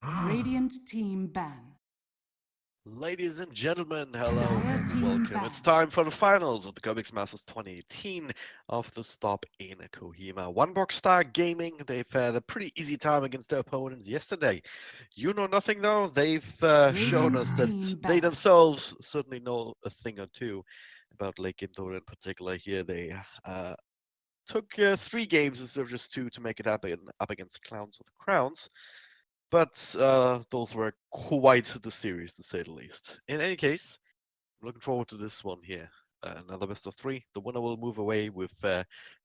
Radiant team ban. Ladies and gentlemen, hello Dire and team welcome. ban. It's time for the finals of the Cobx Masters 2018 of the stop in Kohima. Wanbokstar Gaming, they've had a pretty easy time against their opponents yesterday. You know nothing though, they've shown us that they themselves certainly know a thing or two about late game Dota in particular. Here they took 3 games instead of just 2 to make it happen up against the Clowns of the Crowns. But those were quite the series, to say the least. In any case, I'm looking forward to this one here. Another best of 3. The winner will move away with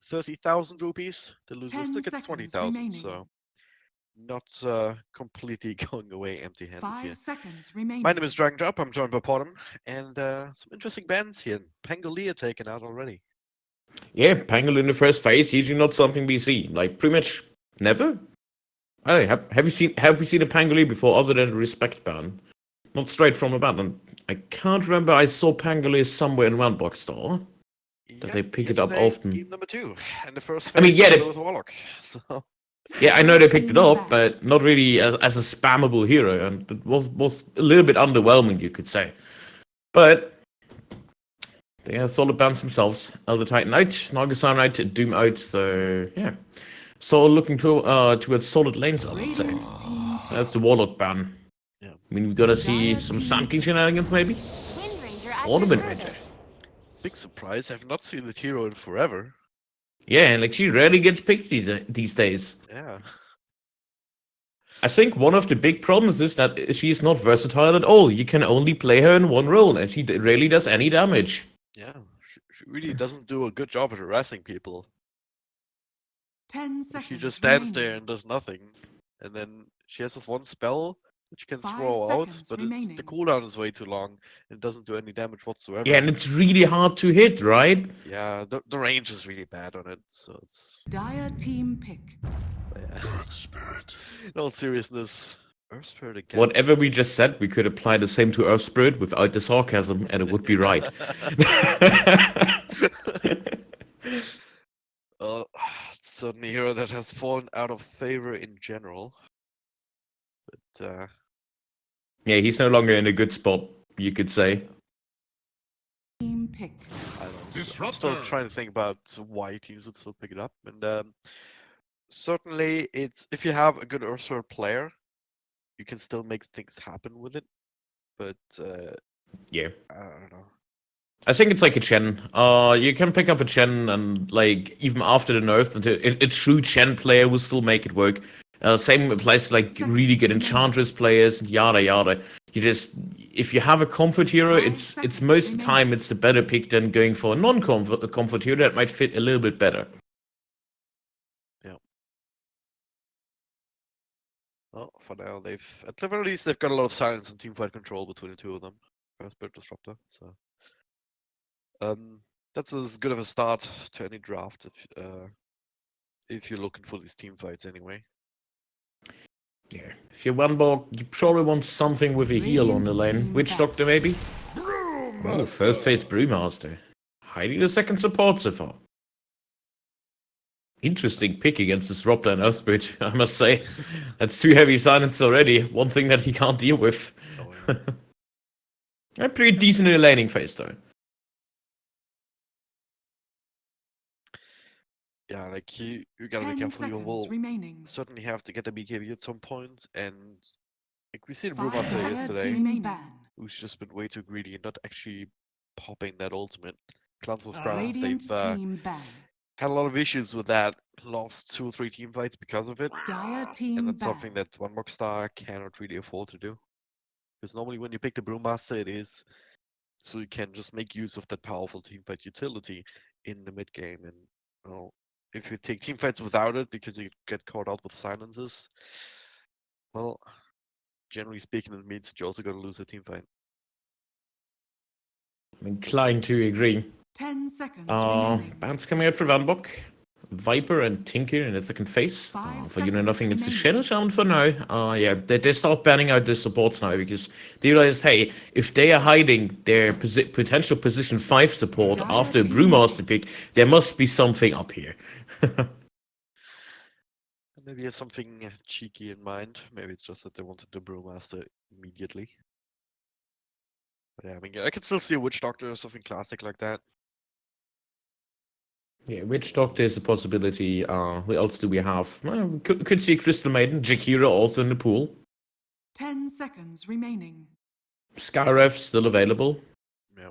30,000 rupees. The loser still gets 20,000, so not completely going away empty-handed 5 here. seconds remaining. My name is Dragon Drop. I'm joined by Potom, and some interesting bands here. Pangolier taken out already. Yeah, Pangol in the first phase, usually not something we see. Like pretty much never. I don't know, have we seen a Pangolier before other than a respect ban? Not straight from a ban. And I can't remember I saw Pangolier somewhere in Wanbokstar. That they pick it up often. Game number 2, and the first phase I mean, yeah, with Warlock. So yeah, I know they picked it up, but not really as a spammable hero, and it was a little bit underwhelming, you could say. But they have solid bans themselves. Elder Titan out, Nagasar out, Doom out, so yeah. So looking towards solid lanes, I would say. That's the Warlock ban. Yeah. I mean, we gotta see some Sand King shenanigans, maybe? Wind Ranger at Or the your Wind Ranger. service. Big surprise. I've not seen that hero in forever. Yeah, and like she rarely gets picked these days. Yeah. I think one of the big problems is that she's not versatile at all. You can only play her in one role, and she rarely does any damage. Yeah, she really doesn't do a good job at harassing people. 10 seconds. She just stands there and does nothing. And then she has this one spell that she can 5 throw out, seconds but remaining. the cooldown is way too long and it doesn't do any damage whatsoever. Yeah, and it's really hard to hit, right? Yeah, the range is really bad on it, so it's... Dire team pick. Yeah. Earth Spirit. In all seriousness, Earth Spirit again. Whatever we just said, we could apply the same to Earth Spirit without the sarcasm, and it would be right. Well, it's certainly a hero that has fallen out of favor in general. But, yeah, he's no longer in a good spot, you could say. Team pick. I don't know, I'm still trying to think about why teams would still pick it up. And certainly, it's if you have a good Ursula player, you can still make things happen with it. But yeah, I don't know. I think it's like a Chen. You can pick up a Chen, and like even after the nerfs, a true Chen player will still make it work. Same applies to like really good Enchantress players, yada yada. You just if you have a comfort hero, it's most of the time it's the better pick than going for a non-comfort hero that might fit a little bit better. Yeah. Well, for now at the very least they've got a lot of silence and teamfight control between the two of them. First Spirit Disruptor, so that's as good of a start to any draft if you're looking for these team fights anyway. Yeah, if you're Wanbok, you probably want something with a heal on the lane. Witch Doctor, maybe? Oh, first phase Brewmaster. Hiding the second support so far. Interesting pick against Disruptor and Earthbridge, I must say. That's 2 heavy silence already. One thing that he can't deal with. Oh, yeah. A pretty decent in the laning phase, though. Yeah, like you gotta be careful. You will certainly have to get the BKB at some point, and like we seen Brewmaster yesterday, who's just been way too greedy and not actually popping that ultimate. Clans with Crowns, they've had a lot of issues with that. Lost 2 or 3 team fights because of it, and that's something that Wanbokstar cannot really afford to do. Because normally when you pick the Brewmaster, it is so you can just make use of that powerful teamfight utility in the mid game, and well, if you take teamfights without it because you get caught out with silences, well, generally speaking, it means that you're also going to lose a teamfight. I'm inclined to agree. 10 seconds remaining. Bans coming out for Wanbok. Viper and Tinker in the second phase. For you know nothing, it's the Shadow Shaman for now. Yeah, they start banning out the supports now because they realize, hey, if they are hiding their potential position 5 support after a Brewmaster pick, there must be something up here. Maybe he has something cheeky in mind. Maybe it's just that they wanted the Brewmaster immediately. But yeah, I mean, I could still see a Witch Doctor or something classic like that. Yeah, Witch Doctor is a possibility. Who else do we have? We could see Crystal Maiden, Jakira also in the pool. 10 seconds remaining. Skyrev still available, Yeah.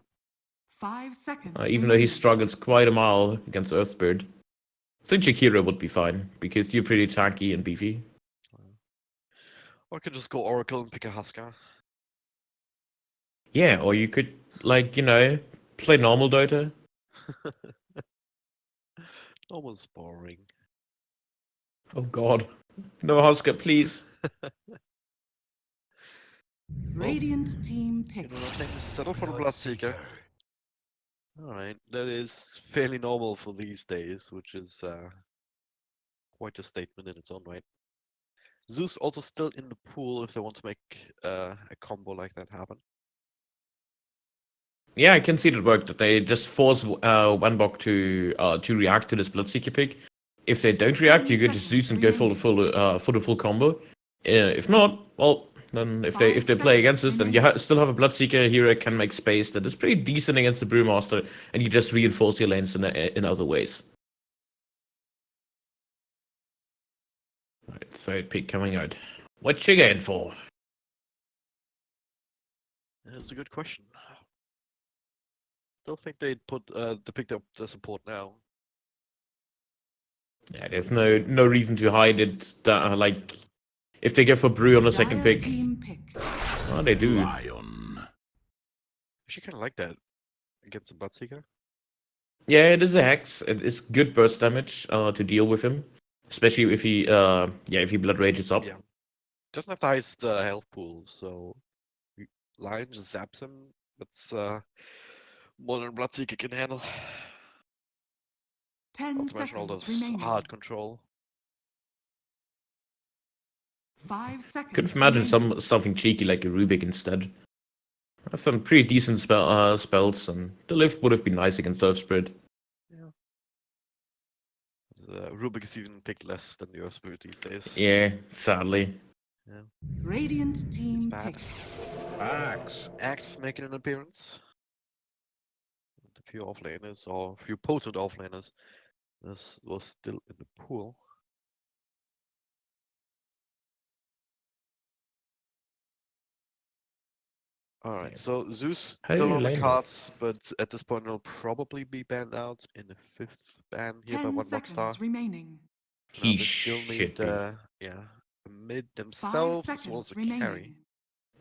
5 seconds even though he remaining. struggles quite a mile against Earthspirit. So Jakira would be fine, because you're pretty tanky and beefy. Or I could just go Oracle and pick a Husker. Yeah, or you could, like, play normal Dota. Almost boring. Oh god. No Husker, please. Radiant team You pick. know nothing. Settle for the Bloodseeker. Alright, that is fairly normal for these days, which is quite a statement in its own right. Zeus also still in the pool if they want to make a combo like that happen. Yeah, I can see that work, that they just force Wanbok to react to this Bloodseeker pick. If they don't react, you could just Zeus and go for the full combo. If not, well, then if they play against us, then you still have a Bloodseeker hero can make space that is pretty decent against the Brewmaster, and you just reinforce your lanes in other ways. Right, so pick coming out. What you going for? That's a good question. Still think they'd picked up the support now. Yeah, there's no reason to hide it. Like, if they go for Brew on the second Dire pick, team pick. oh, they do. Actually, kind of like that against the Bloodseeker. Yeah, it is a hex. It's good burst damage to deal with him, especially if he blood rages up. Yeah. Doesn't have the highest health pool, so Lion just zaps him. That's more than Bloodseeker can handle. 10 Not to mention all seconds those remaining. hard control. 5 seconds. Could have imagined remaining. something cheeky like a Rubik instead. I have some pretty decent spells, and the lift would have been nice against Earthspirit. Yeah. Rubik is even picked less than the Earthspirit these days. Yeah, sadly. Yeah. Radiant It's team bad. pick. Axe making an appearance. With a few offlaners, or a few potent offlaners. This was still in the pool. Alright, Yeah. so Zeus How still you on the lane cards, this? but at this point he'll probably be banned out in the 5th ban here by 10 Wanbokstar. seconds remaining. Now He they still need should be. a mid 5 themselves as well as seconds a remaining. carry.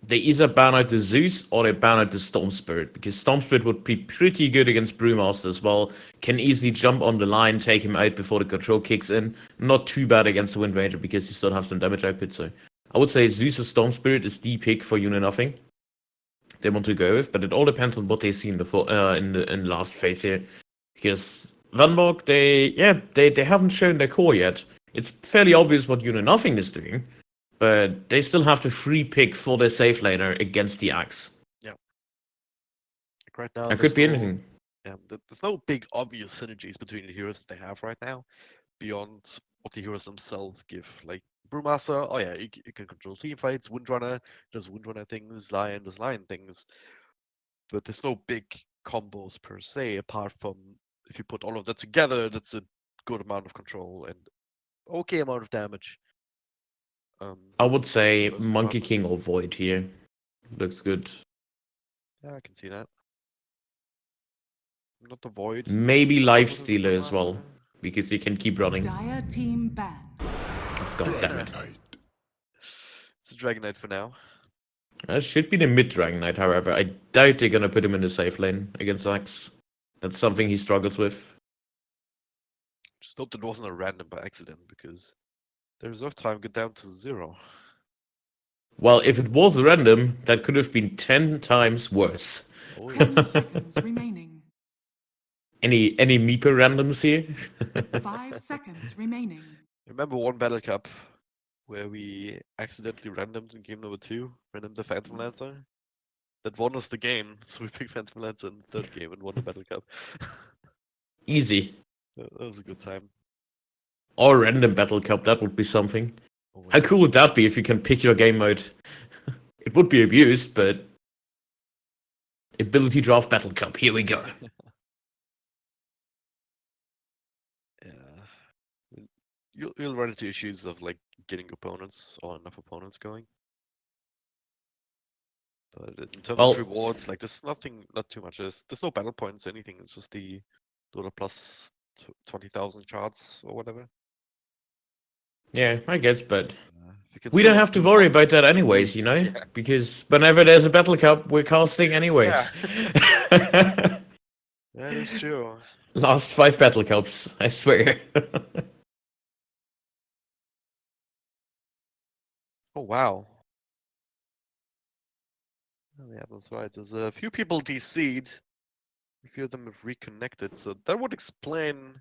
They either ban out the Zeus or they ban out the Storm Spirit, because Storm Spirit would be pretty good against Brewmaster as well. Can easily jump on the line, take him out before the control kicks in. Not too bad against the Wind Ranger because you still have some damage output. So I would say Zeus or Storm Spirit is the pick for Nothing they want to go with, but it all depends on what they see in the last phase here. Because Vanborg, they haven't shown their core yet. It's fairly obvious what Nothing is doing, but they still have the free pick for their safe laner against the Axe. Yeah. Like right now, It could be anything. Yeah, there's no big obvious synergies between the heroes they have right now, beyond what the heroes themselves give. Like Brewmaster, oh yeah, you can control team fights. Windrunner does Windrunner things. Lion does Lion things. But there's no big combos per se, apart from if you put all of that together, that's a good amount of control and okay amount of damage. I would say Most Monkey important. King or Void here. Looks good. Yeah, I can see that. Not the Void. Maybe Life Lifestealer as well, because you can keep running. Dire team ban. God damn it. It's a Dragon Knight for now. That should be the mid Dragon Knight, however. I doubt they're gonna put him in the safe lane against Axe. That's something he struggles with. Just hope that wasn't a random by accident, because the reserve time got down to 0. Well, if it was random, that could have been 10 times worse. Oh, 10 yes. seconds remaining. Any Meeper randoms here? 5 seconds remaining. Remember one Battle Cup where we accidentally randomed in game number 2, randomed the Phantom Lancer? That won us the game, so we picked Phantom Lancer in the 3rd game and won the Battle Cup. Easy. That was a good time. Or random battle cup, that would be something. Oh, How yeah. cool would that be if you can pick your game mode? It would be abused, but ability draft battle cup. Here we go. Yeah. You'll run into issues of like getting opponents or enough opponents going. But in terms of Well, rewards, like there's not too much. There's no battle points or anything. It's just the Dota plus 20,000 shards or whatever. yeah, I guess, but If you can we fill don't up have to the worry box. about that anyways, you know? Yeah. Because whenever there's a battle cup, we're casting anyways. That is true. Last 5 battle cups, I swear. Oh wow. Oh, yeah, that's right. There's a few people DC'd. A few of them have reconnected, so that would explain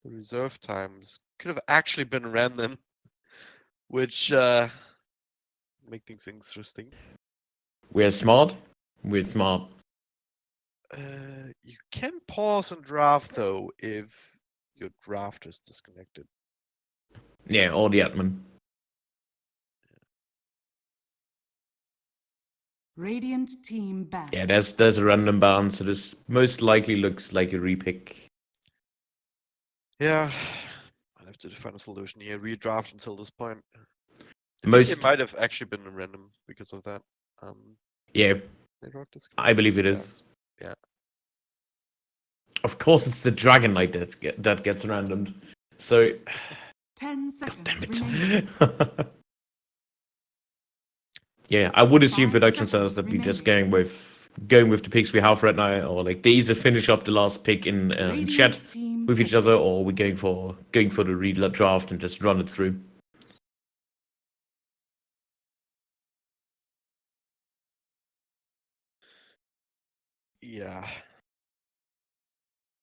the reserve times. Could have actually been random, which make things interesting. We're smart. We're smart. You can pause and draft though if your draft is disconnected. Yeah, or the admin. Radiant team banned. Yeah, there's a random ban, so this most likely looks like a repick. Yeah, I'd have to find a solution here. Redraft until this point. I think Most, it might have actually been random because of that. yeah, Network I disconnect. believe it Yeah. is. Yeah. Of course, it's the Dragon Knight that gets randomed. So, 10 damn seconds it. remaining. Yeah, I would assume 5 production sellers seconds that we just remaining. going with the picks we have right now, or like they either finish up the last pick in chat Radiant team with each picked. other, or we're going for the redraft and just run it through. Yeah.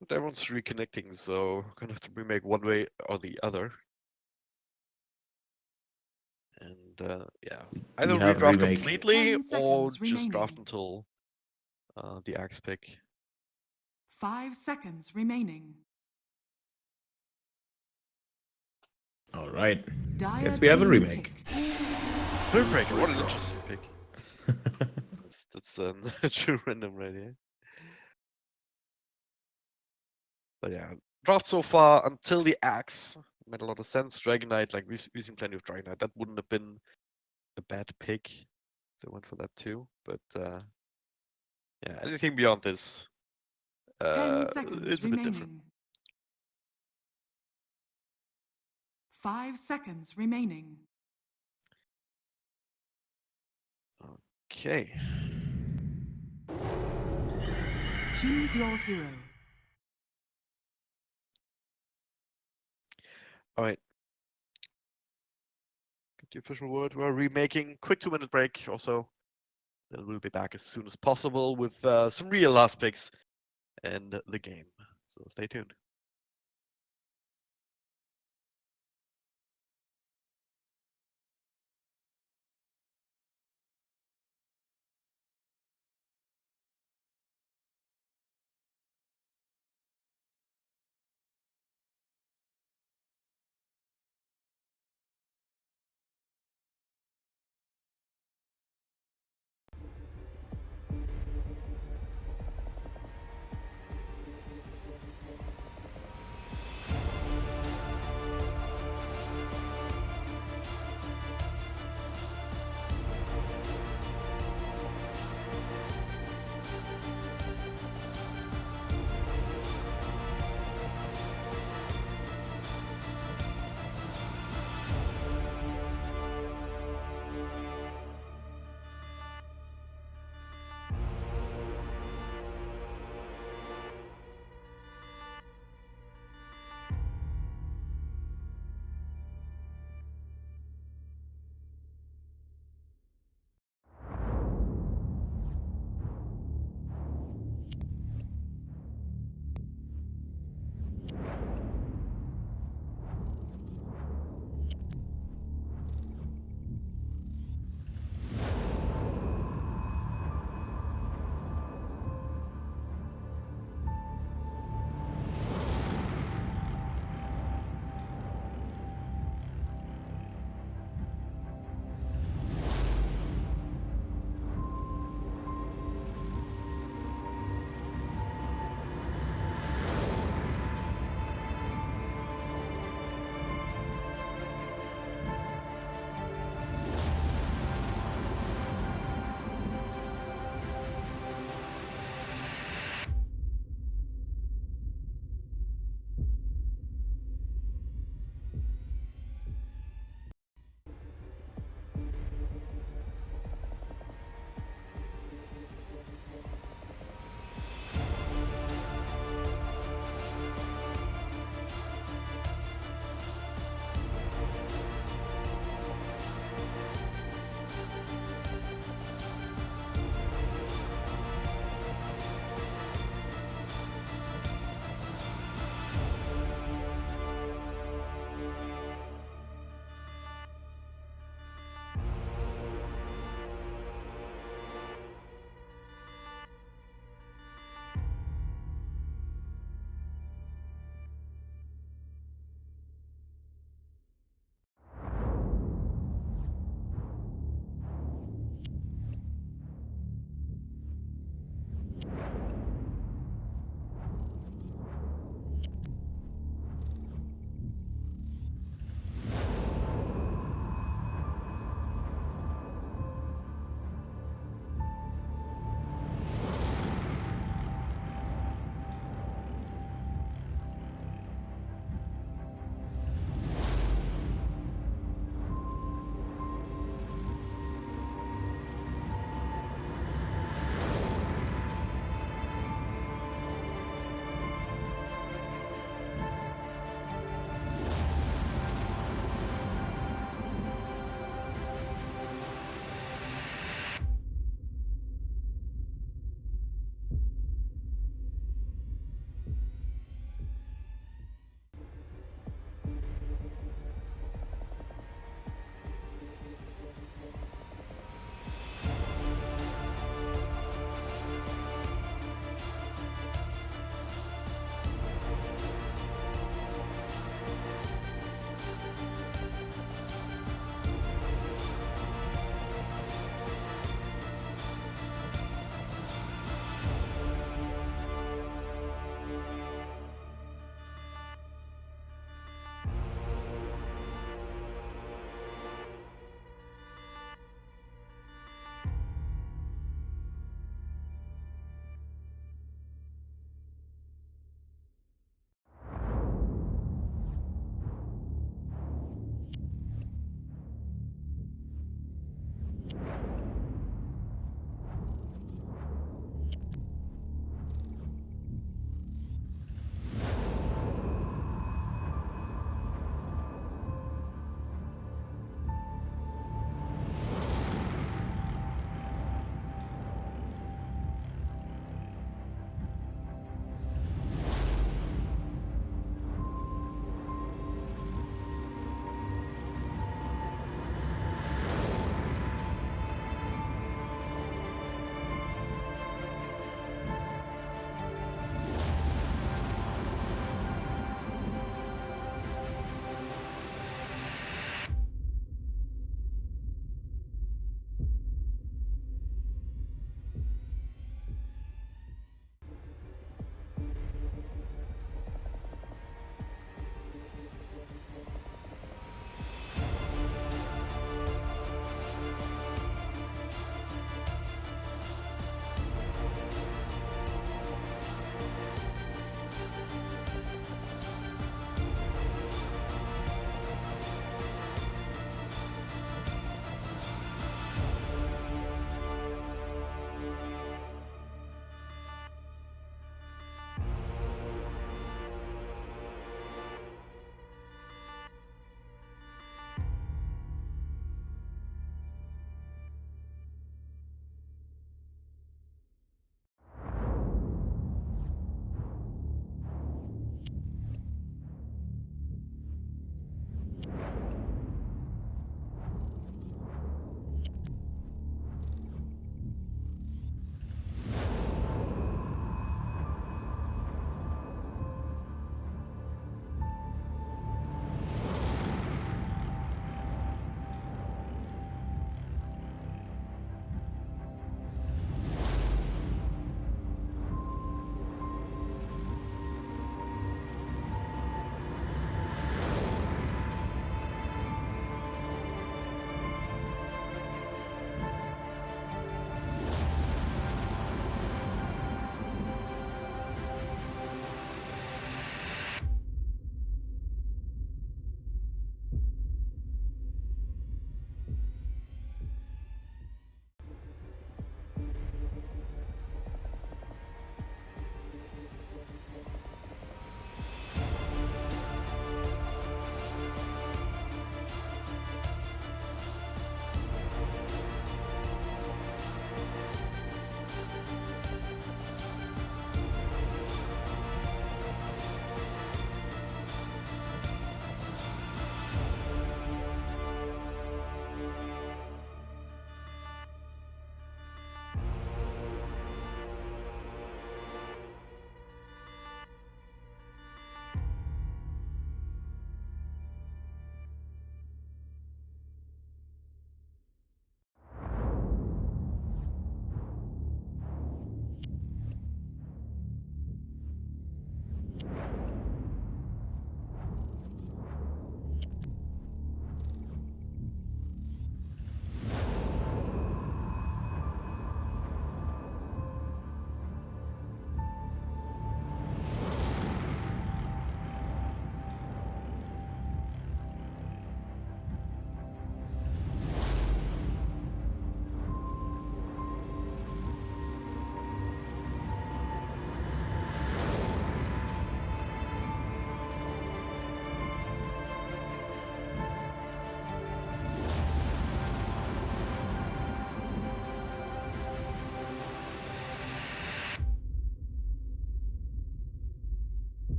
But everyone's reconnecting, so we're gonna have to remake one way or the other. And yeah, Do either we have a redraft remake? completely 10 or seconds just draft remaining. until the axe pick. 5 seconds remaining. All right. Dire Guess we have a team remake. pick. Spellbreaker, what an interesting pick. That's a true random right here. But yeah, draft so far until the axe made a lot of sense. Dragon Knight, like we've seen plenty of Dragon Knight. That wouldn't have been a bad pick. They went for that too. But yeah, anything beyond this, 10 seconds it's a bit different. remaining. 5 seconds remaining. Okay. Choose your hero. All right. Get the official word. We're remaking. Quick 2-minute break. Also, then we'll be back as soon as possible with some real last picks and the game. So stay tuned.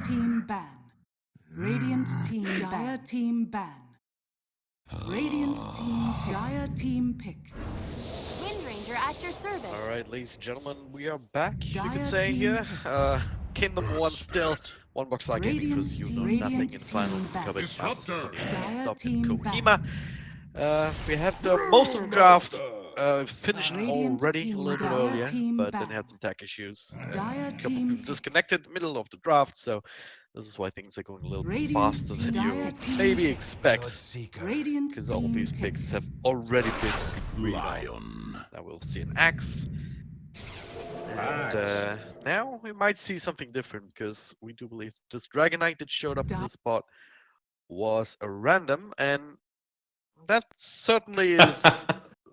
team ban. Radiant team Dire team ban. Radiant team Dire team pick. Wind Ranger at your service. All right, ladies and gentlemen, we are back. You Dire could say team here. pick. Game number one still. Wanbokstar gaming Radiant versus you know team- nothing Radiant in finals team of the back. Cobx Masters Disruptor. 2018 Dire stop in team Kohima. back. We had most of the draft finished Radiant already a team little bit Dire earlier, team but then back. had some tech issues. Dire A couple team people pick. disconnected middle of the draft, so this is why things are going a little bit Radiant faster than team- you Dire team maybe pick. expect, Radiant because all team these pick. picks have already been agreed on. Lion. Now we'll see an axe. And now we might see something different, because we do believe this Dragon Knight that showed up in this spot was a random, and that certainly is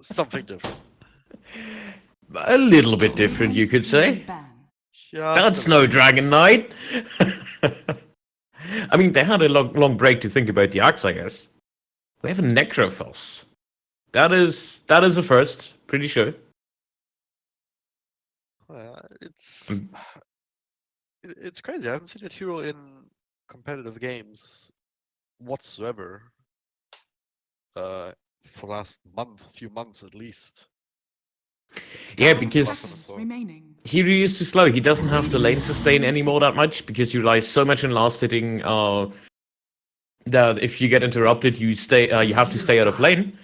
something different. A little bit different, you could say. Ban. Just That's a no little. Dragon Knight. I mean, they had a long break to think about the axe, I guess. We have a Necrophos. That is a first, pretty sure. It's it's crazy. I haven't seen that hero in competitive games whatsoever. For the last few months at least. Yeah, 5 because seconds remaining. he really is too slow. He doesn't have the lane sustain anymore that much because he relies so much on last hitting that if you get interrupted, you have to stay out of lane.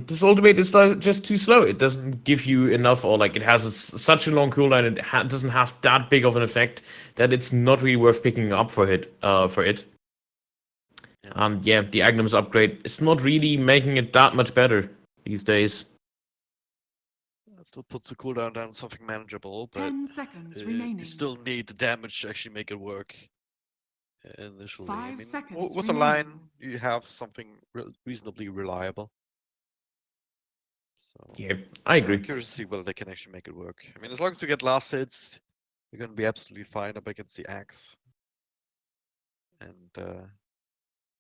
This ultimate is just too slow. It doesn't give you enough, or like it has such a long cooldown. It doesn't have that big of an effect that it's not really worth picking up for it. And yeah, the Agnum's upgrade is not really making it that much better these days. It still puts the cooldown down to something manageable, but 10 seconds remaining. you still need the damage to actually make it work initially. 5 seconds with a line, remaining. you have something reasonably reliable. So Yeah, I agree. I'm curious to see whether they can actually make it work. I mean, as long as you get last hits, you're going to be absolutely fine up against the axe. And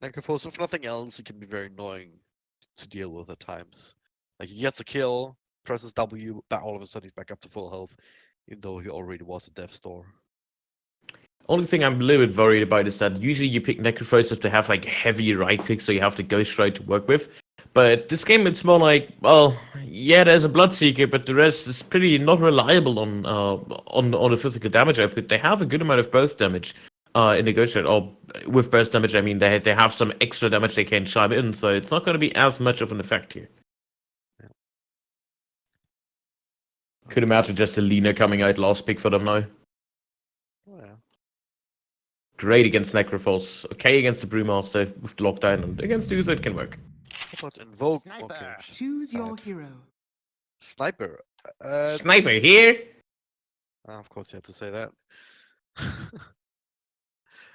Necrophos, if nothing else, it can be very annoying to deal with at times. Like, he gets a kill, presses W, but all of a sudden he's back up to full health, even though he already was at death's door. Only thing I'm a little bit worried about is that usually you pick Necrophos if they have like heavy right clicks, so you have the Ghost Right to work with. But this game, it's more like, well, yeah, there's a Bloodseeker, but the rest is pretty not reliable on the physical damage output. They have a good amount of burst damage in the Ghost Right, or with burst damage, I mean they have some extra damage they can chime in, so it's not going to be as much of an effect here. Yeah. Could imagine just a Lina coming out last pick for them now. Oh, yeah. Great against Necrophos, okay against the Brewmaster with the lockdown, and against Uzo it can work. How about Invoke? Sniper. Okay. Choose your Sad. hero. Sniper. Sniper It's- here! Of course you had to say that.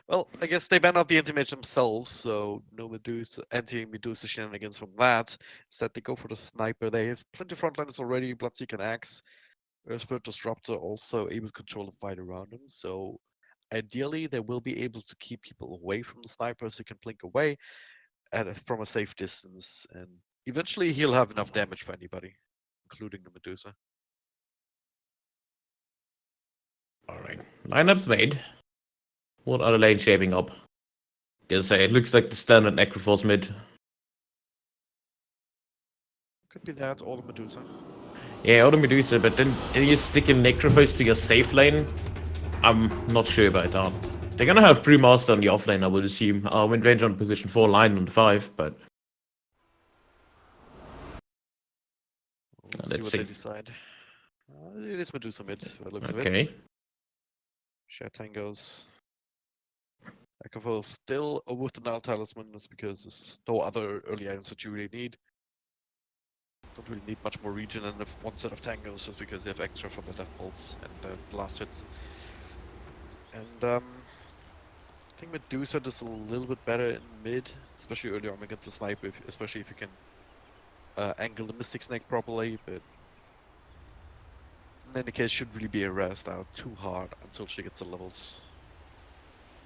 Well, I guess they banned out the anti-mage themselves, so no Medusa, anti-Medusa shenanigans from that. Instead, they go for the Sniper. They have plenty of frontliners already, Bloodseeker and Axe. Spirit Disruptor also able to control the fight around him, so ideally they will be able to keep people away from the Sniper so he can blink away from a safe distance, and eventually he'll have enough damage for anybody, including the Medusa. Alright, lineup's made. What are the lanes shaping up? Gonna say, it looks like the standard Necrophos mid. Could be that, or the Medusa. Yeah, or the Medusa, but then you stick a Necrophos to your safe lane? I'm not sure about that. They're gonna have Brewmaster on the off lane, I would assume. Wind Ranger on position 4, line on 5, but... Let's see Let's what see. they decide. It is Medusa mid, by the looks of it. Okay. Share tangos. Necrophos still with the Null Talisman, is because there's no other early items that you really need. Don't really need much more region and one set of tangos just because they have extra from the Death Pulse and the last hits. And I think Medusa does a little bit better in mid, especially early on against the Sniper, especially if you can angle the Mystic Snake properly, but in any case should really be harassed out too hard until she gets the levels.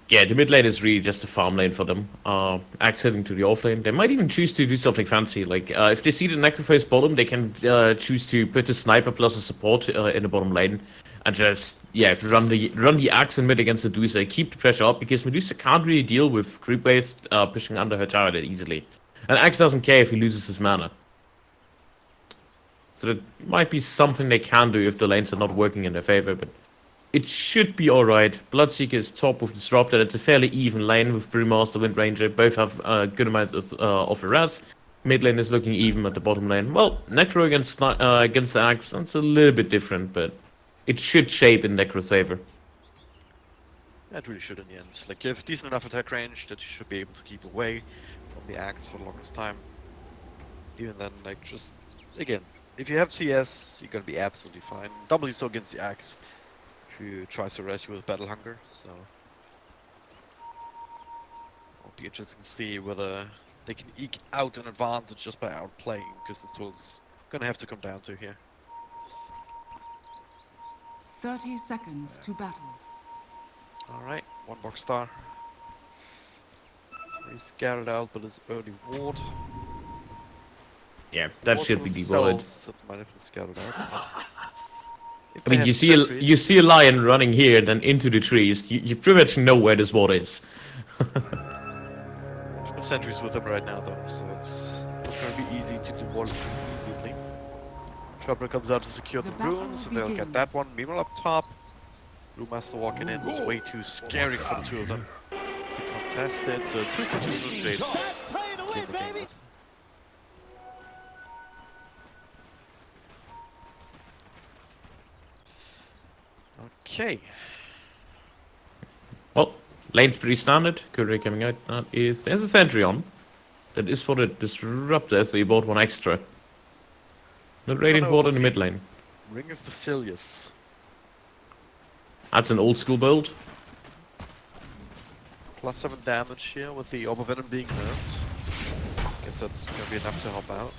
Yeah, the mid lane is really just a farm lane for them. Accessing to the off lane. They might even choose to do something fancy. Like, if they see the Necrophos bottom, they can choose to put the Sniper plus a support in the bottom lane. And just, yeah, run the Axe in mid against Medusa, keep the pressure up, because Medusa can't really deal with creep waves pushing under her tower that easily. And Axe doesn't care if he loses his mana. So that might be something they can do if the lanes are not working in their favor, but it should be alright. Bloodseeker is top with Disruptor. It's a fairly even lane with Brewmaster, Wind Ranger. Both have good amounts of res. Mid lane is looking even at the bottom lane. Well, Necro against the Axe, that's a little bit different, but it should shape in Necro's favor. It really should in the end. Like, you have decent enough attack range that you should be able to keep away from the Axe for the longest time. Even then, like, just, again, if you have CS, you're gonna be absolutely fine. Doubly so against the Axe, if you try to res you with Battle Hunger, so... It'll be interesting to see whether they can eke out an advantage just by outplaying, because that's what it's gonna have to come down to here. 30 seconds to battle. Alright, Wanbokstar. He's scattered out, but his early ward. Yeah, that should be deployed. That might have been scattered out. I mean, you see a lion running here, then into the trees. You pretty much know where this ward is. No sentries with him right now, though, so it's not going to be easy to do one immediately. Trouble comes out to secure the runes, so they'll get that one. Meanwhile, up top, Brewmaster walking in. It's way too scary for the two of them to contest it. So 2 for 2 rune trade. Okay. Well, lane's pretty standard. Courier coming out. There's a sentry on. That is for the Disruptor, so you bought one extra. Not Radiant Ward in the mid lane. Ring of Basilius. That's an old school build. Plus 7 damage here with the Orb of Venom being nerfed. Guess that's gonna be enough to help out.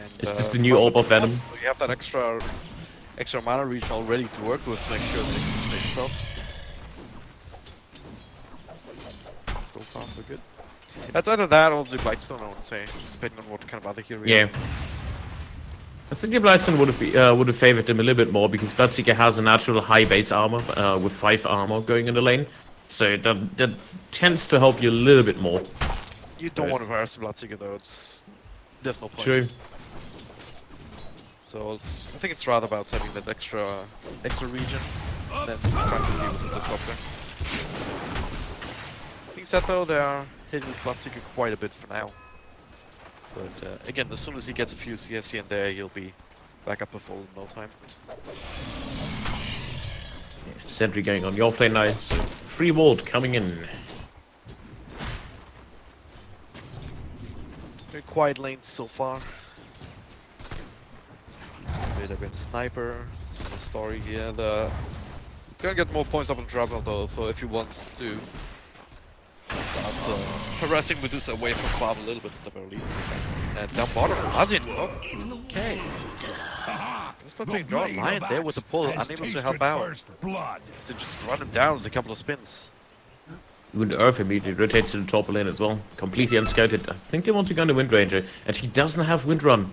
And, Is this the new Orb of Venom? So you have that extra mana reach already to work with to make sure that you can sustain yourself. So far, so good. That's either that or the Blightstone, I would say, just depending on what kind of other hero. Yeah. I think the Blightstone would have favored them a little bit more because Bloodseeker has a natural high base armor with 5 armor going in the lane, so that tends to help you a little bit more. You don't want to harass the Bloodseeker though. There's no point. True. So I think it's rather about having that extra region than trying to deal with the Disruptor. Being said though, they are hitting this Bloodseeker quite a bit for now. But again, as soon as he gets a few CS here and there, he'll be back up to full in no time. Yeah, sentry going on the offlane now. So free ward coming in. Very quiet lanes so far. They've been sniper, similar story here. He's gonna get more points up on travel though, so if he wants to start harassing Medusa away from farm a little bit at the very least. And down bottom, Azin. Oh, okay. First blood being drawn, Lion there with the pull, unable to help out. So just run him down with a couple of spins. Even the Earth immediately rotates to the top lane as well. Completely unscouted. I think they want to go on the Wind Ranger, and he doesn't have Wind Run.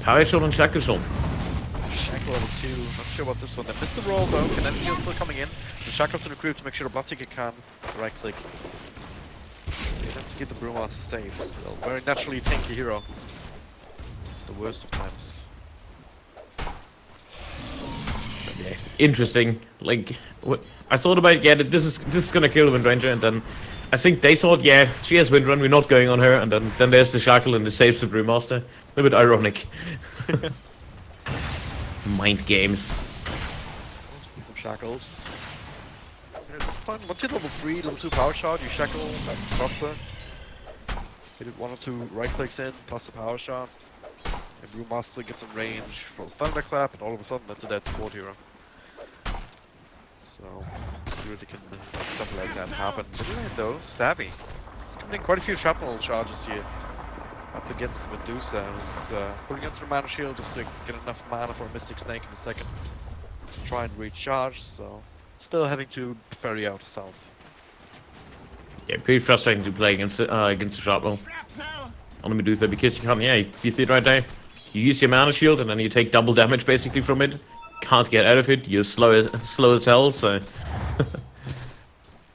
Power shot and Shackle shot. Shackle level 2, not sure about this one. They missed the roll though, Canadian heal still coming in. The Shackle to the creep to make sure the Bloodseeker can right click. They have to keep the Brewmaster safe still. Very naturally tanky hero. The worst of times. Yeah, interesting. Like, what I thought about, yeah, this is gonna kill the Wind Ranger, and then I think they thought, yeah, she has Wind Run, we're not going on her, and then there's the Shackle and the saves the Brewmaster. A little bit ironic. Mind games. Shackles. At this point, once you hit level 3, level 2 power shot, you shackle that Disruptor. Hit it 1 or 2 right clicks in, plus the power shot. And Brewmaster gets in range for a Thunderclap, and all of a sudden that's a dead support hero. So, you really can something like that happen. Middle though, savvy. It's committing quite a few shrapnel charges here. Up against Medusa, who's putting into the mana shield just to get enough mana for a Mystic Snake in a second. To try and recharge, so still having to ferry out south. Yeah, pretty frustrating to play against the Sharpnel on the Medusa because you can't. Yeah, you see it right there. You use your mana shield and then you take double damage basically from it. can't get out of it. You're slow as hell, so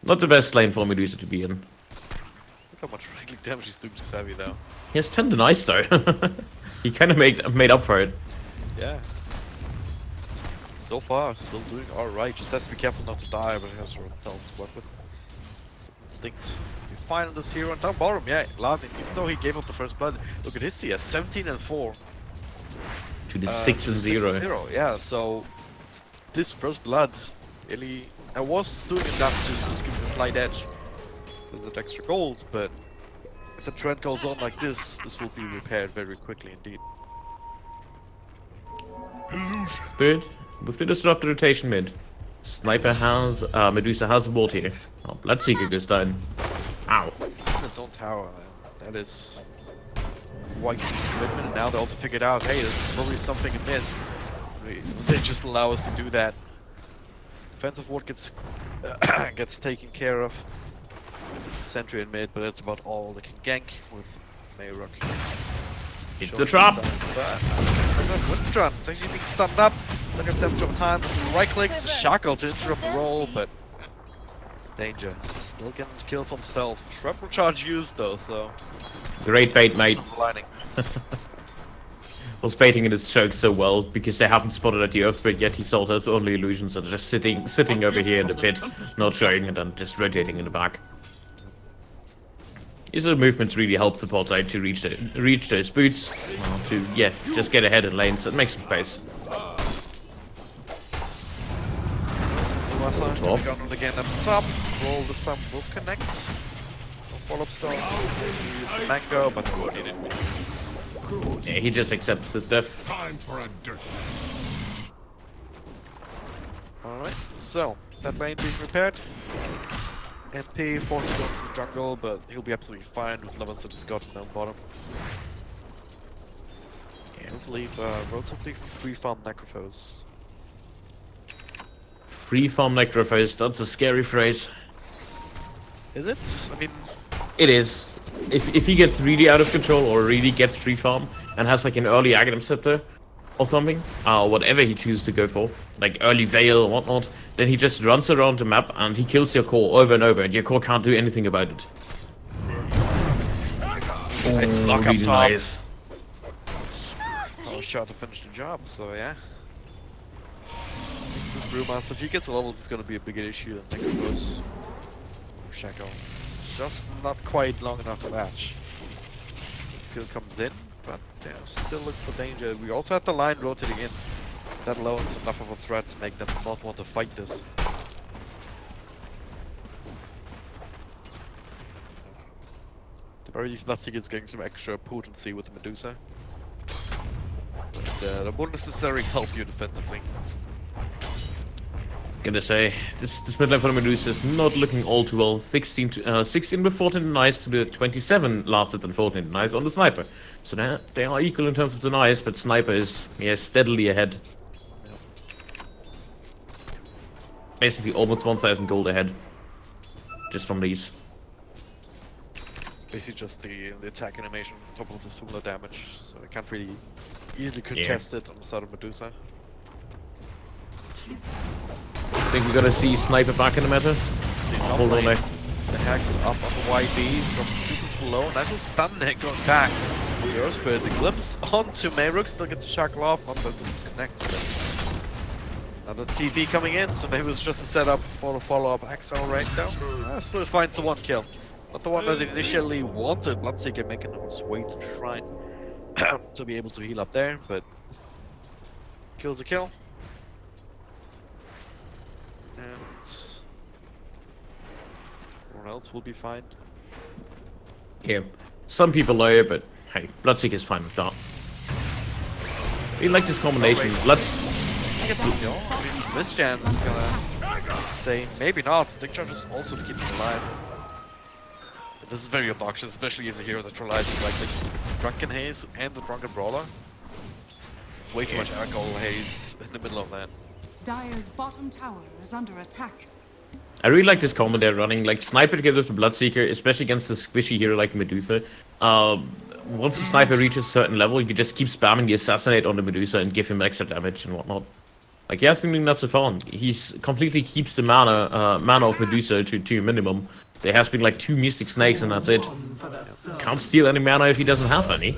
not the best lane for Medusa to be in. Look how much right click damage he's doing to Savvy though. He has 10 to Ice though. He kind of made up for it. Yeah. So far, still doing alright. Just has to be careful not to die, but he has himself to work with. Instinct. We find this hero on down bottom. Yeah, Larsen, even though he gave up the first blood, look at his CS, 17 and 4. To the 6 and 0. Yeah, so this first blood really, I was doing enough to just give him a slight edge with the extra gold, but as the trend goes on like this will be repaired very quickly indeed. Spirit, with the disrupted rotation mid. Sniper has, Medusa has a ward here. Oh, Bloodseeker goes down. Ow. Its own tower, that is quite some commitment, and now they also figured out, hey, there's probably something amiss. They just allow us to do that. Defensive ward gets gets taken care of. Sentry in mid, but that's about all they can gank with Mayrook. It's a trap! Windrun, it's actually being stunned up. Look at them jump time, right clicks, Shackle to interrupt the roll, but danger. Still getting the kill for himself. Shrapnel charge used though, so Great bait, mate. lining. Was baiting in his choke so well because they haven't spotted at the Earth Spirit yet. He thought his only illusions are just sitting over here in the pit, not showing, and then just rotating in the back. His little movements really help support side to reach those boots, to just get ahead in lanes and make some space. Gun again up top. Roll the sun will connect. Follow up stone. Use Mango, but the road needed. Yeah, he just accepts his death. Time for a dirt. Alright, so that lane being repaired. MP forces going to the jungle, but he'll be absolutely fine with levels that he's gotten down bottom. Yeah. Let's leave relatively free farm Necrophos. Free farm Necrophos, that's a scary phrase. Is it? I mean, It is. If he gets really out of control or really gets free farm and has like an early Aghanim Scepter or something, whatever he chooses to go for, like early Veil or whatnot, then he just runs around the map and he kills your core over and over, and your core can't do anything about it. nice block up Really top. nice. Oh, shot to finish the job, so yeah. This Brewmaster, if he gets a level, it's gonna be a bigger issue than Necrophos. Shackle. Just not quite long enough to latch. Kill comes in, but yeah, still look for danger. We also have the line rotating in. That alone is enough of a threat to make them not want to fight this. The very Bloodseeker is getting some extra potency with the Medusa. But that won't necessarily help you defensively. Gonna say, this mid lane for the Medusa is not looking all too well. 16 with 14 denies to the 27 last hits and 14 denies on the Sniper. So they are equal in terms of denies, but Sniper is steadily ahead. Basically almost 1,000 gold ahead. Just from these. It's basically just the attack animation on top of the similar damage, so I can't really easily contest it on the side of Medusa. I think we're gonna see Sniper back in the meta. Hold on there. The Hex up on the YB from super below. Nice little stun there going back. The Earth Spirit, the glimpse onto Mayrook, still gets a shackle off, not that it connects. Another TP coming in, so maybe it was just a setup for the follow-up Axel right now. Still finds the one kill. Not the one that initially wanted. Bloodseeker making his way to the shrine to be able to heal up there, but kills a kill. And everyone else will be fine. Yeah, some people are, but hey, Bloodseeker is fine with that. We like this combination. I get this kill. I mean, this chance is gonna say maybe not. Stick charge is also to keep him alive. But this is very obnoxious, especially as a hero that relies on like this Drunken Haze and the Drunken Brawler. There's way too much alcohol haze in the middle of that. Dire's bottom tower is under attack. I really like this combo they're running, like Sniper together with the Bloodseeker, especially against a squishy hero like Medusa. Once the Sniper reaches a certain level, you can just keep spamming the Assassinate on the Medusa and give him extra damage and whatnot. Like, he has been doing that so far. He's completely keeps the mana of Medusa to a minimum. There has been like 2 Mystic Snakes and that's it. Can't steal any mana if he doesn't have any.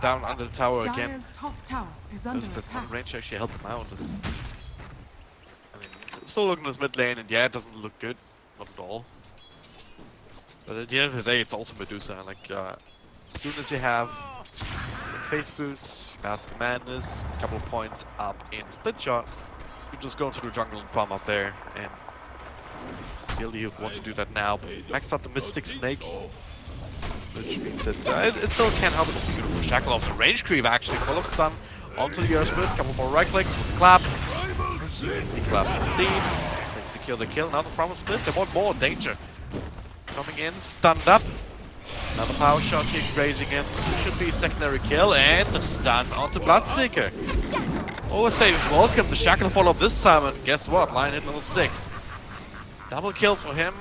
Down under the tower again. Dire's top tower is under But attack. range actually helped him out. I mean, still looking at this mid lane, and yeah, it doesn't look good, not at all. But at the end of the day, it's also Medusa. Like, as soon as you have face boots, Mask of Madness, a couple of points up in split shot, you just go into the jungle and farm up there. And ideally, you want to do that now. But max out the Mystic Snake, which means that it still can't help it. Beautiful shackle off the range creep, actually, full of stun onto the Earth Spirit. Couple more right clicks with the clap. Easy clap lead. Snake secure the kill. Now the problem split. They want more danger. Coming in, stunned up. Another power shot here, grazing him. This should be a secondary kill, and the stun onto Bloodseeker. Overstay is welcome. The shackle follow up this time, and guess what? Line hit level 6. Double kill for him.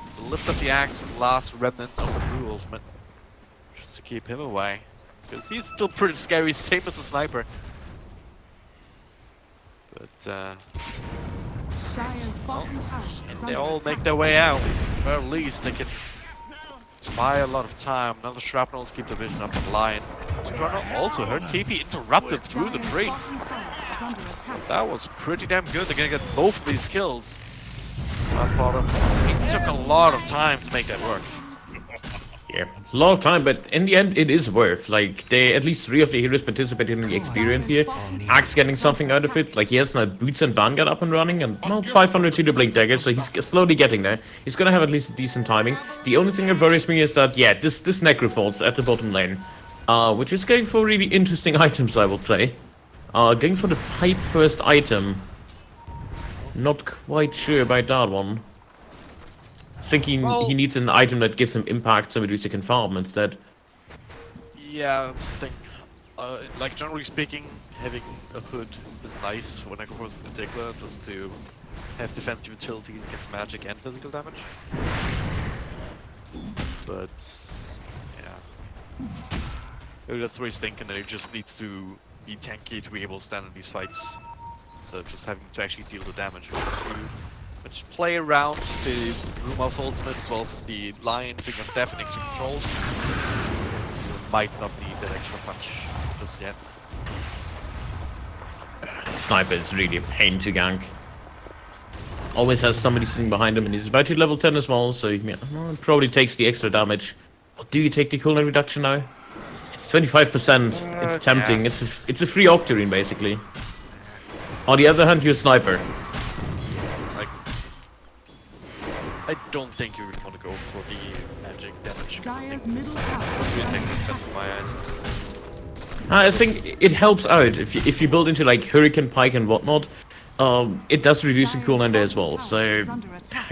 So lift up the axe with the last remnants of the Blue Ultimate. Just to keep him away. Because he's still pretty scary, same as a sniper. But, Dire's bottom tower is they under all attack. make their way out. Or at least they can buy a lot of time. Another shrapnel to keep the vision up and line. Also, her TP interrupted through the Dire's trees. bottom tower is under attack. That was pretty damn good. They're gonna get both of these kills. It took a lot of time to make that work. Yeah, a lot of time, but in the end, it is worth. Like, they at least 3 of the heroes participated in the experience here. Axe getting something out of it. Like, he has now Boots and Vanguard up and running, and well, 500 to the Blink Dagger, so he's slowly getting there. He's gonna have at least a decent timing. The only thing that worries me is that, yeah, this Necro falls at the bottom lane, which is going for really interesting items, I would say. Going for the pipe first item. Not quite sure about that one. Thinking he needs an item that gives him impact so Medusa can farm instead. Yeah, that's the thing. Like, generally speaking, having a hood is nice for Necrophores in particular, just to have defensive utilities against magic and physical damage. But, yeah. Maybe that's what he's thinking, that he just needs to be tanky to be able to stand in these fights, instead of just having to actually deal the damage. Which play around the Rumouse ultimate as well as the Lion being of death and extra control. You might not need that extra punch just yet. Sniper is really a pain to gank. Always has somebody sitting behind him, and he's about to level 10 as well, so he probably takes the extra damage. But do you take the cooldown reduction now? It's 25%. It's tempting. Yeah. It's a free Octarine, basically. On the other hand, you're a sniper. I don't think you really want to go for the magic damage. Dire's middle tower is It under makes attack. sense in my eyes. I think it helps out if you build into like Hurricane Pike and whatnot. It does reduce the cooldown there as well, so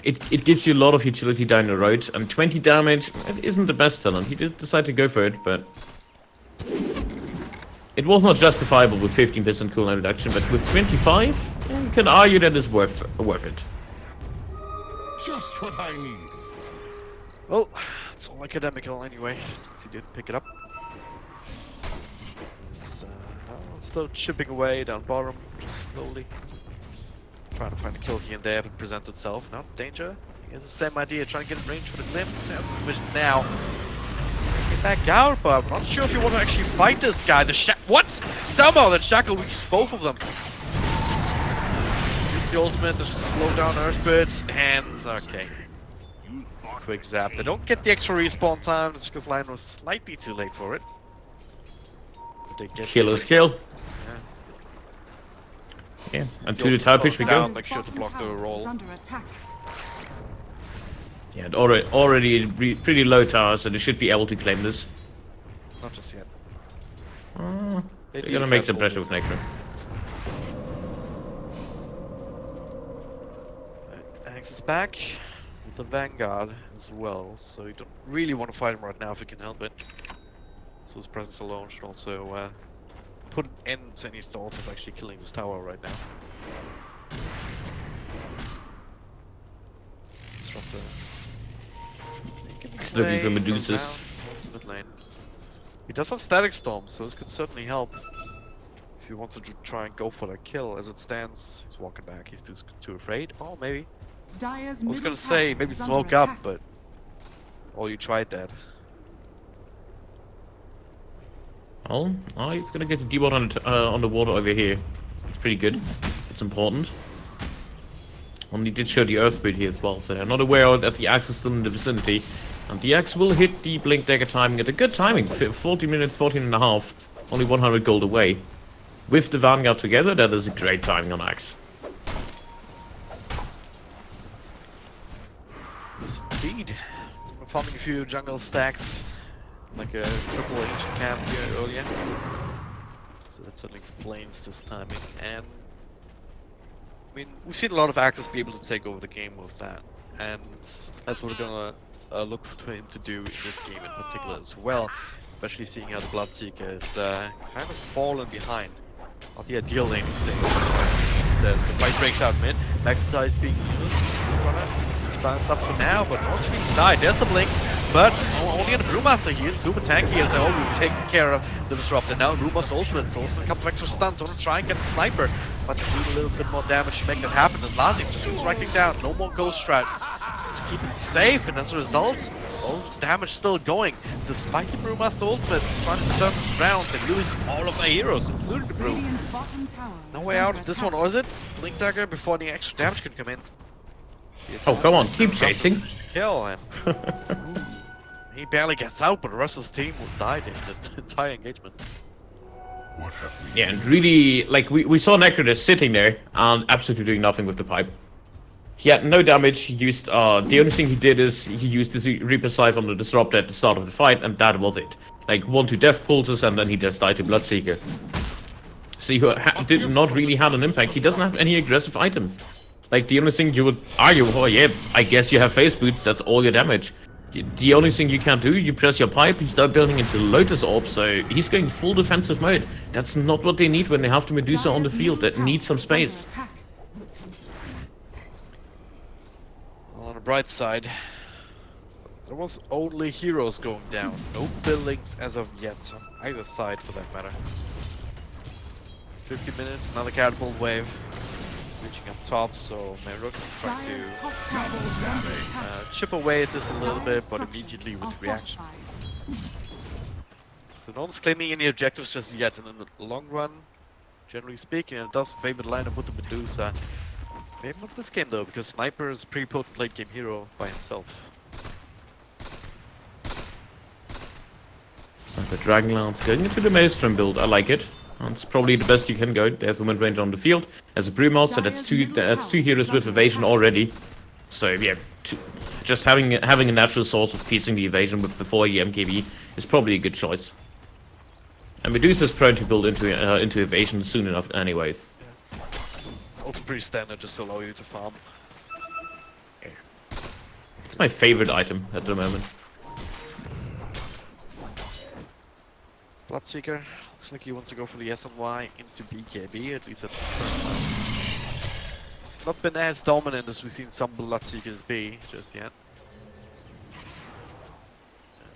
it gives you a lot of utility down the road. And 20 damage it isn't the best talent. He did decide to go for it, but it was not justifiable with 15% cooldown reduction. But with 25, you can argue that it's worth it. Just what I need. Well, it's all academical anyway, since he didn't pick it up. So, still chipping away down bottom, just slowly. Trying to find a kill here and there if it presents itself. Not danger. He has the same idea, trying to get in range for the glimpse. Has the vision now. Get back out, but I'm not sure if you want to actually fight this guy. What? Somehow that shackle reaches both of them. The ultimate to slow down Earth Spirit's hands. Okay. Quick zap. They don't get the extra respawn times because Lion was slightly too late for it. They get Killer's kill. Yeah, and to the tower push we go. Make sure to block the roll. Yeah, already pretty low tower, so they should be able to claim this. Not just yet. They're gonna make some pressure with Necro. Axe is back with the Vanguard as well, so you don't really want to fight him right now if you can help it. So his presence alone should also put an end to any thoughts of actually killing this tower right now. He's looking for Medusas. He does have Static Storm, so this could certainly help. If he wants to try and go for the kill, as it stands, he's walking back. He's too afraid. Oh, maybe. Dire's I was middle gonna say tower maybe is under smoke up, attack. but oh, you tried that. Oh, he's gonna get a D-bot on the water over here. It's pretty good. It's important. Only did show the Earth Spirit here as well, so they're not aware that the axe is still in the vicinity. And the axe will hit the Blink Dagger timing at a good timing. 40 minutes, 14 and a half. Only 100 gold away. With the Vanguard together, that is a great timing on axe. Yes, indeed. He's been farming a few jungle stacks, like a triple ancient camp here earlier. So that certainly explains this timing. And I mean, we've seen a lot of axes be able to take over the game with that, and that's what we're gonna look for him to do in this game in particular as well. Especially seeing how the Bloodseeker is kind of fallen behind. Not the ideal laning stage. It says the fight breaks out mid. Magnetai is being used. Silence up for now, but not being died. There's a blink, but only in the Brewmaster. He is super tanky as well. We've taken care of the Disruptor. Now Brewmaster's ultimate throws in a couple of extra stuns. I want to try and get the sniper, but to do a little bit more damage to make that happen as Lazim just goes striking down. No more Ghost Strat to keep him safe, and as a result, all this damage still going. Despite the Brewmaster ultimate trying to turn this round, they lose all of their heroes, including the Brew. Radiant's bottom tower No is way out under of this attack. one, or is it? Blink Dagger before any extra damage can come in. Yes, Oh, come on, keep chasing. Kill him. He barely gets out, but the rest of his team will die in the entire engagement. What have we? Yeah, and really, like, we saw Necrotus sitting there and absolutely doing nothing with the pipe. He had no damage. He used, the only thing he did is he used his Reaper Scythe on the Disruptor at the start of the fight, and that was it. Like, 1-2 Death Pulses, and then he just died to Bloodseeker. So he did not really have an impact. He doesn't have any aggressive items. Like, the only thing you would argue, oh yeah, I guess you have Face Boots, that's all your damage. The only thing you can do, you press your pipe, you start building into Lotus Orb, so he's going full defensive mode. That's not what they need when they have the Medusa on the field, that needs some space. Well, on the bright side, there was only heroes going down. No buildings as of yet, on either side for that matter. 50 minutes, another catapult wave. Reaching up top, so Meruk is trying Dire's to top tower is under attack. chip away at this a little bit, Dire's but structures immediately are with reaction. fortified. So no one's claiming any objectives just yet, and in the long run, generally speaking, it does favor the lineup with the Medusa. Maybe not this game though, because Sniper is a pretty potent late game hero by himself. The Dragonlance going into the Maelstrom build, I like it. That's probably the best you can go. There's a wind range on the field. As a Brewmaster, that's two heroes with evasion already. So yeah, just having a natural source of piecing the evasion before the MKB is probably a good choice. And Medusa's prone to build into evasion soon enough anyways. It's also pretty standard just to allow you to farm. It's my favorite item at the moment. Bloodseeker looks like he wants to go for the SNY into BKB, at least that's his current plan. It's not been as dominant as we've seen some Bloodseekers be just yet.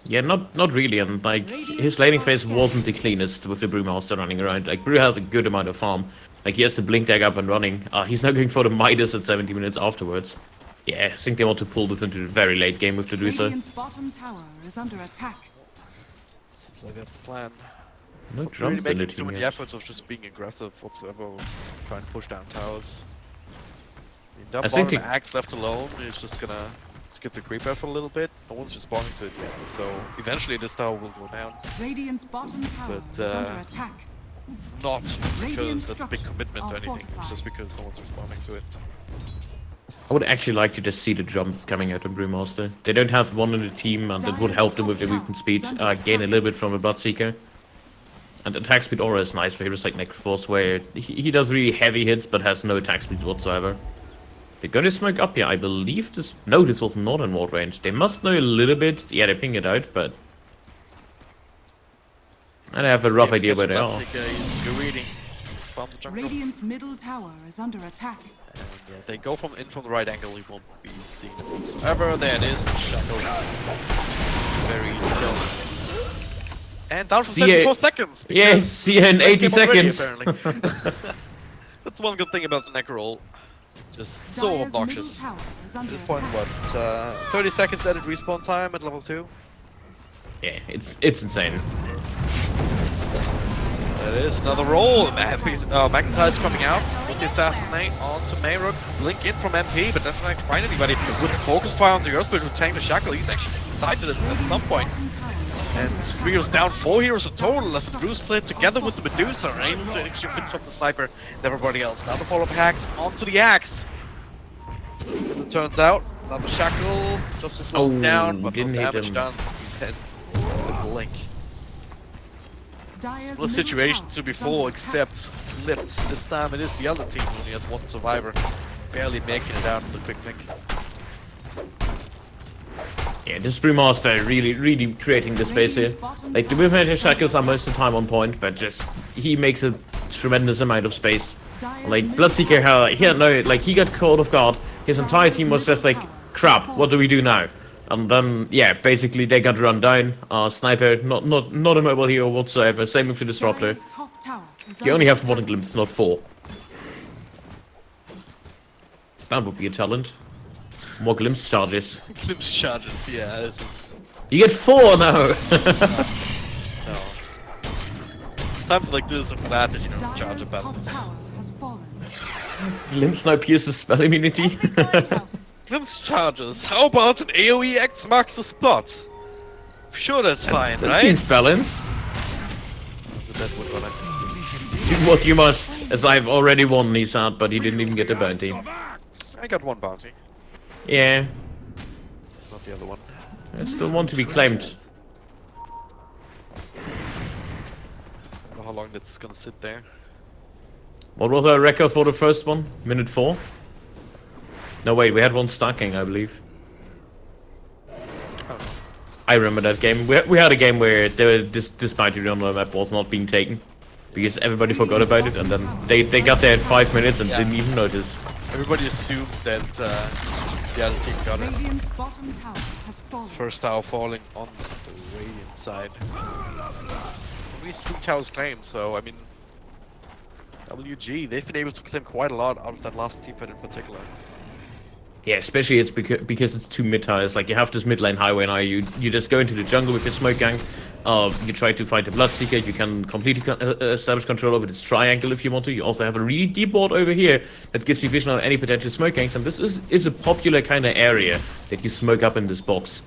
Yeah, not really, and like his laning phase wasn't the cleanest with the Brewmaster running around. Like Brew has a good amount of farm. Like he has the Blink Dagger up and running. He's now going for the Midas at 70 minutes afterwards. Yeah, I think they want to pull this into the very late game with the Medusa. Radiant's bottom tower is under attack. Seems like that's the plan. No Not drums really in the making too team many yet. efforts of just being aggressive whatsoever, trying to push down towers. I mean, that I think bottom axe left alone is just gonna skip the creeper for a little bit. No one's responding to it yet, so eventually this tower will go down. Radiant's bottom tower But, is under attack. Not because Radiant that's a big structures commitment are or anything, it's fortified. just because no one's responding to it. I would actually like to just see the jumps coming out of Brewmaster. They don't have one in the team, and it would help them with their movement speed, gain a little bit from a Bloodseeker. And attack speed aura is nice for heroes like Necroforce, where he does really heavy hits, but has no attack speed whatsoever. They're gonna smoke up here, I believe this... No, this was not in ward range. They must know a little bit. Yeah, they ping it out, but... I have a rough idea where they are. Bloodseeker is greeting. He's farmed the jungle. Radiant's middle tower is under attack. And yeah, if they go from the right angle, he won't be seen whatsoever. There it is, the shadow. Very easy kill. And down for See ya- 74 seconds. Yeah, because see you in Sven 80 came already, seconds. apparently. That's one good thing about the Necro. Just so Dire's middle obnoxious. tower is At under this point, attack. what? 30 seconds added respawn time at level 2. Yeah, it's insane. That is another roll. McIntyre's coming out with the assassinate onto Mayrook. Blink in from MP, but doesn't actually find anybody. With focus fire on the Earthbird who tanked the Shackle. He's actually tied to this at some point. And 3 heroes down, 4 heroes in total as the Bruce played together with the Medusa are able to actually finish up the Sniper and everybody else. Now the follow-up hacks onto the Axe. As it turns out, another Shackle just to slow him down, but no didn't hit damage him. done. He's dead with Blink. Dire's Similar middle situation tower to is before, under except flipped. This time it is the other team who only has 1 survivor, barely making it out of the quick pick. Yeah, this Brewmaster really creating the space here. Like the movement shackles are most of the time on point, but just he makes a tremendous amount of space. Like Bloodseeker, he had no, like he got caught off guard. His entire team was just like, crap, what do we do now? And then yeah, basically they got run down. Sniper, not a mobile hero whatsoever. Same with the Disruptor. Dire's top tower is You only under have 1 attack. glimpse, not 4. That would be a challenge. More glimpse charges. Glimpse charges, yeah, this is... You get 4 now! no. Times like this, I'm glad that you don't charge Dire's about top this. tower has fallen. Glimpse now pierces spell immunity. Everybody helps. Glimpse charges, how about an AoE X marks the spot? Sure, that's fine, That right? seems balanced. That would run Do what you must, as I've already won, he said, but he didn't even get the bounty. I got 1 bounty, Yeah, not the other one. I still want to be claimed. I don't know how long that's gonna sit there. What was our record for the first one? Minute 4? No, wait, we had 1 stacking, I believe. I don't know. I remember that game. We had a game where this bounty on the map was not being taken. Because everybody forgot about it, and then they got there in 5 minutes and Yeah. didn't even notice. Everybody assumed that the other team got it. Radiant's bottom tower has fallen. First tower falling on the Radiant side. Only 3 towers claimed, so I mean... WG, they've been able to claim quite a lot out of that last team fight in particular. Yeah, especially it's because it's 2 mid tires. Like you have this mid lane highway now. You just go into the jungle with your smoke gang. You try to fight the Bloodseeker. You can completely establish control over this triangle if you want to. You also have a really deep ward over here that gives you vision on any potential smoke gangs. And this is a popular kind of area that you smoke up in this box.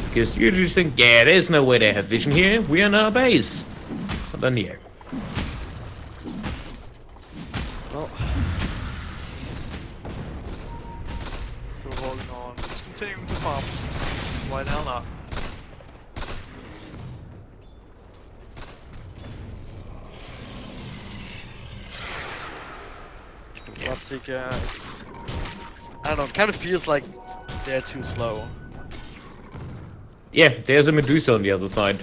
Because you just think, yeah, there's no way they have vision here. We're in our base. But then yeah. Well, still holding on, just continuing to farm. Why the hell not? Bloodseeker, it's... I don't know, it kind of feels like they're too slow. Yeah, there's a Medusa on the other side.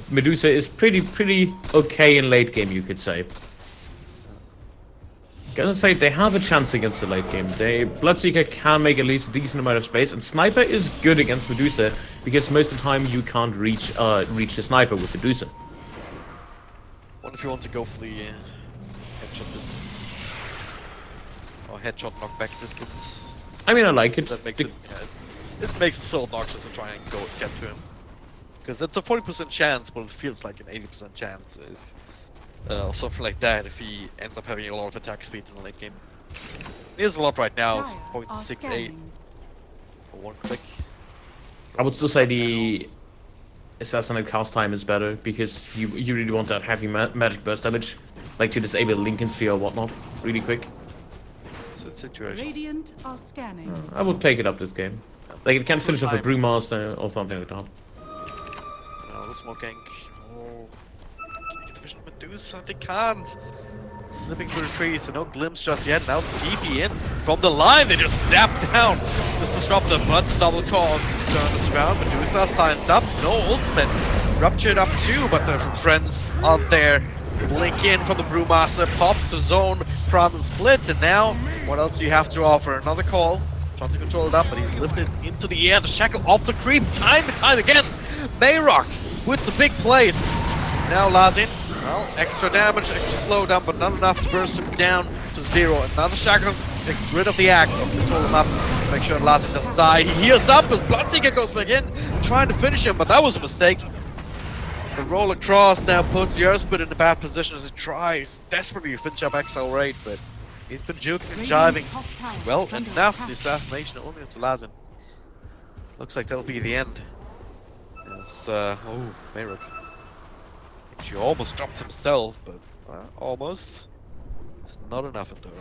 Medusa is pretty okay in late game, you could say. Gotta say, they have a chance against the late game. Bloodseeker can make at least a decent amount of space, and Sniper is good against Medusa, because most of the time you can't reach the Sniper with Medusa. What if you want to go for the headshot distance? Or headshot knockback distance? I mean, I like it. That makes it, yeah, it makes it so obnoxious to try and get to him. Because that's a 40% chance, but it feels like an 80% chance. Or something like that if he ends up having a lot of attack speed in the late game. He has a lot right now, it's Dire are 0.68 scanning. for 1 click. I would still say the Assassinate cast time is better, because you really want that heavy magic burst damage. Like to disable Lincoln Sphere or whatnot, really quick. It's a situation. Radiant are scanning. I would take it up this game. Like it can This finish was off a my- Brewmaster or something like that. No, the smoking. Oh. Can you get the vision of Medusa? They can't. Slipping through the trees, so no glimpse just yet. Now TP in from the line. They just zap down this disruptor, but double call turn this around. Medusa signs up. No ultimate. Ruptured up too, but the friends are there. Blink in from the Brewmaster, pops the zone from the split, and now what else do you have to offer? Another call. Trying to control it up, but he's lifted into the air. The shackle off the creep, time and time again. Mayrock with the big plays. Now Lazin, well, extra damage, extra slowdown, but not enough to burst him down to 0. Another Shackle, get rid of the axe, control him up, make sure Lazin doesn't die. He heals up as Bloodseeker goes back in, trying to finish him, but that was a mistake. The roll across now puts Yerspit in a bad position as he tries desperately to finish up Accelerate, but he's been juking and jiving. Well, enough. The assassination only into Lazin. Looks like that'll be the end. As, oh, Mayrook. He almost dropped himself, but almost. It's not enough in Dota.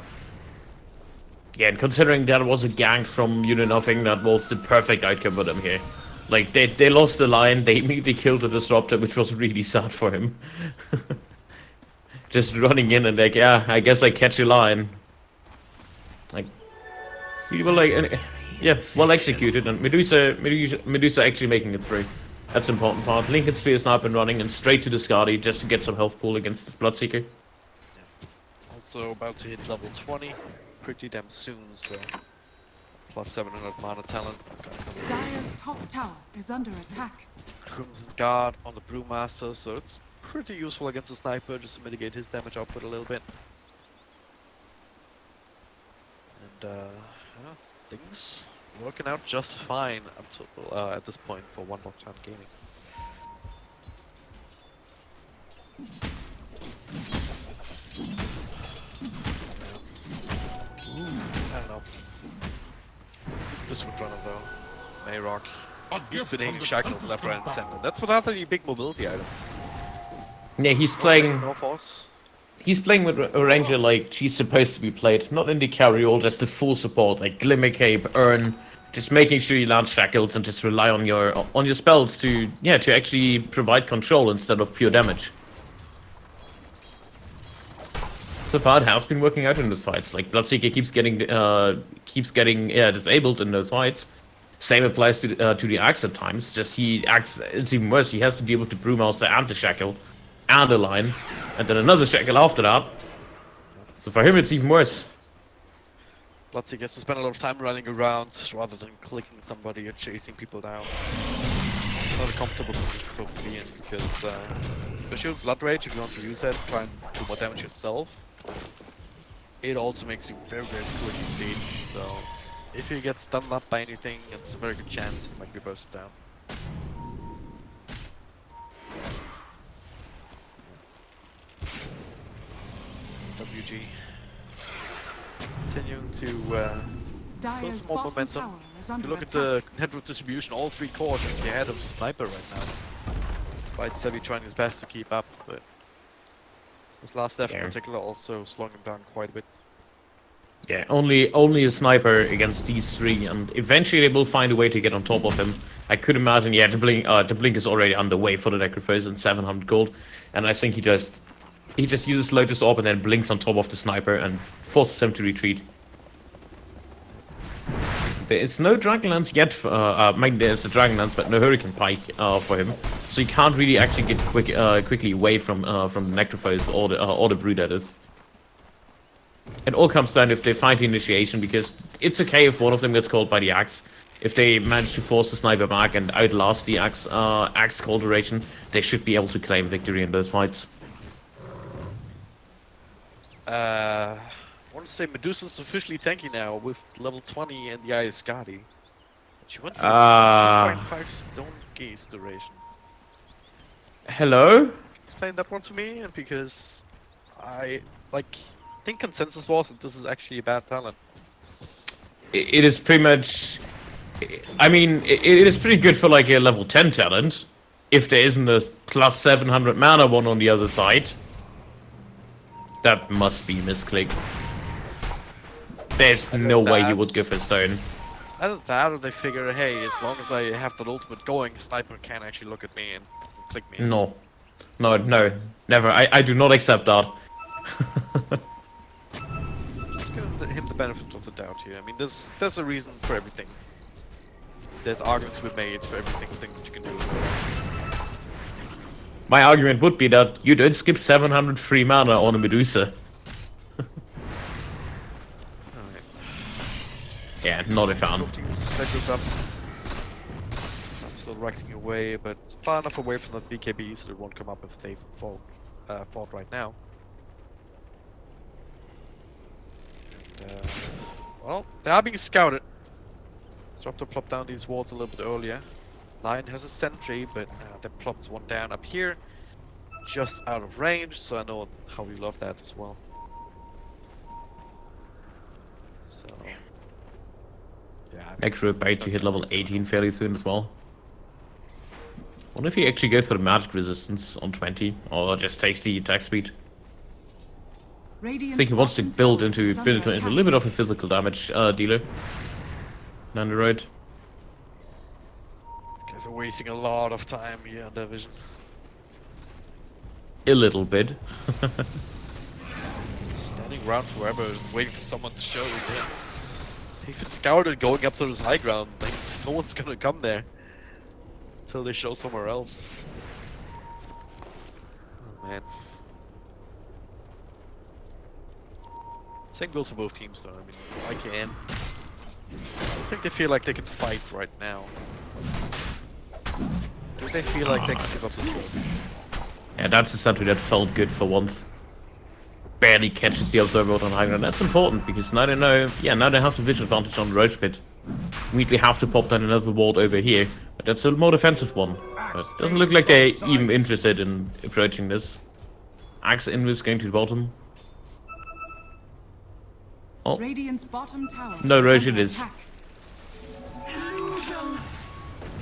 Yeah, and considering that was a gank from Nothing, that was the perfect outcome for them here. Like, they lost the line, they immediately killed the Disruptor, which was really sad for him. Just running in and like, yeah, I guess I catch a line. Like, we were like, yeah, well executed, and Medusa actually making it through. That's the important part. Lincoln Sphere is now up and running, and straight to the Skadi just to get some health pool against this Bloodseeker. Yeah. Also about to hit level 20 pretty damn soon, so plus 700 mana talent. Dire's top tower is under attack. Crimson Guard on the Brewmaster, so it's pretty useful against the Sniper just to mitigate his damage output a little bit. And things working out just fine until at this point for Wanbokstar Gaming. I don't know. This would run him though. Mayrock. He's been hitting shackles left, right, and center. That's without any big mobility items. Yeah, he's playing. No force. He's playing with a ranger like she's supposed to be played, not in the carry role, just the full support, like Glimmer Cape, Earn, just making sure you land shackles and just rely on your spells to actually provide control instead of pure damage. So far, it has been working out in those fights. Like Bloodseeker keeps getting disabled in those fights. Same applies to the axe at times. Just it's even worse. He has to deal with the Brewmaster and the shackle, and a line, and then another shackle after that. So for him, it's even worse. Bloodseeker gets to spend a lot of time running around rather than clicking somebody or chasing people down. It's not a comfortable position to be in because, especially with Blood Rage, if you want to use that, try and do more damage yourself. It also makes you very, very screwed indeed. So if he gets stunned up by anything, it's a very good chance he might be bursted down. WG continuing to build some more momentum. If you look at the network distribution, all 3 cores actually ahead of the Sniper right now. Despite Sevi trying his best to keep up, but this last step in particular also slowing him down quite a bit. Yeah, only a Sniper against these 3, and eventually they will find a way to get on top of him. I could imagine, yeah, the blink is already underway for the Necrophage and 700 gold, and I think he just uses Lotus Orb and then blinks on top of the Sniper and forces him to retreat. There is no Dragonlance yet. There's the Dragonlance, but no Hurricane Pike for him, so he can't really actually get quickly away from the Necrophage or the Brood, that is. It all comes down if they find the initiation, because it's okay if one of them gets called by the axe. If they manage to force the Sniper back and outlast the axe call duration, they should be able to claim victory in those fights. I want to say Medusa's officially tanky now with level 20 and the Skadi. She went for 2.5 stone gaze duration. Hello? Explain that one to me, because I think consensus was that this is actually a bad talent. It is pretty much. I mean, it is pretty good for like a level 10 talent, if there isn't a plus 700 mana one on the other side. That must be misclick. There's no way he would go for stone. It's either that or they figure, hey, as long as I have that ultimate going, Sniper can actually look at me and click me. No, never. I do not accept that. Just give him the benefit of the doubt here. I mean, there's a reason for everything. There's arguments to be made for every single thing that you can do. My argument would be that you don't skip 700 free mana on a Medusa. Yeah, not a fan. still racking away, but far enough away from the BKB so it won't come up if they fought right now. And, well, they are being scouted. Disruptor plopped down these walls a little bit earlier. Lion has a sentry, but they plopped one down up here, just out of range, so I know how we love that as well. So, yeah. Next route back to hit level 18 fairly soon as well. Wonder if he actually goes for the magic resistance on 20, or just takes the attack speed. I think he wants to build into a little bit of a physical damage dealer down the road. These guys are wasting a lot of time here on their vision. A little bit. Standing around forever, just waiting for someone to show. They've been scouted going up to this high ground. Like, no one's gonna come there until they show somewhere else. Oh man. Same goes for both teams though. I mean, IKN. I don't think they feel like they can fight right now. Do they feel like they can give up this road? Yeah, that's a sentry that felt good for once. Barely catches the observer on high ground. That's important because now they know. Yeah, now they have the vision advantage on the roach pit. Immediately have to pop down another ward over here, but that's a more defensive one. But doesn't look like they're even interested in approaching this. Axe Invis going to the bottom. Oh, Radiant's bottom tower no roach is it under is. attack.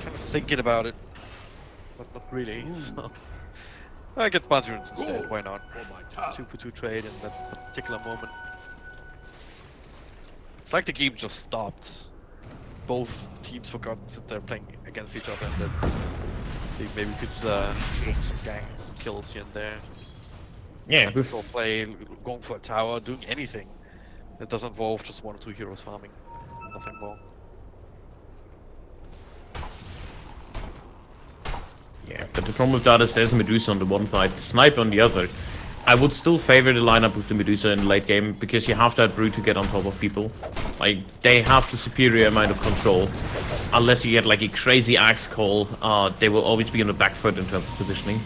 Kind of thinking about it, but not really. So I get Sponsorins instead. Why not? 2-for-2 trade in that particular moment. It's like the game just stopped. Both teams forgot that they're playing against each other and that they maybe could go for some gangs, some kills here and there. Yeah, Control play, going for a tower, doing anything that doesn't involve just 1 or 2 heroes farming. Nothing more. Yeah, but the problem with that is there's a Medusa on the one side, Sniper on the other. I would still favor the lineup with the Medusa in the late game because you have that brute to get on top of people. Like, they have the superior amount of control. Unless you get like a crazy axe call, they will always be on the back foot in terms of positioning.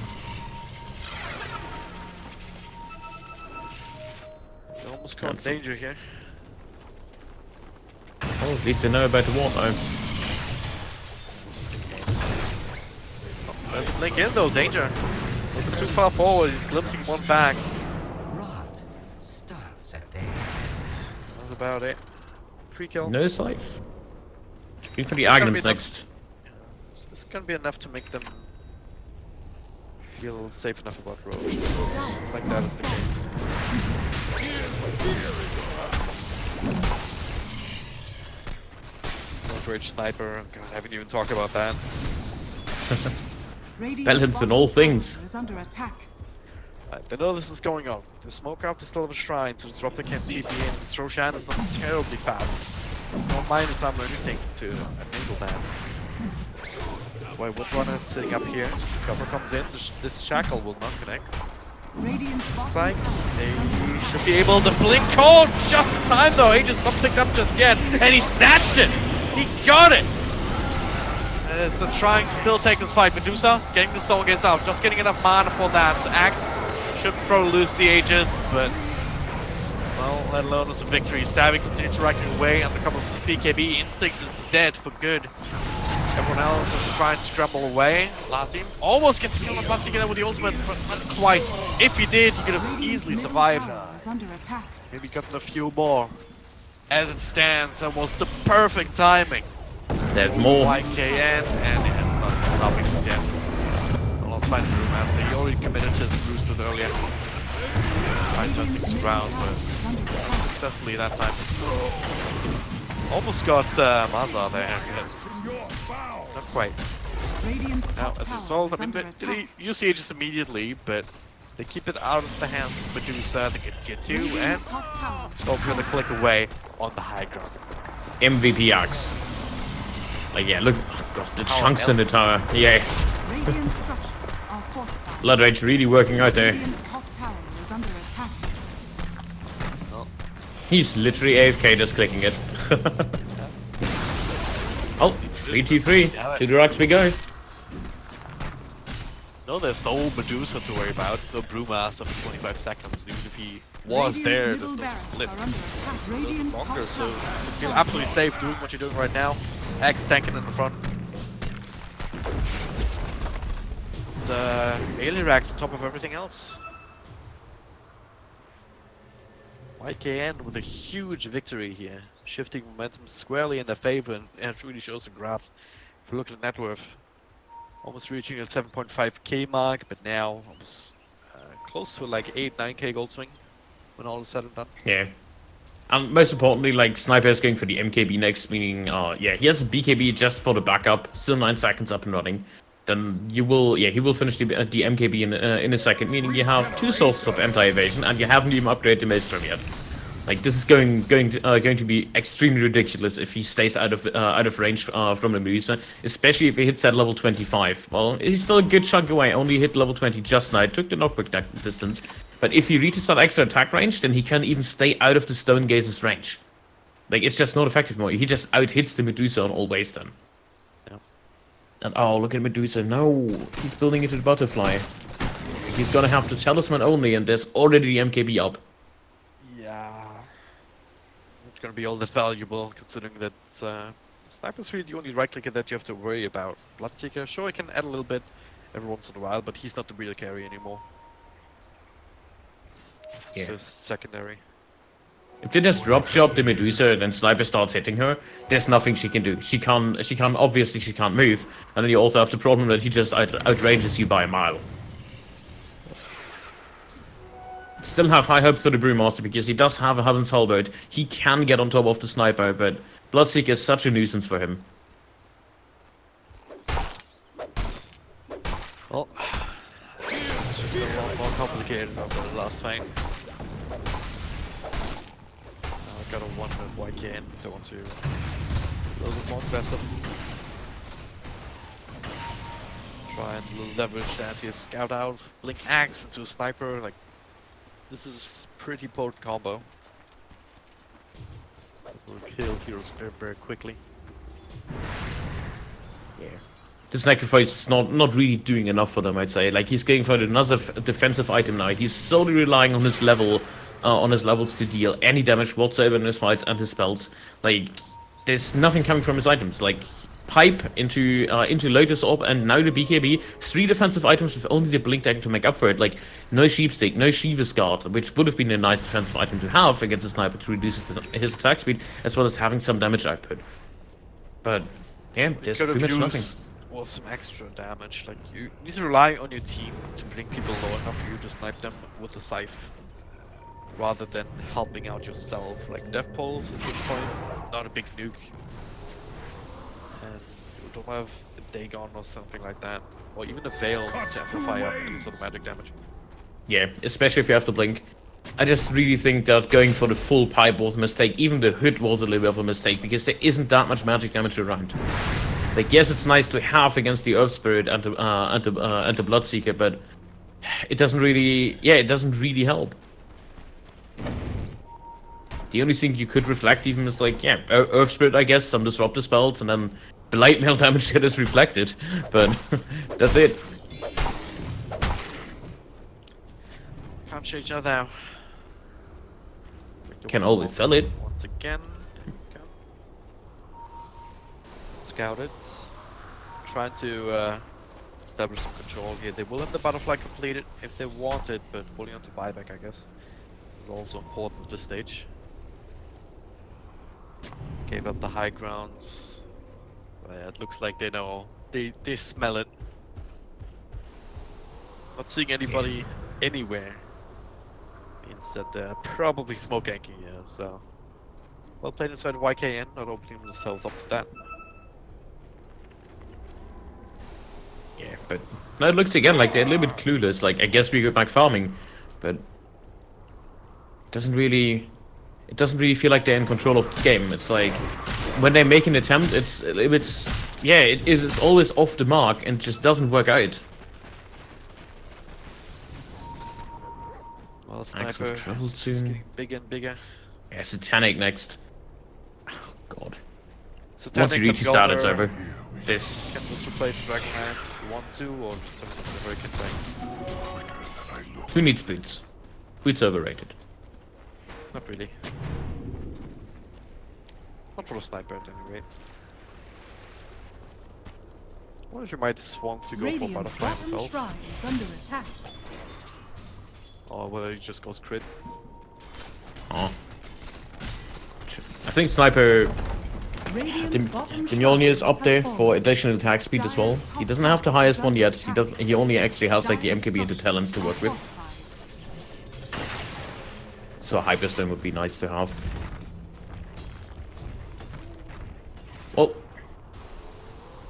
They almost caught danger here. Well, at least they know about the ward now. Doesn't blink in though, danger. Looking too far forward, he's glimpsing one back. Rot starts at there. That's about it. Free kill. No scythe. Going for the Agnums next. It's gonna be enough to make them feel safe enough about Roach. Like that is the case. Rage Sniper, God, I haven't even talked about that. Radiant's Balance in bottom all tower things. is under attack. They know this is going on. The smoke up is still of a shrine, so Disruptor can't TP in. This Roshan is not terribly fast. There's no minus armor or anything to enable that. That's why Woodrunner is sitting up here. Cover comes in, this Shackle will not connect. Radiant's Looks bottom like tower is under they attack. should be able to blink cold just in time though. Aegis not picked up just yet, and he snatched it! He got it! So trying to still take this fight. Medusa getting the Stone Gaze out, just getting enough mana for that. So Axe should probably lose the Aegis, but well, let alone it's a victory. Savvy continues racking away under cover of BKB. Instinct is dead for good. Everyone else is trying to scramble away. Lazim almost gets killed once together with the ultimate, but not quite. If he did, he could have easily Radiant's middle survived. tower is under attack. Maybe gotten a few more. As it stands, that was the perfect timing. There's more. YKN, and it's not stopping this yet. Well, let's find the Brewmaster. He already committed his boost with earlier. Tried to turn Radiant's things middle around, tower but is under attack. successfully that time. Almost got Mazar there. Not quite. Radiant's Now, top as a tower result, is I mean, under they attack. use the Aegis immediately, but they keep it out of the hands of Medusa. They get tier 2, and Radiant's top tower it's also going to click away on the high ground. MVP Axe. Like, yeah, look. Oh, God, the Tower chunks in the tower. Yeah. Radiant structures are fortified. Blood Rage really working out there. Radiant's top tower is under attack. He's literally AFK just clicking it. Oh, 3-2-3. To the rocks we go. No, there's no Medusa to worry about. There's no Brewmaster for 25 seconds. Even if he was Radiant's there, middle there's no barracks blip are under attack. a little bit Radiant's longer, top so tower feel has absolutely fallen. safe doing what you're doing right now. Axe tanking in the front. It's Alirax on top of everything else. YKN with a huge victory here, shifting momentum squarely in their favor, and it really shows in graphs. If you look at the net worth, almost reaching the 7.5k mark, but now almost close to like 8-9k gold swing when all is said and done. Yeah. And most importantly, like, Sniper is going for the MKB next, meaning, yeah, he has a BKB just for the backup, still 9 seconds up and running. Then he will finish the MKB in a second, meaning you have 2 sources of anti-evasion, and you haven't even upgraded the Maelstrom yet. Like, this is going to be extremely ridiculous if he stays out of range from the Medusa, especially if he hits that level 25. Well, he's still a good chunk away. Only hit level 20 just now. It took the knockback distance, but if he reaches that extra attack range, then he can even stay out of the Stone Gaze's range. Like, it's just not effective more. He just out-hits the Medusa on all ways then. Yeah. And oh, look at Medusa. No, he's building into the butterfly. He's gonna have to talisman only, and there's already the MKB up. Yeah. It's gonna be all that valuable, considering that Sniper's really the only right clicker that you have to worry about. Bloodseeker, sure, he can add a little bit every once in a while, but he's not the real carry anymore. It's Yeah. just secondary. If they just drop shot the Medusa and then Sniper starts hitting her, there's nothing she can do. She can't move, and then you also have the problem that he just outranges you by a mile. Still have high hopes for the Brewmaster because he does have a Heaven's Halberd. He can get on top of the Sniper, but Bloodseeker is such a nuisance for him. Well, it's just got a lot more complicated after the last fight. I gotta wonder if YKN, if they want to a little bit more aggressive. Try and leverage that here, scout out, blink axe into a sniper, like, this is pretty potent combo. This will kill heroes very, very quickly. Yeah. The sacrifice is not really doing enough for them, I'd say. Like, he's going for another defensive item now. He's solely relying on his levels to deal any damage whatsoever in his fights and his spells. Like, there's nothing coming from his items. Like, Pipe into Lotus Orb and now the BKB. 3 defensive items with only the Blink Dagger to make up for it. Like, no Sheepstick, no Shiva's Guard, which would have been a nice defensive item to have against a sniper to reduce his attack speed, as well as having some damage output. But, yeah, there's pretty much nothing. Was some extra damage. Like, you need to rely on your team to bring people low enough for you to snipe them with a scythe, rather than helping out yourself. Like, Death Pulse at this point is not a big nuke, and you don't have a Dagon or something like that, or even a Veil to amplify up any sort of magic damage. Yeah, especially if you have to blink. I just really think that going for the full pipe was a mistake. Even the hood was a little bit of a mistake, because there isn't that much magic damage around. Like, yes, it's nice to have against the Earth Spirit and the Bloodseeker, but it doesn't really help. The only thing you could reflect even is, like, yeah, Earth Spirit, I guess, some disruptor spells, and then Blight Mail damage that is reflected, but that's it. Can't change that now. Like, Can always sell it. Once again. Scout it. Trying to establish some control here. They will have the butterfly completed if they want it, but holding on to buyback, I guess, is also important at this stage. Gave up the high grounds. It looks like they know. They smell it. Not seeing anybody anywhere. Means that they're probably smoke ganking here, so. Well played inside YKN, not opening themselves up to that. Yeah, but no, it looks again like they're a little bit clueless. Like, I guess we go back farming, but it doesn't really feel like they're in control of the game. It's like when they make an attempt, it is always off the mark and just doesn't work out. Well, Axe Sniper of Travel is soon. getting bigger and bigger. Yeah, Satanic next. Oh god. Once you reach the start, it's over. Can This just replace Dragonlance if you want to, or just have a very thing. Quicker than I look. who needs boots? Boots overrated. Not really. Not for a sniper at any rate. What if you might just want to go for Radiant's butterfly bottom himself? shrine is under attack. Or whether he just goes crit. Oh. I think sniper Radiant's bottom Dimyolni is shrine up there has for fallen. additional attack speed as well. He doesn't have the highest one yet. He only actually has like the MKB and the talents to work with. So a Hyperstone would be nice to have. Well,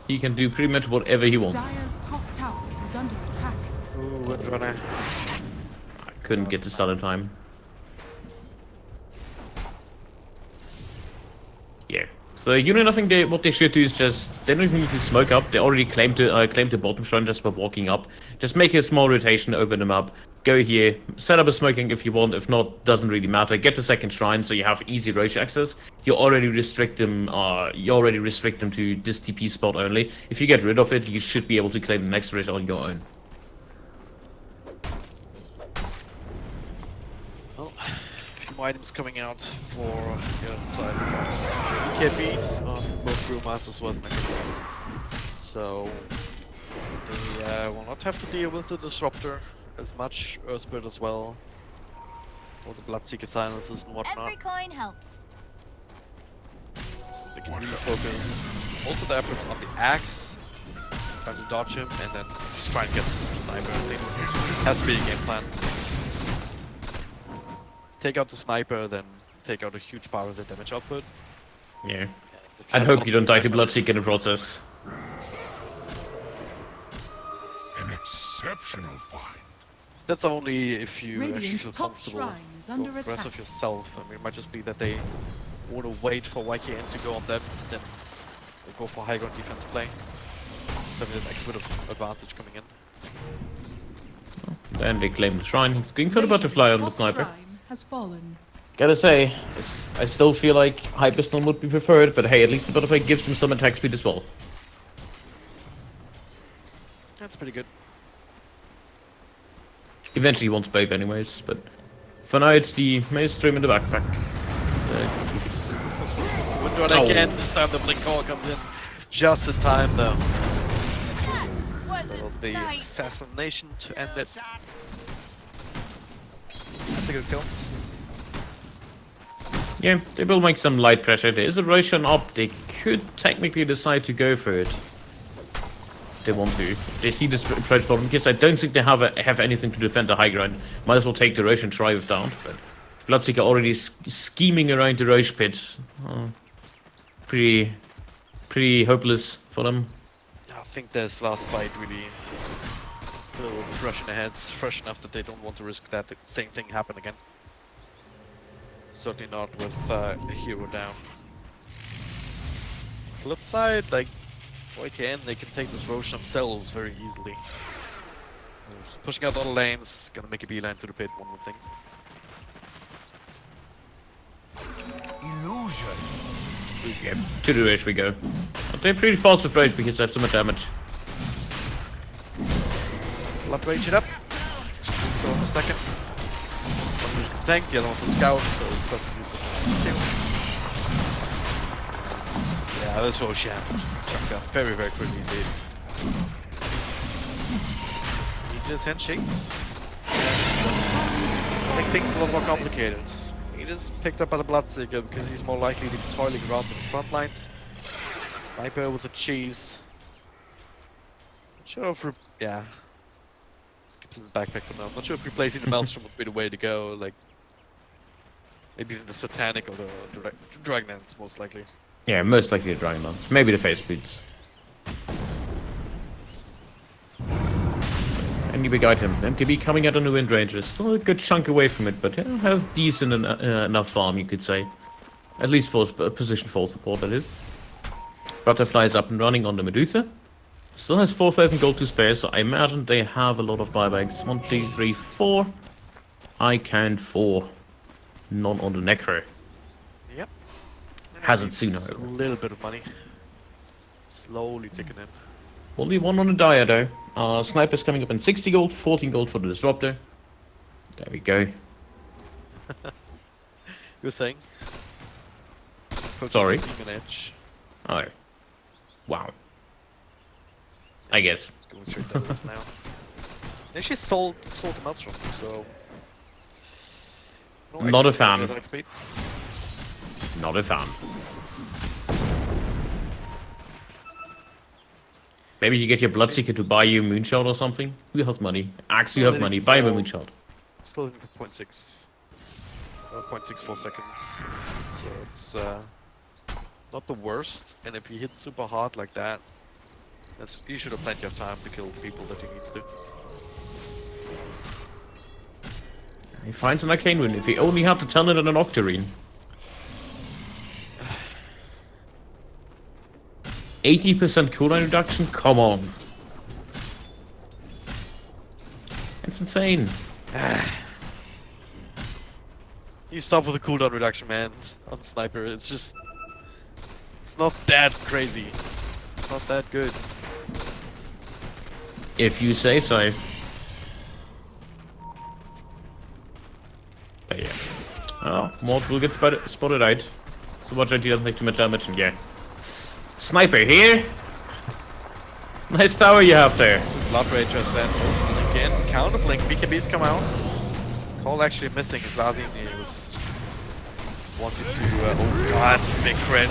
he can do pretty much whatever he wants. Dire's top tower is under attack. Ooh, Windrunner. I couldn't get this done in time. Yeah. So you know nothing. What they should do is just they don't even need to smoke up. They already claimed the bottom shrine just by walking up. Just make a small rotation over the map. Go here, set up a smoking if you want. If not, doesn't really matter. Get the second shrine so you have easy roach access. You already restrict them. To this TP spot only. If you get rid of it, you should be able to claim the next roach on your own. Well, a few items coming out for the other side. KBs on both Brewmasters as well as Necroforce. So they will not have to deal with the Disruptor as much, Earthspirit as well. All the Bloodseeker silences and whatnot. Every coin helps. So they can really focus most of the efforts on the axe, trying to dodge him, and then just try and get the sniper. I think this has to be a game plan. Take out the sniper, then take out a huge part of the damage output. Yeah. And And hope you don't die to Bloodseeker in the process. An exceptional find. That's only if you actually Radiant's feel top comfortable shrine is under with the rest of attack. yourself. I mean, it might just be that they want to wait for YKN to go on that, then they go for high ground defense play. So having that extra bit of advantage coming in. Then they claim the shrine. He's going for the Radiant's butterfly on the top sniper. shrine has fallen. Gotta say, I still feel like Hyperstone would be preferred, but hey, at least the butterfly gives him some attack speed as well. That's pretty good. Eventually he wants both anyways, but for now it's the Maelstrom in the backpack. Windrunner Oh. again, this time the blink call comes in just in time though. That That'll wasn't be nice. assassination to end it. That's a good kill. Yeah, they will make some light pressure. There is a Roshan up. They could technically decide to go for it. They want to. If they see this approach bottom, because I don't think they have anything to defend the high ground. Might as well take the Rosh and try with down. But Bloodseeker already scheming around the Rosh pit. Pretty hopeless for them. I think this last fight really still fresh in their heads, fresh enough that they don't want to risk that the same thing happen again. Certainly not with a hero down. Flip side, like YKN, they can take this Rosh themselves very easily. Just pushing out all the lanes, gonna make a beeline to the pit, one more thing. Illusion. Yeah, to the Rosh we go. But they're pretty fast with Rosh because they have so much damage. Blood rage it up. So in a second. One was the tank, the other one was the scout, so perfect use of the yeah, this Rosh chucked up very, very quickly indeed. He just handshakes. Make things a lot more complicated. He just picked up by the Bloodseeker because he's more likely to be toiling around to the front lines. Sniper with the cheese. Not sure if yeah. Skips his backpack for now. I'm not sure if replacing the Maelstrom would be the way to go. Like maybe even the Satanic or the Dragonlance most likely. Yeah, most likely the Dragonlance. Maybe the face boots. Any big items? MKB coming out on the Wind Ranger. Still a good chunk away from it, but has decent enough farm, you could say. At least for position 4 support, that is. Butterfly is up and running on the Medusa. Still has 4,000 gold to spare, so I imagine they have a lot of buybacks. 1, 2, 3, 4. I count 4. None on the Necro. Yep. And Has it sooner. It's a little bit of money. Slowly ticking in. Only one on the Dire though. Sniper's coming up in 60 gold, 14 gold for the Disruptor. There we go. You were saying? Sorry. Focus on Demon Edge. Oh. Wow. I guess. It's going straight down this now. They actually sold the Maelstrom, so... No Not a extra fan. attack speed. Not a fan. Maybe you get your Bloodseeker to buy you a Moonshot or something? Who has money? Axe, you have money. Buy him a Moonshot. Still looking for 0.64 seconds. So it's not the worst. And if he hits super hard like that, you should have plenty of time to kill people that he needs to. He finds an Arcane Rune. If he only had to turn it in an Octarine. 80% cooldown reduction? Come on. It's insane. You stop with a cooldown reduction, man, on Sniper. It's just... It's not that crazy. It's not that good. If you say so. But yeah. Oh, Mort will get spotted out. So watch out he doesn't take too much damage and yeah. Sniper here. Nice tower you have there. Blood Rage has then blink in. Counter blink. BKBs come out. Cole actually missing his Lazine. He was wanted to. Oh god, that's a big crit.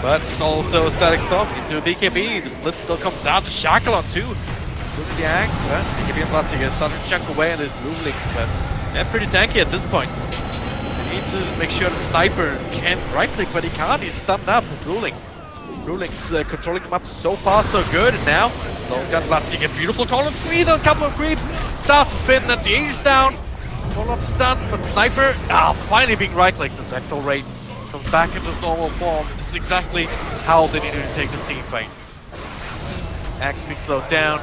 But it's also a static sub into a BKB. The split still comes out. The Shackle on two. Looking the axe. But BKB and Bloodseeker starting to chunk away on his blue links. But they're pretty tanky at this point. They need to make sure the Sniper can right click, but he can't. He's stunned up with Ruling. Ruling's controlling him up so far, so good. And now, Stone Gun Bloodseeker, beautiful call on 3, though, a couple of creeps. Starts to spin, that's the Aegis down. Follow up stun, but Sniper, finally being right-clicked. This Axel Raid comes back into his normal form. This is exactly how they needed to take this team fight. Axe being slowed down,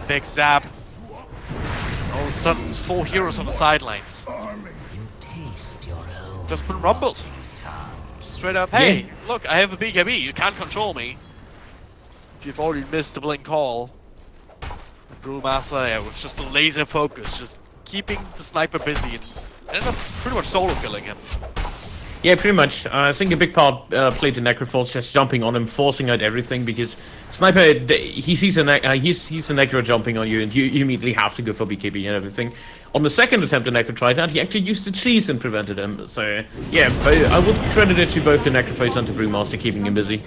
big zap. All of a sudden, it's 4 heroes on the sidelines. You taste your own Just been rumbled. Straight up, hey, look, I have a BKB, you can't control me. If you've already missed the blink call. Brewmaster, yeah, with just a laser focus, just keeping the Sniper busy and ended up pretty much solo killing him. Yeah, pretty much. I think a big part played the Necroforce, just jumping on him, forcing out everything, because Sniper, he sees a Necro jumping on you, and you immediately have to go for BKB and everything. On the second attempt the Necro tried that, he actually used the cheese and prevented him. So, yeah, I would credit it to both the Necroface and the Brewmaster keeping him busy.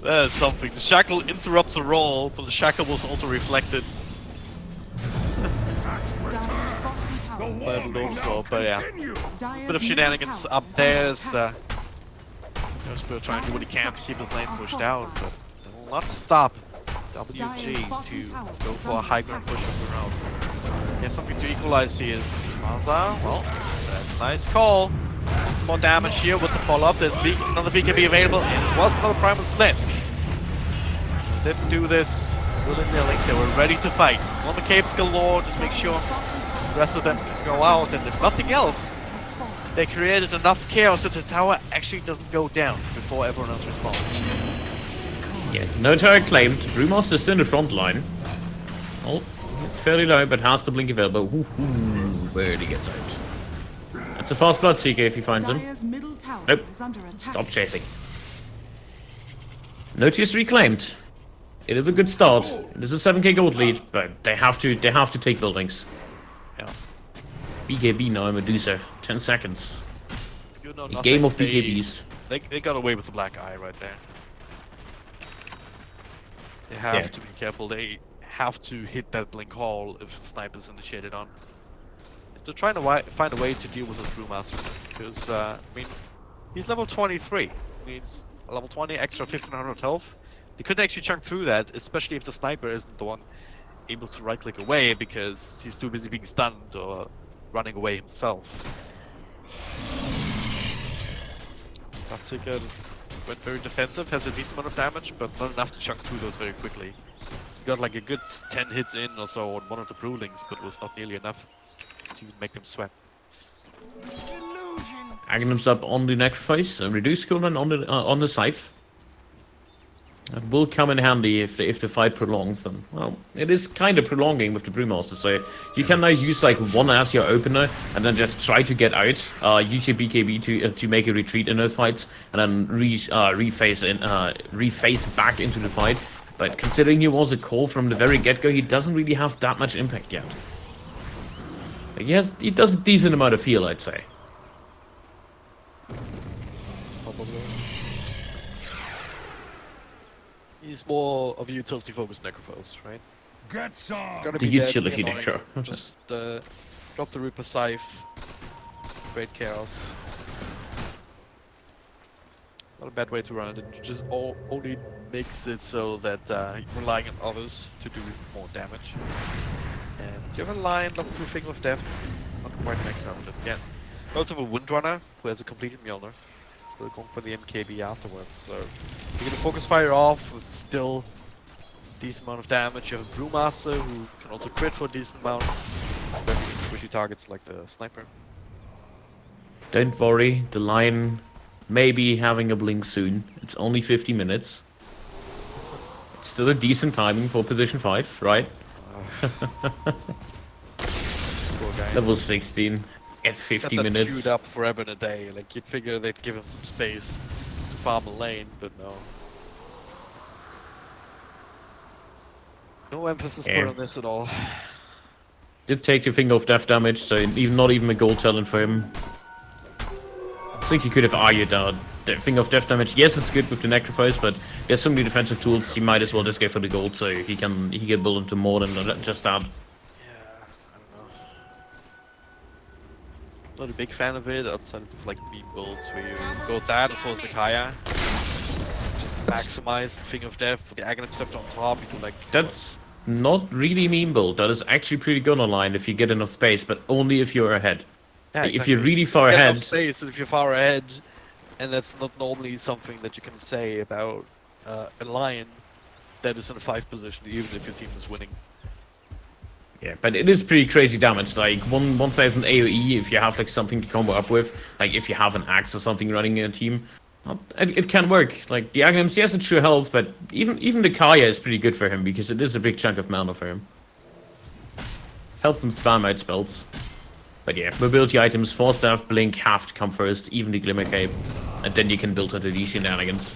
That is something. The Shackle interrupts the roll, but the Shackle was also reflected by the Lord Sword, but yeah. Bit of shenanigans up there as Jasper trying to do what he can to keep his lane pushed out, but it will not stop WG to go for a high ground push of the round. He has something to equalize here. Malza, well, that's a nice call. Some more damage here with the follow-up. There's another BKB available. This was another primal split. Didn't do this willy-nilly. They were ready to fight. On the capes galore, just make sure the rest of them can go out, and if nothing else, they created enough chaos that the tower actually doesn't go down before everyone else responds. Yeah, no tower claimed. Brewmaster's in the front line. Oh, it's fairly low, but has the blink available. Barely gets out. That's a fast Bloodseeker if he finds him. Nope. Stop chasing. Notice reclaimed. It is a good start. It is a 7k gold lead, but they have to take buildings. Yeah. BKB now, Medusa. 10 seconds. You know A game of BKBs. They got away with the black eye right there. They have to be careful. They have to hit that blink hall if Sniper's initiated on. If they're trying to find a way to deal with this Brewmaster, because I mean, he's level 23. Needs a level 20 extra 1500 health. They couldn't actually chunk through that, especially if the Sniper isn't the one able to right click away because he's too busy being stunned or running away himself. Bloodseeker just went very defensive, has a decent amount of damage, but not enough to chunk through those very quickly. He got like a good 10 hits in or so on one of the Brewlings, but it was not nearly enough to even make them sweat. Aghanims up on the Necrophase, reduce cooldown on the Scythe. That will come in handy if the fight prolongs. Then, well, it is kind of prolonging with the Brewmaster, so you can now use like one as your opener and then just try to get out. Use your BKB to make a retreat in those fights, and then reface back into the fight. But considering he was a call from the very get-go, he doesn't really have that much impact yet. Like, he does a decent amount of heal, I'd say. Probably. He's more of a utility-focused Necrophos, right? Get some. It's gonna The be dead, utility annoying. necro. Just drop the Reaper Scythe. Great chaos. Not a bad way to run it. It just only makes it so that you're relying on others to do more damage. And you have a line level 2 Thing of Death. Not quite maxed out just yet. You also have a Windrunner who has a completed Mjolnir. Still going for the MKB afterwards. So you're gonna focus fire off with still decent amount of damage. You have a Brewmaster who can also crit for a decent amount. But squishy targets like the sniper. Don't worry, the line may be having a blink soon. It's only 50 minutes. It's still a decent timing for position 5, right? Poor guy. Level 16 at 50 Set that minutes. queued up forever in a day. Like you'd figure they'd give him some space to farm a lane, but no. No emphasis Yeah. put on this at all. Did take the Finger of Death damage, so not even a gold talent for him. I think you could have argued the Finger of Death damage. Yes, it's good with the Necrophose, but there's so many defensive tools. He might as well just go for the gold, so he can build into more than just that. Yeah, I don't know. Not a big fan of it, outside of like meme builds where you go that as well as the Kaya. Just maximize the Thing of Death with the Aghanim Scepter on top. You do like That's not really meme build. That is actually pretty good online if you get enough space, but only if you're ahead. yeah, If you're really If far you get ahead, enough space, and if you're far ahead, and that's not normally something that you can say about a lion that is in a 5 position, even if your team is winning. yeah, but it is pretty crazy damage. Like 1,000 AOE if you have like something to combo up with, like if you have an axe or something running in a team, it can work. Like the Aghanims, yes, it sure helps, but even the Kaya is pretty good for him because it is a big chunk of mana for him. Helps him spam out spells. But yeah, mobility items, Force Staff, Blink have to come first, even the Glimmer Cape, and then you can build into these shenanigans.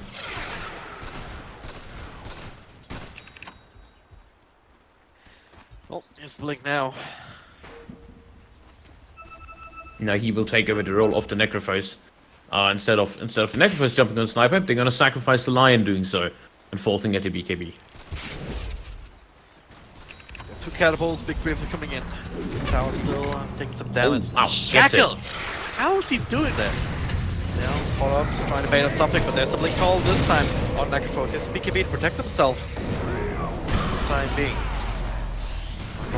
Well, here's the Blink now. Now he will take over the role of the Necrophose. Instead of the Necrophose jumping on the Sniper, they're gonna sacrifice the Lion doing so, and forcing it to BKB. 2 catapults, big briefly coming in. This tower still taking some damage. Oh, wow, gets it. Shackles! How is he doing that? You know, follow up, just trying to bait on something, but there's a Blink call this time on Necrophos. He has to BKB to protect himself. For the time being.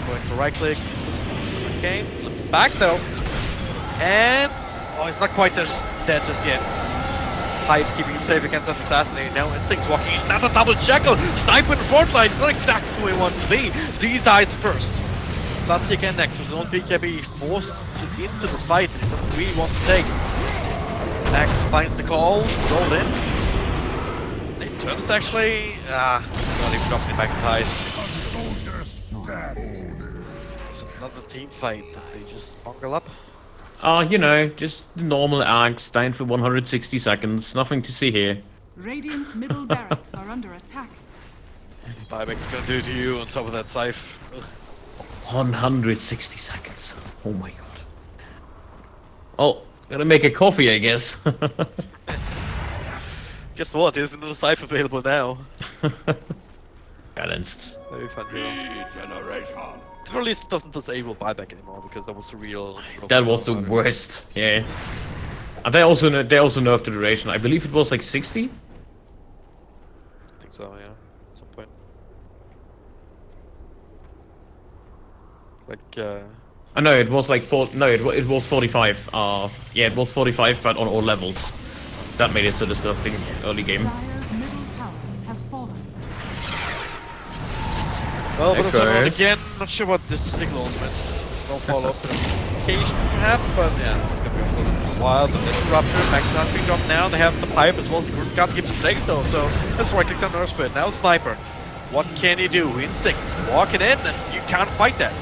Going to right clicks. Okay, flips back though. And oh, he's not quite dead just yet. Hype keeping him safe against that assassinate. Now Instinct's walking in. That's a double Jekyll! Sniper in the front line. It's not exactly where he wants to be. So he dies first. Platzi again next with his own BKB forced into this fight that he doesn't really want to take. Max finds the call, rolled in. They turns actually. Not even dropping it back in ties. Soldiers dead. It's another team fight that they just bungle up. You know, just the normal axe, down for 160 seconds, nothing to see here. Radiant's middle barracks are under attack. Buyback's gonna do to you on top of that scythe. Ugh. 160 seconds. Oh my god. Oh, gotta make a coffee, I guess. Guess what? There's another scythe available now. Balanced. Very fun hero. Regeneration. Or at least it doesn't disable buyback anymore because that was the real. That was the worst. Yeah. And they also nerfed the duration. I believe it was like 60. I think so, yeah. At some point. Like, I know it was like it was 45. Yeah, it was 45, but on all levels. That made it so disgusting early game. Dire's middle tower has fallen. well, but Okay. again, not sure what this particular ultimate is Snowfall open occasion perhaps, but yeah, it's gonna be a little while. The mission rupture, back to that big drop now. They have the pipe as well as the group got to keep it safe though, so that's right click on Nurse Spit. Now Sniper. What can you do? Instinct. Walking in and you can't fight that.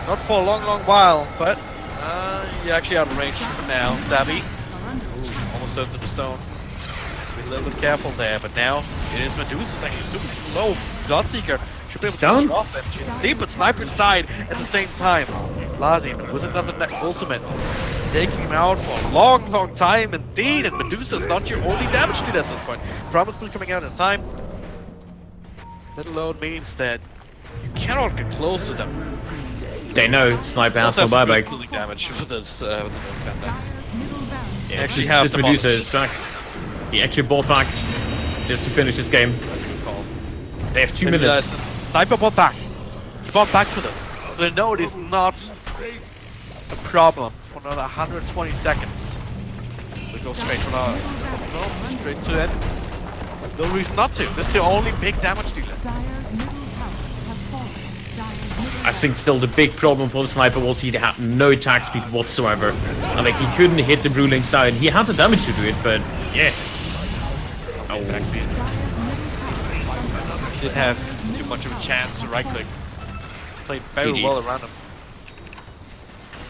Not for a long while, but you're actually out of range for now. Savvy. Ooh, almost turns to the stone. Be a little bit careful there, but now it is Medusa's actually super slow. Bloodseeker should be able to down. drop it. She's deep, but Sniper died at the same time. Lazi with another ultimate, taking him out for a long time indeed. And Medusa's not your only damage dealer at this point. Promise will coming out in time. That alone means that you cannot get close to them. They know Sniper has no Also buyback. really damage for this. With the Dire's middle barracks. Yeah, actually this, have this the Medusa bonus. is back. He actually bought back just to finish this game. That's a good call. They have 2 Maybe minutes. that's- Sniper bought back. He bought back for this. So they know it is not a problem for another 120 seconds. We go straight to our... No, straight to it. No reason not to. This is the only big damage dealer. Dire's middle tower has fallen. Dire's middle I think still the big problem for the Sniper was he had no attack speed whatsoever. And like he couldn't hit the Brewling Star. He had the damage to do it, but yeah. Oh. Dire's middle tower. He didn't have too much of a chance to right click. Played very GG. well around him.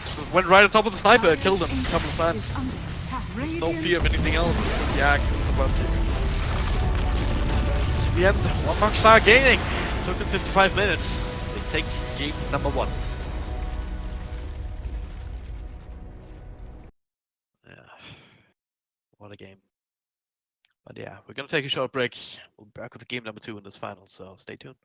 Just went right on top of the Sniper, killed him a couple of times. Is under attack. There's no fear of anything else. The axe with the Bloodseeker. To the end, Wanbokstar gaining. Took them 55 minutes. They take game number 1. Yeah. What a game. But yeah, we're gonna take a short break. We'll be back with game number 2 in this final, so stay tuned.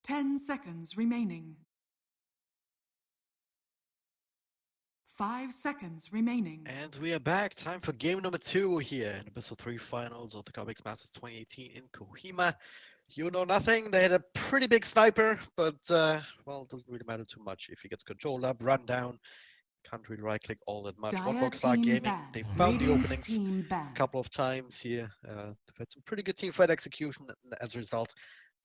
10 seconds remaining. 5 seconds remaining. And we are back. Time for game number 2 here in the best of 3 finals of the Cobx Masters 2018 in Kohima. You know nothing. They had a pretty big sniper, but well, it doesn't really matter too much. If he gets control up, run down, can't really right click all that much. Dire Wanbokstar team Gaming, ban. they found the Radiant openings team ban. a couple of times here. They've had some pretty good team fight execution, and as a result,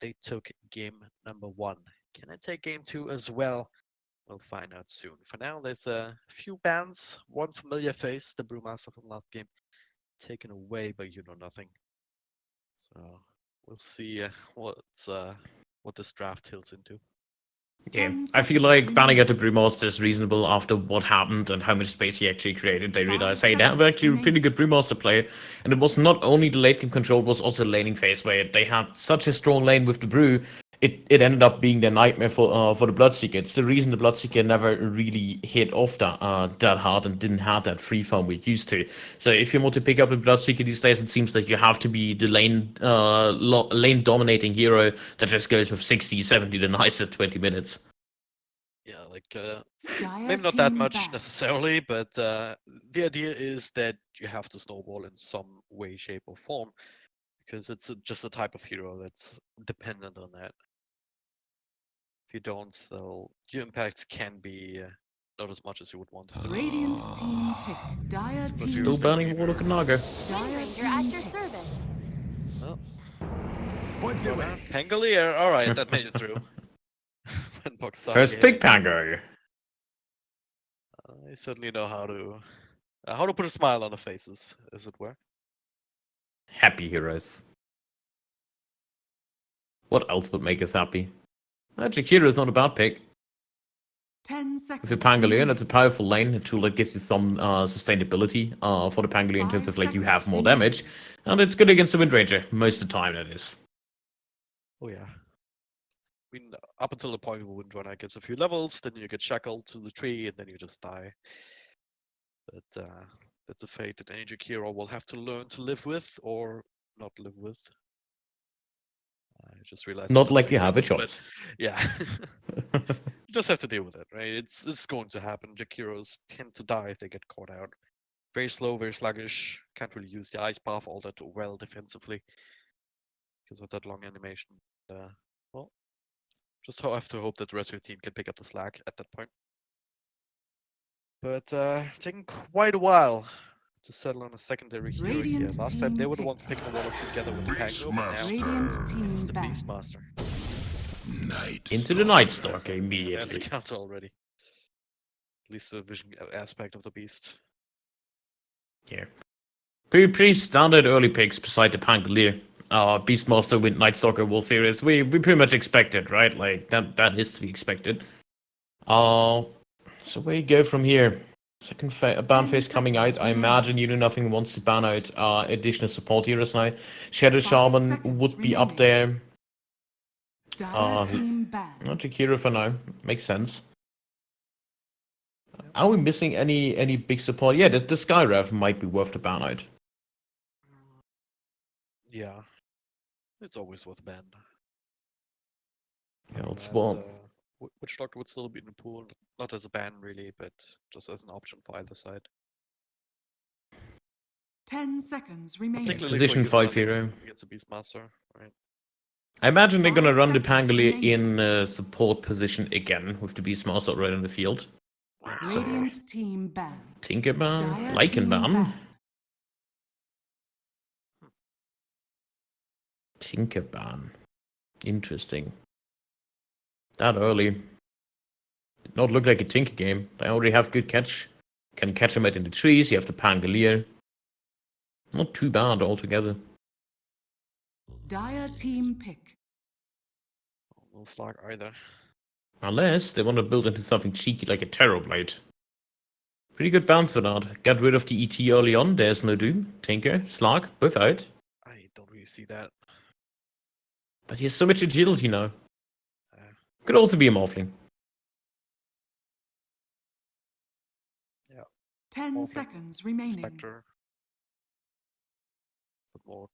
they took game number 1. Can I take game 2 as well? We'll find out soon. For now, there's a few bans. One familiar face, the Brewmaster from last game, taken away by You Know Nothing. So we'll see what this draft tilts into. Yeah, 10 I feel seconds like banning remaining. out the Brewmaster is reasonable after what happened and how much space he actually created. They 5 realized, hey, they have seconds actually a pretty good Brewmaster player. And it was not only the late game control, it was also the laning phase where they had such a strong lane with the Brew. It ended up being their nightmare for the Bloodseeker. It's the reason the Bloodseeker never really hit off that hard and didn't have that free farm we used to. So if you want to pick up the Bloodseeker these days, it seems that you have to be the lane dominating hero that just goes with 60, 70 denies at 20 minutes. Yeah, like Dire maybe not that team much ban. necessarily, but the idea is that you have to snowball in some way, shape, or form, because it's just a type of hero that's dependent on that. If you don't, though, your impact can be not as much as you would want. Radiant team pick. Dire But team Still heroes pick. banning Warlock and Naga. Wind Dire Ranger team at your pick. service. Well, What's it like? Pangolier, alright, that made it through. Wanbokstar First pick Gaming. Pango. I certainly know how to put a smile on the faces, as it were. Happy heroes. What else would make us happy? Jakiro is not a bad pick. 10 seconds. With the Pangolier, remaining. that's a powerful lane, a tool that gives you some sustainability for the Pangolier in terms 5 of like you have seconds more remaining. damage. And it's good against the Wind Ranger, most of the time that is. Oh yeah. I mean, up until the point where Windrunner gets a few levels, then you get shackled to the tree, and then you just die. But that's a fate that any Jakiro will have to learn to live with, or not live with. I just realized that Not doesn't like make you have a sense, but choice. yeah. You just have to deal with it, right? It's going to happen. Jakiros tend to die if they get caught out. Very slow, very sluggish. Can't really use the ice path all that well defensively because of that long animation. Well, just have to hope that the rest of your team can pick up the slack at that point. But taking quite a while to settle on a secondary hero here. Radiant Last time they team were the ones pick. picking the Warlock together with the Pango, but now Radiant team it's the ban. Beastmaster. Night Into the Night Stalker And there's the immediately. counter already. At least the vision aspect of the beast. Yeah. Pretty standard early picks beside the Pangolier. Beastmaster with Night Stalker World Series. We pretty much expected, right? Like that is to be expected. So where you go from here? Second ban 10 phase coming out. seconds I remaining. imagine You Know Nothing wants to ban out additional support heroes now. Shadow 5 Shaman seconds would be up remaining. there. Dire team ban. Not Jakiro for now. Makes sense. Are we missing any big support? Yeah, the Skyrev might be worth the ban out. Yeah. It's always worth a ban. Yeah, it's And, what Witch Doctor would still be in the pool, not as a ban really, but just as an option for either side. 10 seconds remaining. Particularly position for 5 hero. against a Beastmaster, right? I imagine they're gonna 5 run the seconds Pangolier remaining. in support position again with the Beastmaster right in the field. So Radiant team ban. Tinkerban, Dire team Lycanban, ban. Tinkerban. Interesting. That early. Did not look like a Tinker game. They already have good catch. Can catch them out in the trees. You have the Pangolier. Not too bad altogether. Dire team pick. No slag either. Unless they want to build into something cheeky like a Terrorblade. Pretty good bounce for that. Got rid of the ET early on. There's no Doom. Tinker, Slag, both out. I don't really see that. But he has so much agility now. Uh, Could also be a Morphling. 10 Morphling, seconds remaining. Spectre. But lot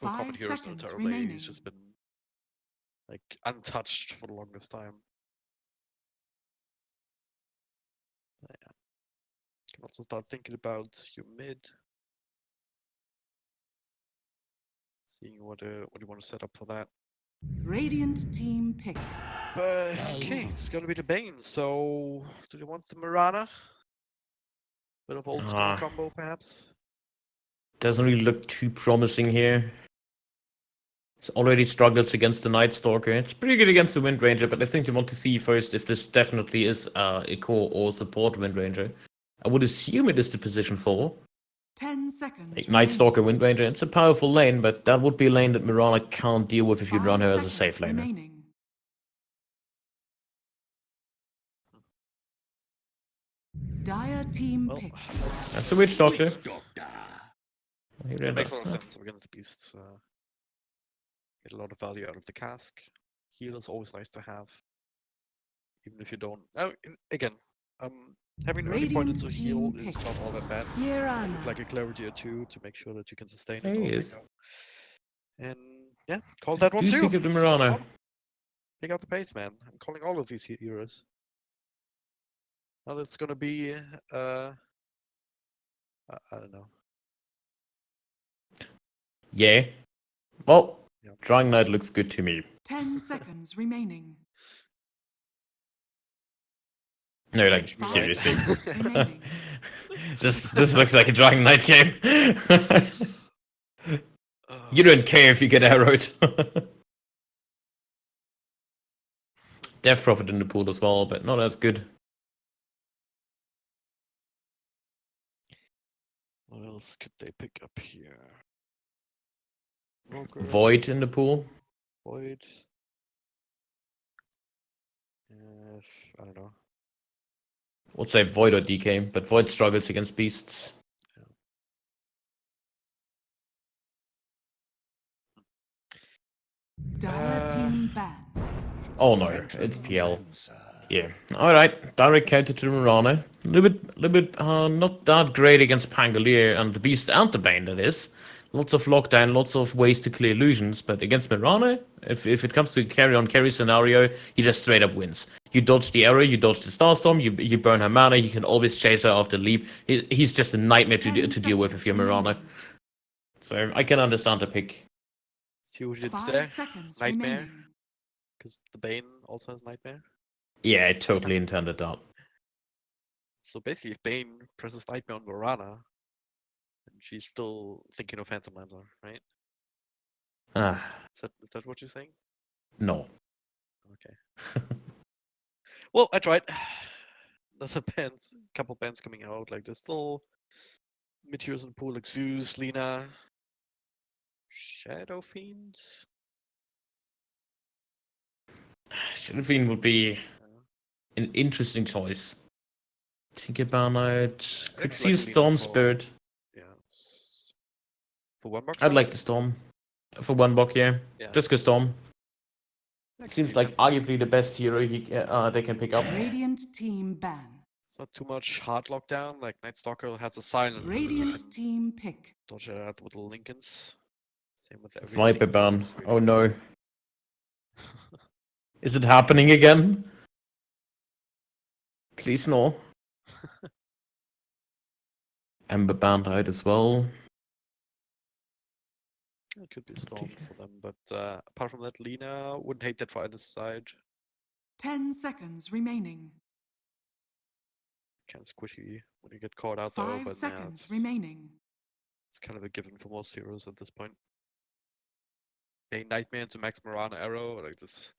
more 5 common heroes than seconds Terrorblade. remaining. He's just been like untouched for the longest time. Yeah. You can also start thinking about your mid, seeing what you want to set up for that. Radiant team pick. But okay, it's gonna be the Bane. So do you want the Mirana? Bit of old school Ah. combo, perhaps. Doesn't really look too promising here. It's already struggles against the Night Stalker. It's pretty good against the Wind Ranger, but I think you want to see first if this definitely is a core or support Wind Ranger. I would assume it is the position 4. 10 seconds. Like Night Stalker, Wind Ranger. It's a powerful lane, but that would be a lane that Mirana can't deal with if you run her as a safe laner. Remaining. Dire team Well, pick. That's the Witch Doctor. Doctor. it makes a lot of sense against the beast. Get a lot of value out of the cask. Heal is always nice to have, even if you don't. Again, having early point into Radiant heal team is pick. not all that bad. Mirana. Like a clarity or two to make sure that you can sustain There it. he or is. make a- And yeah, call that one Do too. pick up the Spot Mirana. on. Pick out the pace, man. I'm calling all of these heroes. Now that's gonna be I don't know. Yeah. Well, Yeah. Drawing Knight looks good to me. 10 seconds remaining. No, like, You're right. seriously. Seconds remaining. This looks like a Drawing Knight game. You don't care if you get arrowed. Death Prophet in the pool as well, but not as good. What else could they pick up here? Roger, Void in the pool. Void. I don't know. We'll say Void or DK, but Void struggles against beasts. Dire team ban. Oh no, it's PL. Yeah. Alright, direct counter to Mirana. A little bit, not that great against Pangolier and the Beast and the Bane, that is. Lots of lockdown, lots of ways to clear illusions, but against Mirana, if it comes to carry scenario, he just straight up wins. You dodge the arrow, you dodge the Starstorm, you burn her mana, you can always chase her off the leap. He's just a nightmare to deal with if you're Mirana. So I can understand the pick. See what you did 5 there? seconds Nightmare. remaining. Because the Bane also has Nightmare. Yeah, I totally intended that. So basically, if Bane presses Nightmare on Morana, then she's still thinking of Phantom Lancer, right? Ah, Is that what you're saying? no. Okay. Well, I tried. There's a couple bands coming out. Like there's still Meteors in pool, like Zeus, Lina, Shadow Fiend. Sylphine would be Uh, an interesting choice. Think about it. I Could actually see like a Lina Storm for- Spirit. yeah. For Wanbokstar? I'd like the Storm. For one block, yeah. Yeah. Just go Storm. I can Seems see like that. arguably the best hero they can pick up. Radiant team ban. It's not too much hard lockdown. Like Night Stalker has a silence. so you Radiant can team pick. dodge it out with the Lincolns. Same with everything. Viper ban. else, really. Oh no. Is it happening again? Please no. Ember banned out as well. It could be a storm for them, but apart from that, Lina wouldn't hate that for either side. 10 seconds remaining. Kind of squishy when you get caught out though, 5 but seconds yeah, remaining. it's kind of a given for most heroes at this point. A Nightmare into Max Morana Arrow, like this,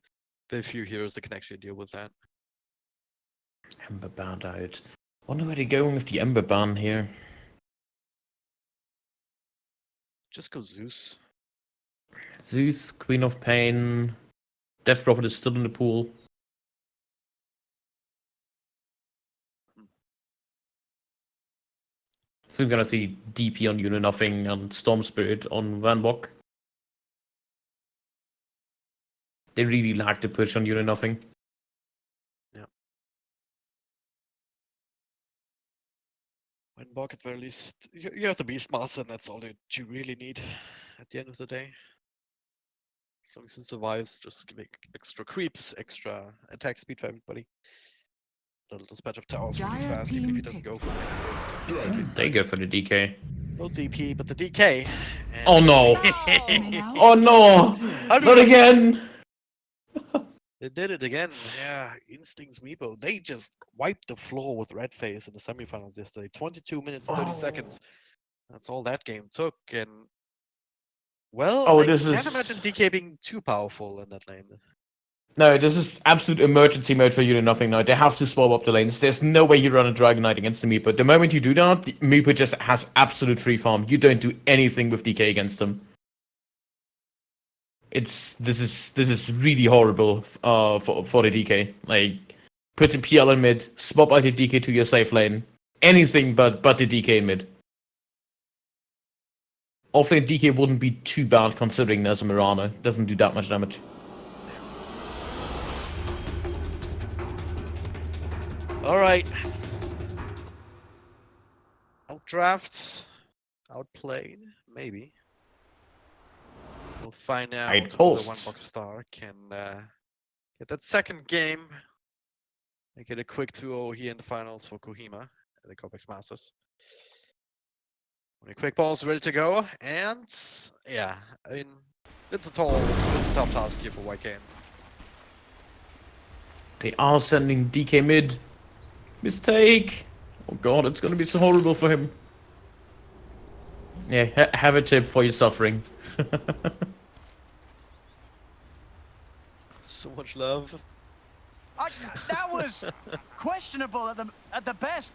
very few heroes that can actually deal with that. Ember banned out. Wonder where they're going with the Ember ban here. Just go Zeus. Zeus, Queen of Pain. Death Prophet is still in the pool. So we're gonna see DP on Unit Nothing and Storm Spirit on Van Bok. They really like to push on Unit Nothing. Wanbokstar at very least, you have the Beastmaster, and that's all that you really need at the end of the day. As long as he survives, just giving extra creeps, extra attack speed for everybody. Little dispatch of towers really Dire fast, even if he team doesn't pick. go for it. They go for the DK. No DP, but the DK. And Oh no! Coming out. Oh no! How do Not we- again! They did it again. Yeah, Instincts Meepo. They just wiped the floor with Red Face in the semifinals yesterday. 22 minutes, 30 seconds. That's all that game took. And well, Oh, I this can't is- imagine DK being too powerful in that lane. No, this is absolute emergency mode for you to nothing now. They have to swap up the lanes. There's no way you run a Dragon Knight against the Meepo. The moment you do that, the Meepo just has absolute free farm. You don't do anything with DK against them. This is really horrible for the DK. Like, put the PL in mid, swap out the DK to your safe lane. Anything but the DK in mid. Offlane DK wouldn't be too bad considering there's a Mirana. Doesn't do that much damage. Alright. Outdraft. Outplayed. Maybe. We'll find out whether toast. Wanbokstar can get that second game. Make it a quick 2-0 here in the finals for Kohima at the Cobx Masters. When quick balls ready to go, and yeah, I mean, it's a tough task here for YK. They are sending DK mid. Mistake. Oh god, it's gonna be so horrible for him. Yeah, have a tip for your suffering. So much love. That was questionable at the best.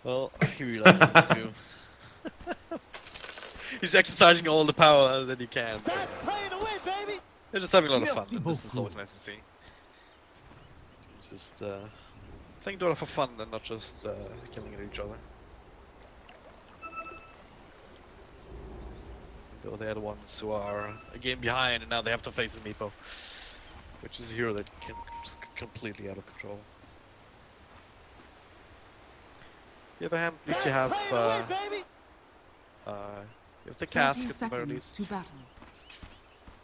Well, he realizes it too. He's exercising all the power that he can. That's playing away, baby. They're just having a lot of fun, Merci and this is beaucoup. always nice to see. It's just playing Dota for fun and not just killing at each other. Though they're the ones who are a game behind, and now they have to face a Meepo, which is a hero that can just get completely out of control. On the other hand, at least you have the 30 cask at the very seconds least. to battle.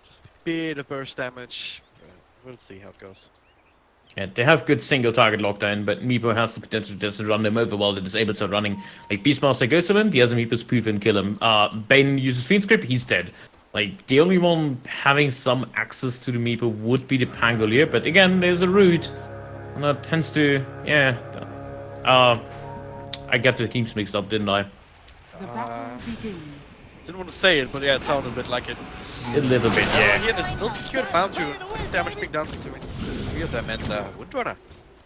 Just a bit of burst damage. We'll see how it goes. Yeah, they have good single target lockdown, but Meepo has the potential to just run them over while the disables are running. Like, Beastmaster goes to him, the other Meepo's poof and kill him. Bane uses Fiend Script, he's dead. Like, the only one having some access to the Meepo would be the Pangolier, but again, there's a root. And that tends to, yeah. I got the teams mixed up, didn't I? The battle begins. Didn't want to say it, but yeah, it sounded a bit like it. A little bit, Yeah, yeah. here there's still secured bound to damage being done to me. Three of them and Windrunner.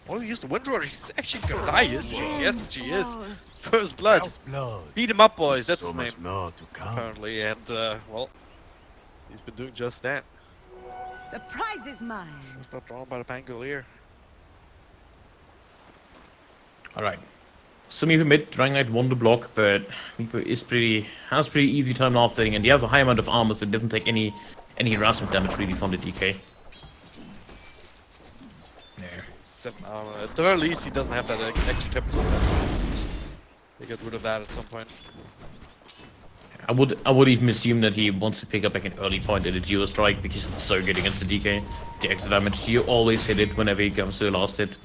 Oh, he used the Windrunner. He's actually gonna die, isn't she? Yes, she is. First blood. First blood. Beat him up, boys. That's So his much name, more to come. apparently. And well, he's been doing just that. The prize is mine. Just got drawn by the Pangolier. Alright. So Meepo mid, Dragon Knight won the block, but Meepo has pretty easy time offsetting, and he has a high amount of armor, so it doesn't take any harassment damage really from the DK. There. 7 armor. At the very least, he doesn't have that extra 10% damage. They get rid of that at some point. I would even assume that he wants to pick up like an early point at a duo strike because it's so good against the DK. The extra damage, you always hit it whenever he comes to the last hit.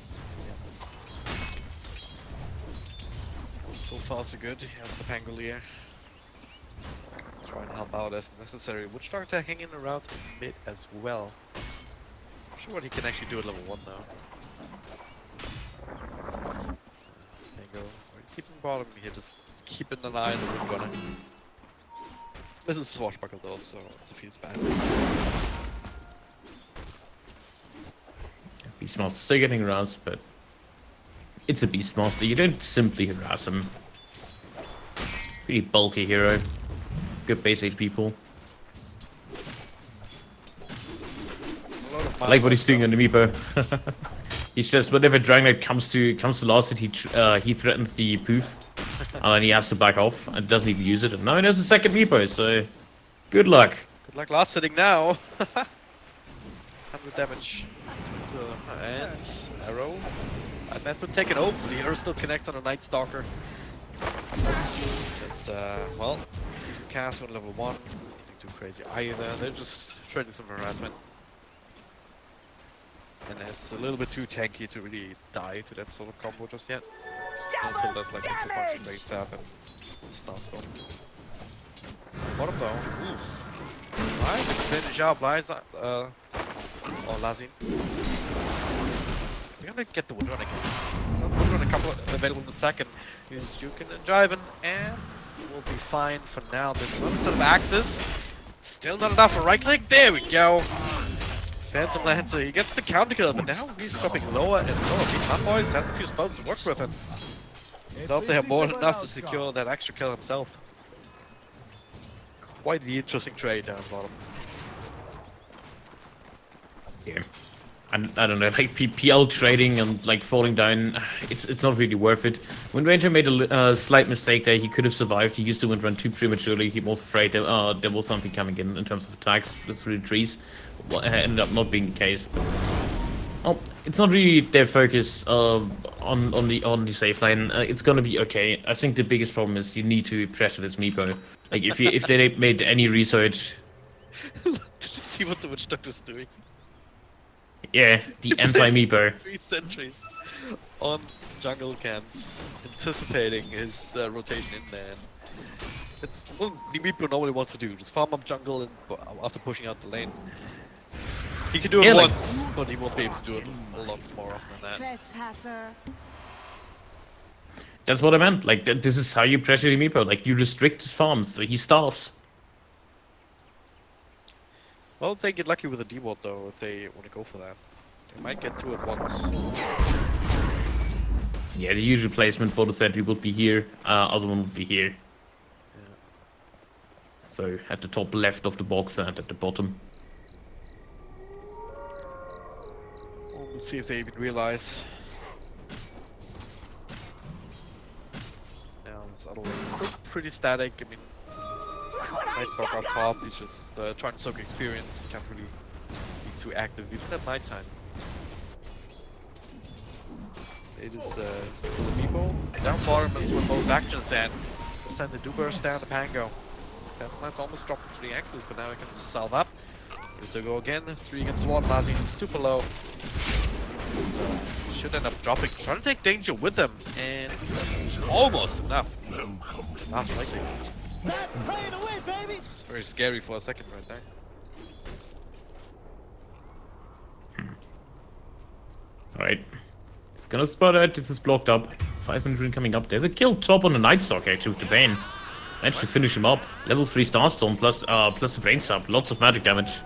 So far, so good. He has the Pangolier. Try and help out as necessary. Witch Doctor hanging around mid as well. Not sure what he can actually do at level 1 though. Tango. Keeping bottom here, just keeping an eye on the Windrunner. This is Swashbuckle though, so it feels bad. Beastmaster still getting harassed, but it's a Beastmaster. You don't simply harass him. Pretty bulky hero. Good base HP pool. I like what he's doing on the Meepo. He's just whenever Dragon Knight comes to last hit, he threatens the poof, and then he has to back off and doesn't even use it. And now he has a second Meepo, so good luck. Good luck last hitting now. 100 damage. And arrow. And that's been taken over. The arrow still connects on a Night Stalker. But, well, decent cast on level 1. Decent too crazy either. They're just trading some harassment. And it's a little bit too tanky to really die to that sort of combo just yet. Until there's like a 2 punch rates up and the start storm. Bottom though. Ooh. Trying to finish up Liza, or Lazin. They're gonna get the win run again. It's not the win run, a couple available in a second. Here's Jukin and Jiven, and we'll be fine for now. There's another set of axes. Still not enough for right click. There we go. Phantom Lancer, he gets the counter kill, but now he's dropping lower and lower. Big Boys has a few spells to work with him. So if they have more than enough to secure that extra kill himself. Quite the interesting trade down bottom. Yeah. I don't know, like PL trading and like falling down, it's not really worth it. When Ranger made a slight mistake there, he could have survived. He used to wind run too prematurely. He was afraid that, there was something coming in terms of attacks through the trees. Well, ended up not being the case. But, oh, it's not really their focus on the safe line. It's gonna be okay. I think the biggest problem is you need to pressure this Meepo. Like if they made any research. Did you see what the Witch Doctor's doing? Yeah, the anti-Meepo. 3 sentries on jungle camps, anticipating his rotation in there. It's what the Meepo normally wants to do, just farm up jungle and after pushing out the lane. He can do it once, but he won't be able to do it a lot more often than that. Trespasser. That's what I meant. Like, this is how you pressure the Meepo. Like, you restrict his farms, so he starves. Well, they get lucky with a D-Ward though, if they want to go for that. They might get 2 at once. Yeah, the usual placement for the sentry would be here, other one would be here. Yeah. So, at the top left of the box and at the bottom. Well, we'll see if they even realize. Now, this other one is still pretty static. I mean, Night Stalk on top, he's just trying to soak experience, can't really be too active even at night time. It is still a Meepo. Down bottom is where most actions at. This time they do burst down the Pango. That's almost dropping 3 axes, but now he can salve up. Here to go again, 3 against 1, Lazin is super low. And, should end up dropping, trying to take danger with him, and almost enough. Not likely. That's playing away, baby. It's very scary for a second right there. Alright. It's gonna spot it. This is blocked up. 5-minute rune coming up. There's a kill top on the Night Stalk actually with the Bane. Managed to finish him up. Level 3 Starstorm plus the Brain Sub. Lots of magic damage.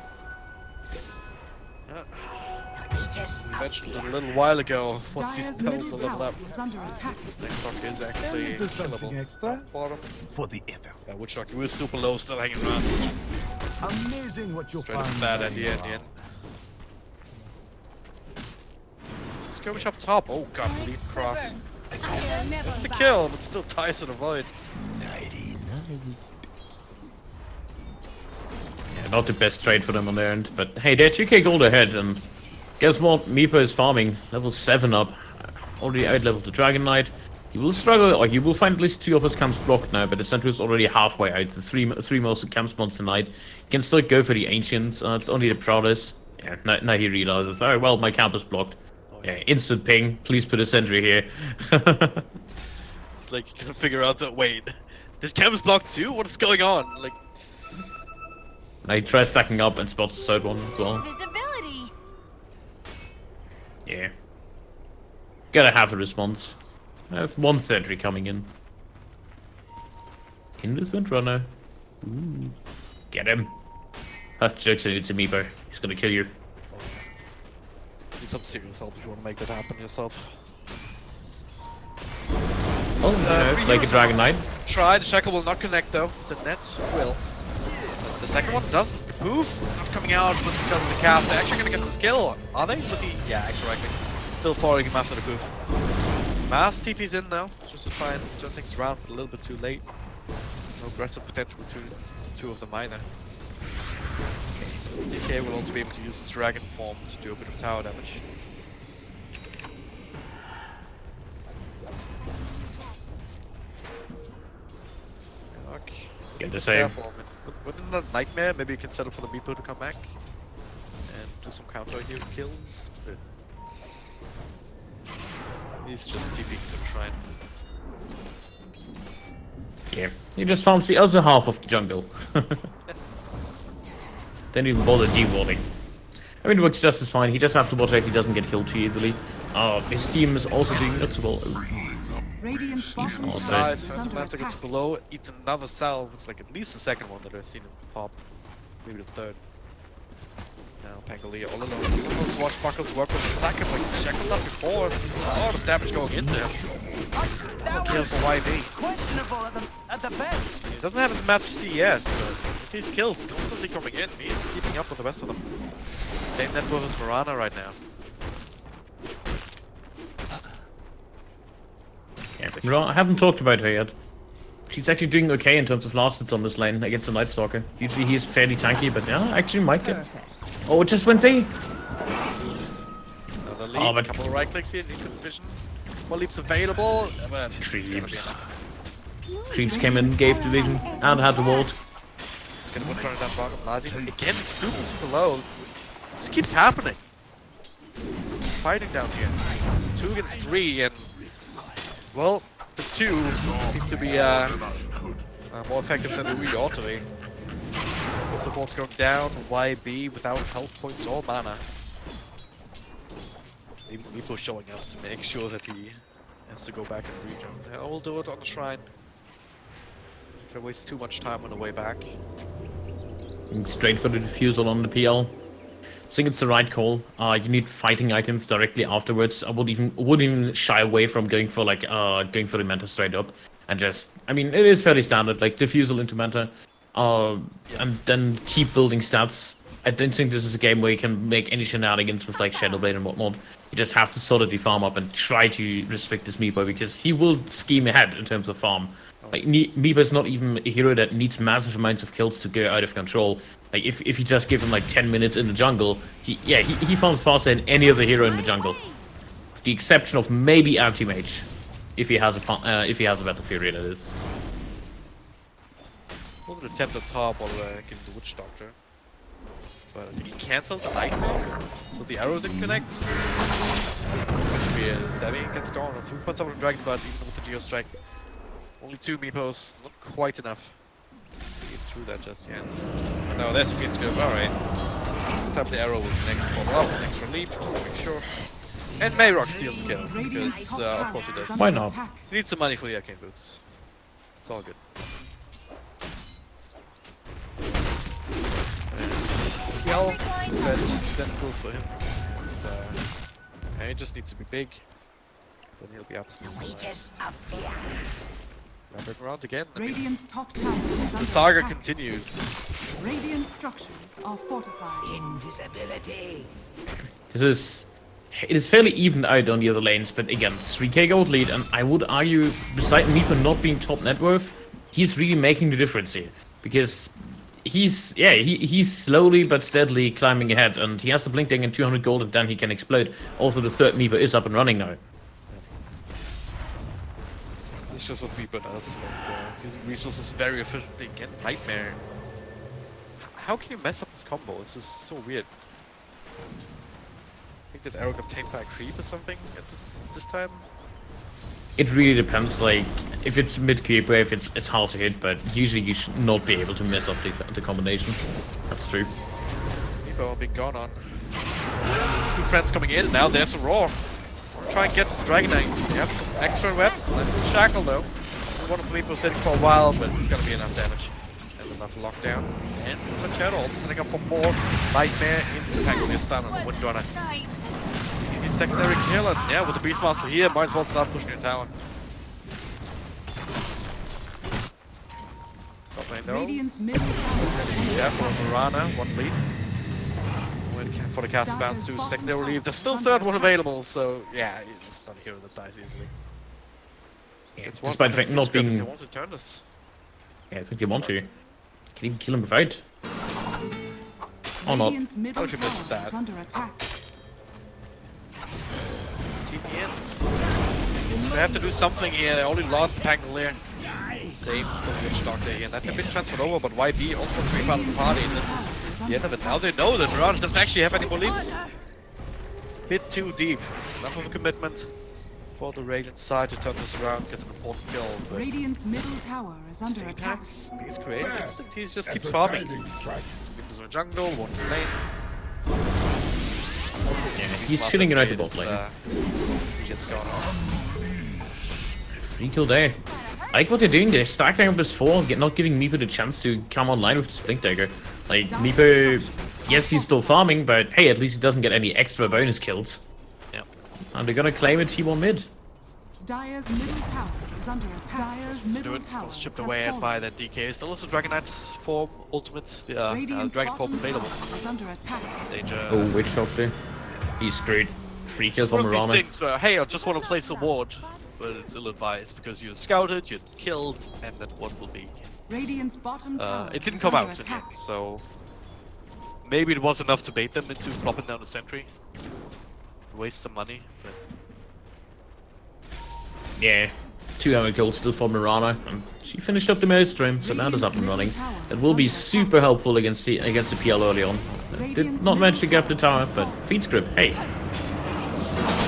We mentioned a little while ago, once these Dire's spells are middle leveled up, tower is under attack. Next Rock is actually killable. Bottom. For the effort. Yeah, Witch Rock was super low, still hanging around. Just Amazing what you'll straight up find. bad idea at the end. Skirmish up top. Oh god, lead cross. I'll never It's a bow. kill, but still ties to the void. Nighty night. Yeah, not the best trade for them on their end. But hey, they're 2k gold ahead. And guess what? Meepo is farming. Level 7 up. Already out-leveled the Dragon Knight. He will struggle, or he will find at least 2 of his camps blocked now, but the Sentry is already halfway out. It's 3 most camp spawns tonight. He can still go for the Ancients. It's only the Proudest. Yeah, now he realizes, oh, well, my camp is blocked. Yeah, instant ping. Please put a Sentry here. It's like you can figure out that, wait, this camp is blocked too? What is going on? Like, Now he tries stacking up and spots the 3rd one as well. Visibility. Yeah. Gotta have a response. There's 1 Sentry coming in. In this Windrunner. Ooh. Get him. Jokes it, it's a Meepo. He's gonna kill you. need some serious help if you want to make that happen yourself. Oh, like a Dragon Knight. Try, the shackle will not connect though. The net will. The second one doesn't. The poof not coming out with because of the cast. They're actually gonna get this kill. Are they? With the actually right click. Still following him after the poof. Mass TP's in now, just to try and turn things around, but a little bit too late. No aggressive potential between the 2 of them either. DK will also be able to use his dragon form to do a bit of tower damage. Get the same. Careful. Within the nightmare, maybe you can settle for the Meepo to come back and do some counter here kills. But he's just TPing to the shrine. Yeah, he just farms the other half of the jungle. Didn't even bother de-warding. I mean, it works just as fine. He just has to watch that he doesn't get killed too easily. His team is also doing not so well. Radiant's bottom awesome. tower Nice, is Phantom under Mancer gets attack. below, eats another salve. It's like at least the second one that I've seen him pop. Maybe the third. Now Pangolier all alone. Simple swashbuckles work with the second, like check on that before. It's a lot of damage going into him. That Kill was for YB. questionable at the best. He doesn't have as much CS, but with these kills constantly coming in, he's keeping up with the rest of them. Same net with his Mirana right now. Yeah, I haven't talked about her yet. She's actually doing okay in terms of last hits on this lane against the Night Stalker. Usually he's fairly tanky, but yeah, actually might get. Oh, it just went D. Another leap, Oh, but- couple of right clicks here, Nuclear Vision. More leaps available. But it's gonna be Creeps. enough. Creeps came in, gave division, and had the ward. It's gonna put turn down bottom. Lazi again, super low. This keeps happening. It's fighting down here. 2 against 3, and well, the 2 seem to be more effective than the 3 ought to be. Support's going down. YB without health points or mana. Even Meepo showing up to make sure that he has to go back and region. I will do it on the shrine. Don't gonna waste too much time on the way back. Straight for the defusal on the PL. I think it's the right call. You need fighting items directly afterwards. I wouldn't even shy away from going for the Manta straight up, and just, I mean, it is fairly standard, like defusal into Manta, and then keep building stats. I don't think this is a game where you can make any shenanigans with like Shadowblade and whatnot. You just have to solidly farm up and try to restrict this Meepo, because he will scheme ahead in terms of farm. Like, Meepo is not even a hero that needs massive amounts of kills to go out of control. Like, if you just give him like 10 minutes in the jungle, he farms faster than any other hero in the jungle, with the exception of maybe Anti-Mage, if he has a Battle Fury, that is. Was an attempt at top while getting the Witch Doctor, but I think he cancelled the Light Block, so the arrow didn't connect. Maybe a Savvy gets gone, or 2 points up on Dragon Blood, even with the Geo Strike. Only 2 Meepos, not quite enough to get through that just yet. But no, there's a Fiend Scope, alright. This time the arrow will connect, follow up, an extra leap, just to make sure. And Mayrock steals the kill, because of course he does. Why not? He needs some money for the Arcane Boots. It's all good. Kiel, as I said, it's identical for him. And he just needs to be big. Then he'll be absolutely fine. Back around again. I mean, Radiant's top tower is the under saga attack. continues. Radiant structures are fortified. Invisibility. It is fairly evened out on the other lanes, but again, 3k gold lead, and I would argue, beside Meepo not being top net worth, he's really making the difference here, because he's slowly but steadily climbing ahead, and he has the blink dagger and 200 gold, and then he can explode. Also, the third Meepo is up and running now. It's just what people does. Like, using resources very efficiently. Again, Nightmare. How can you mess up this combo? This is so weird. I think that arrow got tamed by a creep or something at this time. It really depends, like, if it's mid-creep wave, it's hard to hit, but usually you should not be able to mess up the combination. That's true. Meepo being gone on. There's 2 friends coming in, now there's a roar. Try and get this Dragon Egg. Yep, extra webs, nice little shackle though. One of the Meepo sitting for a while, but it's gonna be enough damage. And enough lockdown. And Machado setting up for more Nightmare into Pangolier stun on the Windrunner. Nice. Easy secondary kill, and yeah, with the Beastmaster here, might as well start pushing your tower. Top lane though. Radiant's middle tower is under Yeah, for attack. Mirana, 1 lead. For the Castle Bounce to secondary relief. There's still third one available, so yeah, it's not a hero that dies easily. Yeah, It's one despite the fact if not they being... want to turn this. Yeah, I think you want to. Can even kill him without. Or not. Radiant's middle How did you miss tower is that? under attack. TP in. They have to do something here. They only lost Pangolier. Same for the Witch Doctor here, and that's a bit transferred over, but YB also wants to be part of the party, and this is the end of it. Now they know that Mirage doesn't actually have any more leads. Bit too deep. Enough of a commitment for the Radiant side to turn this around, get an important kill. But Radiant's middle tower is under attack. he's creating instinct, he just keeps farming. There's no jungle, one lane. Yeah, He's chilling right the bot lane. Just gone on. Free kill there. I like what they're doing. They're stacking up this 4, not giving Meepo the chance to come online with the Blink Dagger. Like, Meepo, yes, he's still farming, but hey, at least he doesn't get any extra bonus kills. Yep. And they're gonna claim a T1 mid. Dire's middle tower is under attack. Dire's middle tower Was chipped has away at fallen. by that DK. Still also Dragon Knight form ultimates, the Radiant's Dragon form bottom available. tower is under attack. Danger. Oh, Witch Doctor. He's straight. Free kills One from of these Mirana. things where, hey, I just want to place a ward, but it's ill-advised because you're scouted, you're killed, and that ward will be. Radiant's bottom tower It didn't is come under out in the attack. end, so maybe it was enough to bait them into plopping down the sentry. Waste some money, but Yeah. 200 gold still for Mirana, and she finished up the Maelstrom, so now it's up and running. It will be super helpful against the PL early on. Did not manage to get up the tower, but feed script, hey.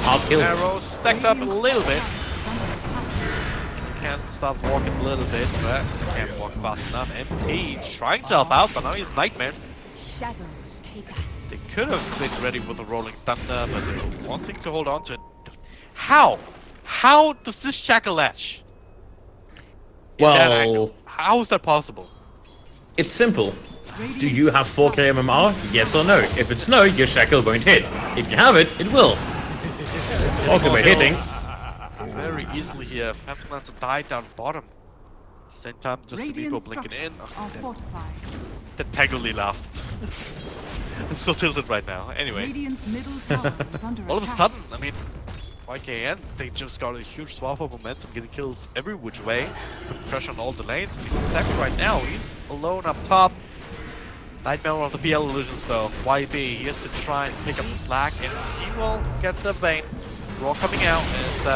Hard kill. arrow stacked up a little bit. Is under attack. Can start walking a little bit, but can't walk fast enough. MP trying to help out, but now he's Nightmare. Shadows take us. They could have been ready with a Rolling Thunder, but they're wanting to hold on to it. How? How does this shackle latch? in that angle? Well, How is that possible? it's simple. Do you have 4k MMR? Yes or no? If it's no, your shackle won't hit. If you have it, it will. Talking about hitting. Very easily here. Phantom Lancer died down bottom. Same time, just the Radiant Meepo blinking in. structures are fortified. That Peggle laugh. I'm still tilted right now. Anyway, Radiant's middle tower is under all of a attack. sudden, I mean, YKN, they just got a huge swath of momentum, getting kills every which way, putting pressure on all the lanes. And even Saki right now, he's alone up top. Nightmare of the PL illusions though. YB, he has to try and pick up the slack, and he will get the Bane. Raw coming out as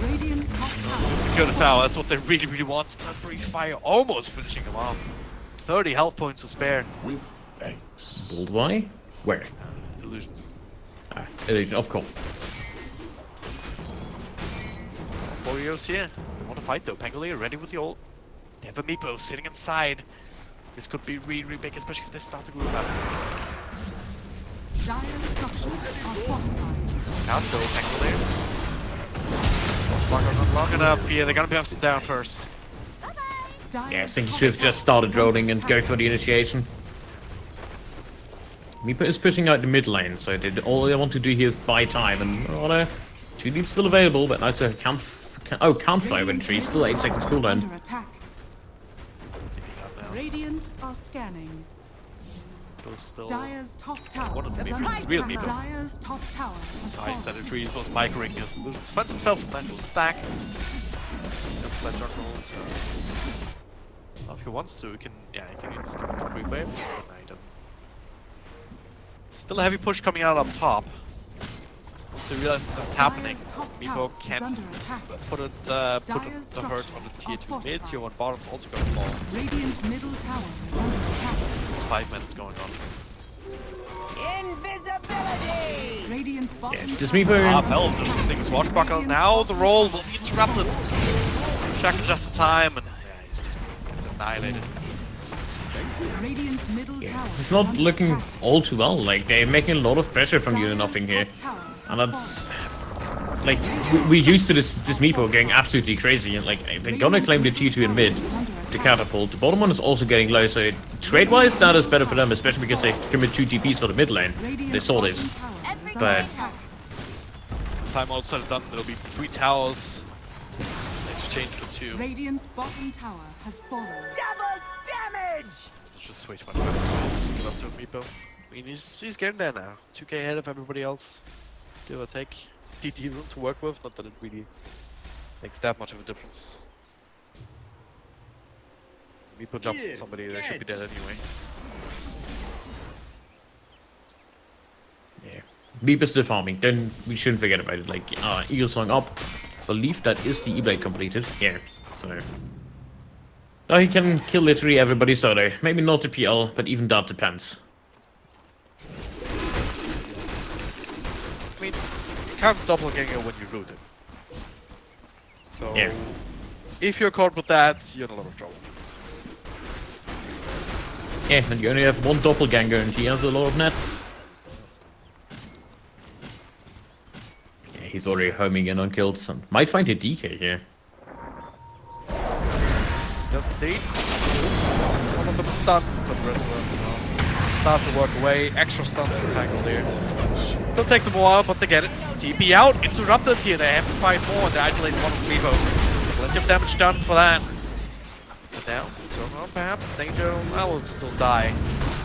Radiant's top tower. secure the tower. That's what they really, really want. Temporary fire almost finishing him off. 30 health points to spare. With thanks. Bullseye? Where? Illusion. Ah, Illusion, of course. 4 years here. They want to fight though. Pangolier ready with the ult. They have a Meepo sitting inside. This could be really, really big, especially if they start to group up. Dire structures are fortified. Cast though, Pangolier. Not long enough here. They're gonna be upside down first. Yeah, I think you should have just started rolling and go for the initiation. Meepo is pushing out the mid lane, so all they want to do here is buy time, and Mirana, 2 leads still available, but nice can't fly when tree, still 8 seconds cooldown. Under attack. Radiant are scanning. Still Dire's top tower One of the is Meepos under is real attack. Meepo. Dire's top tower is high inside fallen. the trees was microing his illusions. Finds himself a nice little stack. Outside jungle. Well, if he wants to, he can just give it the creep wave. But no, he doesn't. Still a heavy push coming out up top. Once he realizes that's happening, Dire's top tower Meepo is can under attack. put Dire's the hurt on the structures tier are 2 mid, fortified. tier 1 bottom's also gonna fall. Radiant's middle tower is under attack. There's 5 minutes going on. Invisibility! Radiant's bottom Yeah, this tower Meepo- is Bell under just attack. using his swashbuckle. Now the roll will be interrupted. Check just the time, and he just gets annihilated. Radiant's middle Yeah, tower it's is not under looking attack. all too well, like they're making a lot of pressure from you and Dire's nothing here. top tower And is that's like we're used to this Meepo going absolutely crazy, and like they're gonna claim the T2 in mid to catapult. The bottom one is also getting low, so trade wise that is better for them, especially because they commit 2 TPs for the mid lane. They saw this. But- Time all said and done, there'll be 3 towers. Exchange for 2. Radiant's bottom tower has fallen. Double damage! It's just way too much damage. Get up to Meepo. I mean, he's getting there now. 2k ahead of everybody else. Give or take. DD room to work with, not that it really makes that much of a difference. Meepo jumps on somebody, they should be dead anyway. Yeah. Meepo's still farming, then we shouldn't forget about it. Like Eagle Song up. Believe that is the E-Blade completed. Yeah. So No, he can kill literally everybody solo. Maybe not the PL, but even that depends. I mean, you can't doppelganger when you root it. So, Yeah. if you're caught with that, you're in a lot of trouble. Yeah, and you only have one doppelganger and he has a lot of nets. Yeah, he's already homing in on kills and might find a DK here. Doesn't need. One of them is stunned, but the rest of them start to work away. Extra stuns for Tangle there. Still takes them a while, but they get it. TP out, interrupted here. They have to fight more and they isolate one of the Meepos. Plenty of damage done for that. But now, turn around perhaps. Danger, I will still die.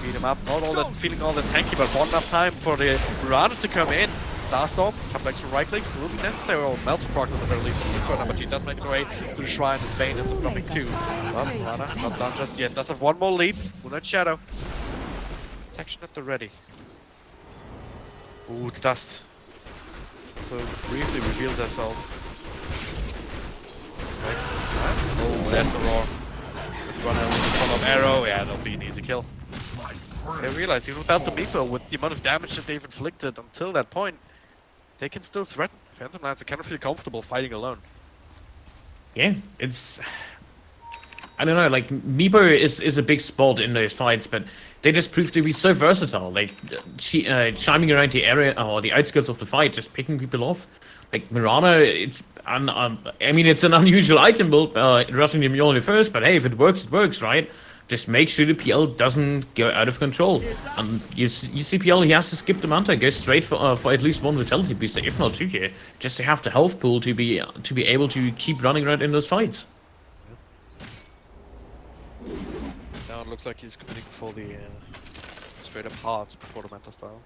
Beat him up. Not all that, feeling all that tanky, but not enough time for the Piranha to come in. Starstorm, Cobx for right clicks will be necessary, or Melter Procs at the very least. But he does make it away to the Shrine. His Bane ends up dropping 2. But Piranha not done just yet. Does have one more lead. Moonlight Shadow. Protection at the ready. Ooh, the dust. So briefly revealed herself. Oh, there's the roar. Run out with the follow-up arrow. Yeah, that'll be an easy kill. I realize even without the Meepo, with the amount of damage that they've inflicted until that point, they can still threaten. Phantom Knights cannot feel comfortable fighting alone. Yeah, it's... I don't know, like, Meepo is a big spot in those fights, but they just prove to be so versatile. Like, chiming around the area, or the outskirts of the fight, just picking people off. Like, Mirana, it's... I mean, it's an unusual item build, rushing the Mjolnir first, but hey, if it works, right? Just make sure the PL doesn't go out of control. And you see PL, he has to skip the Manta, go straight for at least one Vitality booster, if not 2 here, just to have the health pool to be able to keep running around in those fights. Now it looks like he's committing for the straight up heart before the Manta style.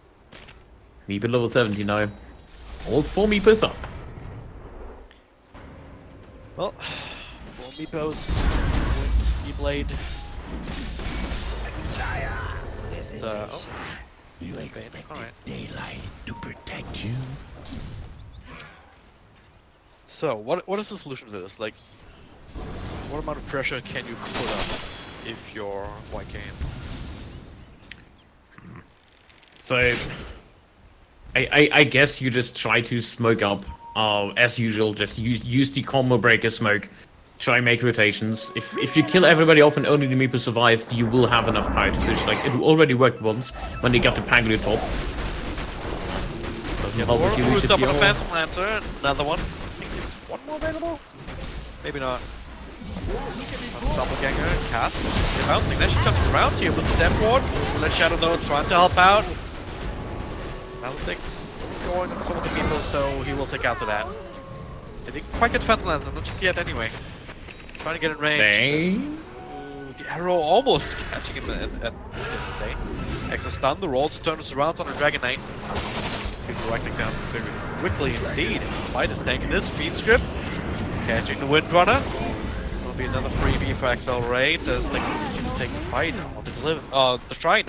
Meepo level 70 now. All 4 Meepos up. Well, 4 Meepos, E-Blade. Oh. You expected Alright. daylight to protect you? So, what is the solution to this? Like, what amount of pressure can you put up if you're YKing? So, I guess you just try to smoke up, as usual. Just use the combo breaker smoke. Try and make rotations. If you kill everybody off and only the Meepo survives, you will have enough power to push. Like, it already worked once when they got the Pangolin top. Yeah, the Warlock roots up on a Phantom Lancer, another one. I think there's one more available? Maybe not. Doppelganger, Cats, they're bouncing. Then she comes around here with the Death Ward. Let Shadow though trying to help out. Maledict's going on some of the Meepos though, he will take out to that. They didn't quite get Phantom Lancer, not just yet anyway. Trying to get in range. Ooh, the arrow almost catching him at the day. Extra stun, the roll to turn us around on a Dragon Knight. People directing down very quickly indeed. Despite his tank in this feed script. Catching the Windrunner. Will be another freebie for Accelerate as they continue to take this fight on the Shrine.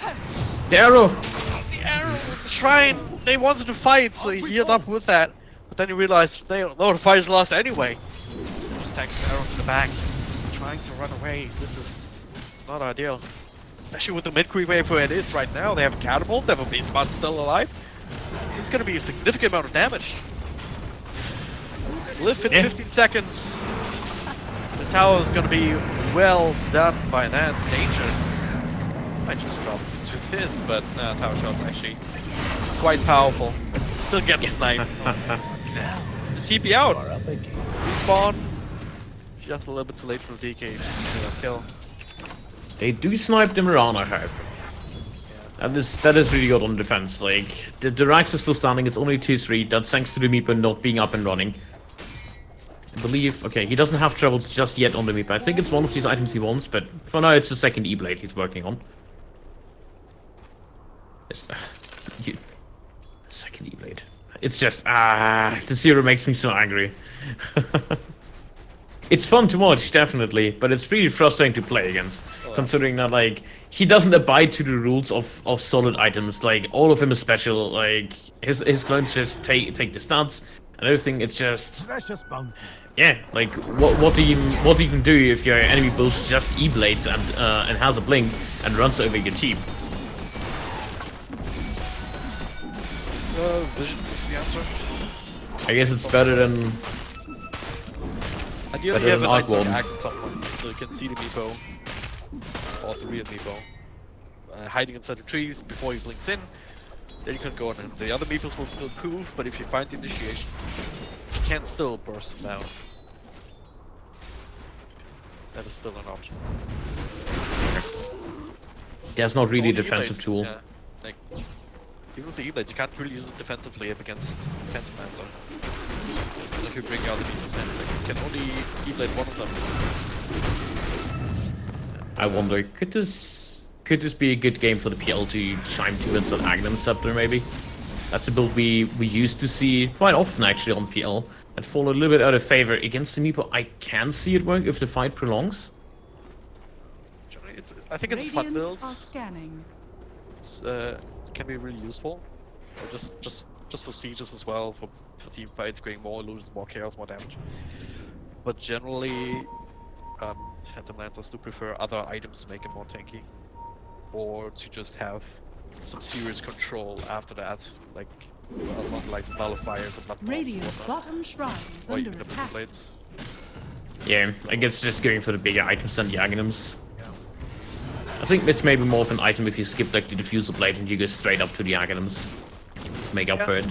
The arrow! The arrow with the Shrine! They wanted to fight, so he healed up with that. But then he realized the fight is lost anyway. Just tanks the arrow to the back. Trying to run away. This is not ideal. Especially with the mid-creep wave where it is right now. They have a Catapult, they have a Beastmaster still alive. It's gonna be a significant amount of damage. Live in 15 seconds. The tower is gonna be well done by that. Danger. I just dropped into his, but tower shot's actually quite powerful. Still gets sniped. The TP out. Respawn. Just a little bit too late for the DK. Just a kill. They do snipe the Mirana, however. That is really good on defense. Like, the Rax is still standing, it's only 2-3. That's thanks to the Meepo not being up and running. I believe, okay, he doesn't have travels just yet on the Meepo. I think it's one of these items he wants, but for now it's the second E-Blade he's working on. Second E-Blade. It's just, the zero makes me so angry. It's fun to watch, definitely, but it's really frustrating to play against, considering that, like, he doesn't abide to the rules of solid items. Like, all of him is special, like, his clones just take the stats, and everything, it's just... Precious bounty. Yeah, like what do you even do if your enemy builds just E-blades and has a blink and runs over your team? Vision is the answer. I guess it's better than Ideally, better you have than a Night Arc Zone Warden. act at some point, so you can see the Meepo, or the real Meepo, hiding inside the trees before he blinks in. Then you can go on, and the other Meepos will still prove, but if you find the initiation, you can still burst them down. That is still an option. That's not really a Only defensive E-blades, tool. Yeah. Like, even with the E-blades, you can't really use it defensively up against Phantom Lancer. And if you bring out the Meepos in, like, you can only E-blade one of them. I wonder, could this be a good game for the PL to chime towards that Aghanim Scepter, maybe? That's a build we used to see quite often, actually, on PL. And fall a little bit out of favor against the Meepo. I can see it work if the fight prolongs. Generally, I think it's a fun Radiant build. are scanning. It can be really useful. Or just for sieges as well, for team fights, creating more illusions, more chaos, more damage. But generally, Phantom Lancers do prefer other items to make it more tanky. Or to just have some serious control after that, like the Nullifiers or Blood Bombs or Radiant's whatnot. bottom shrine is Or under even the attack. Blades. Yeah, I guess just going for the bigger items than the Aghanims. I think it's maybe more of an item if you skip like the Diffuser Blade and you go straight up to the Aghanims. Make up for it.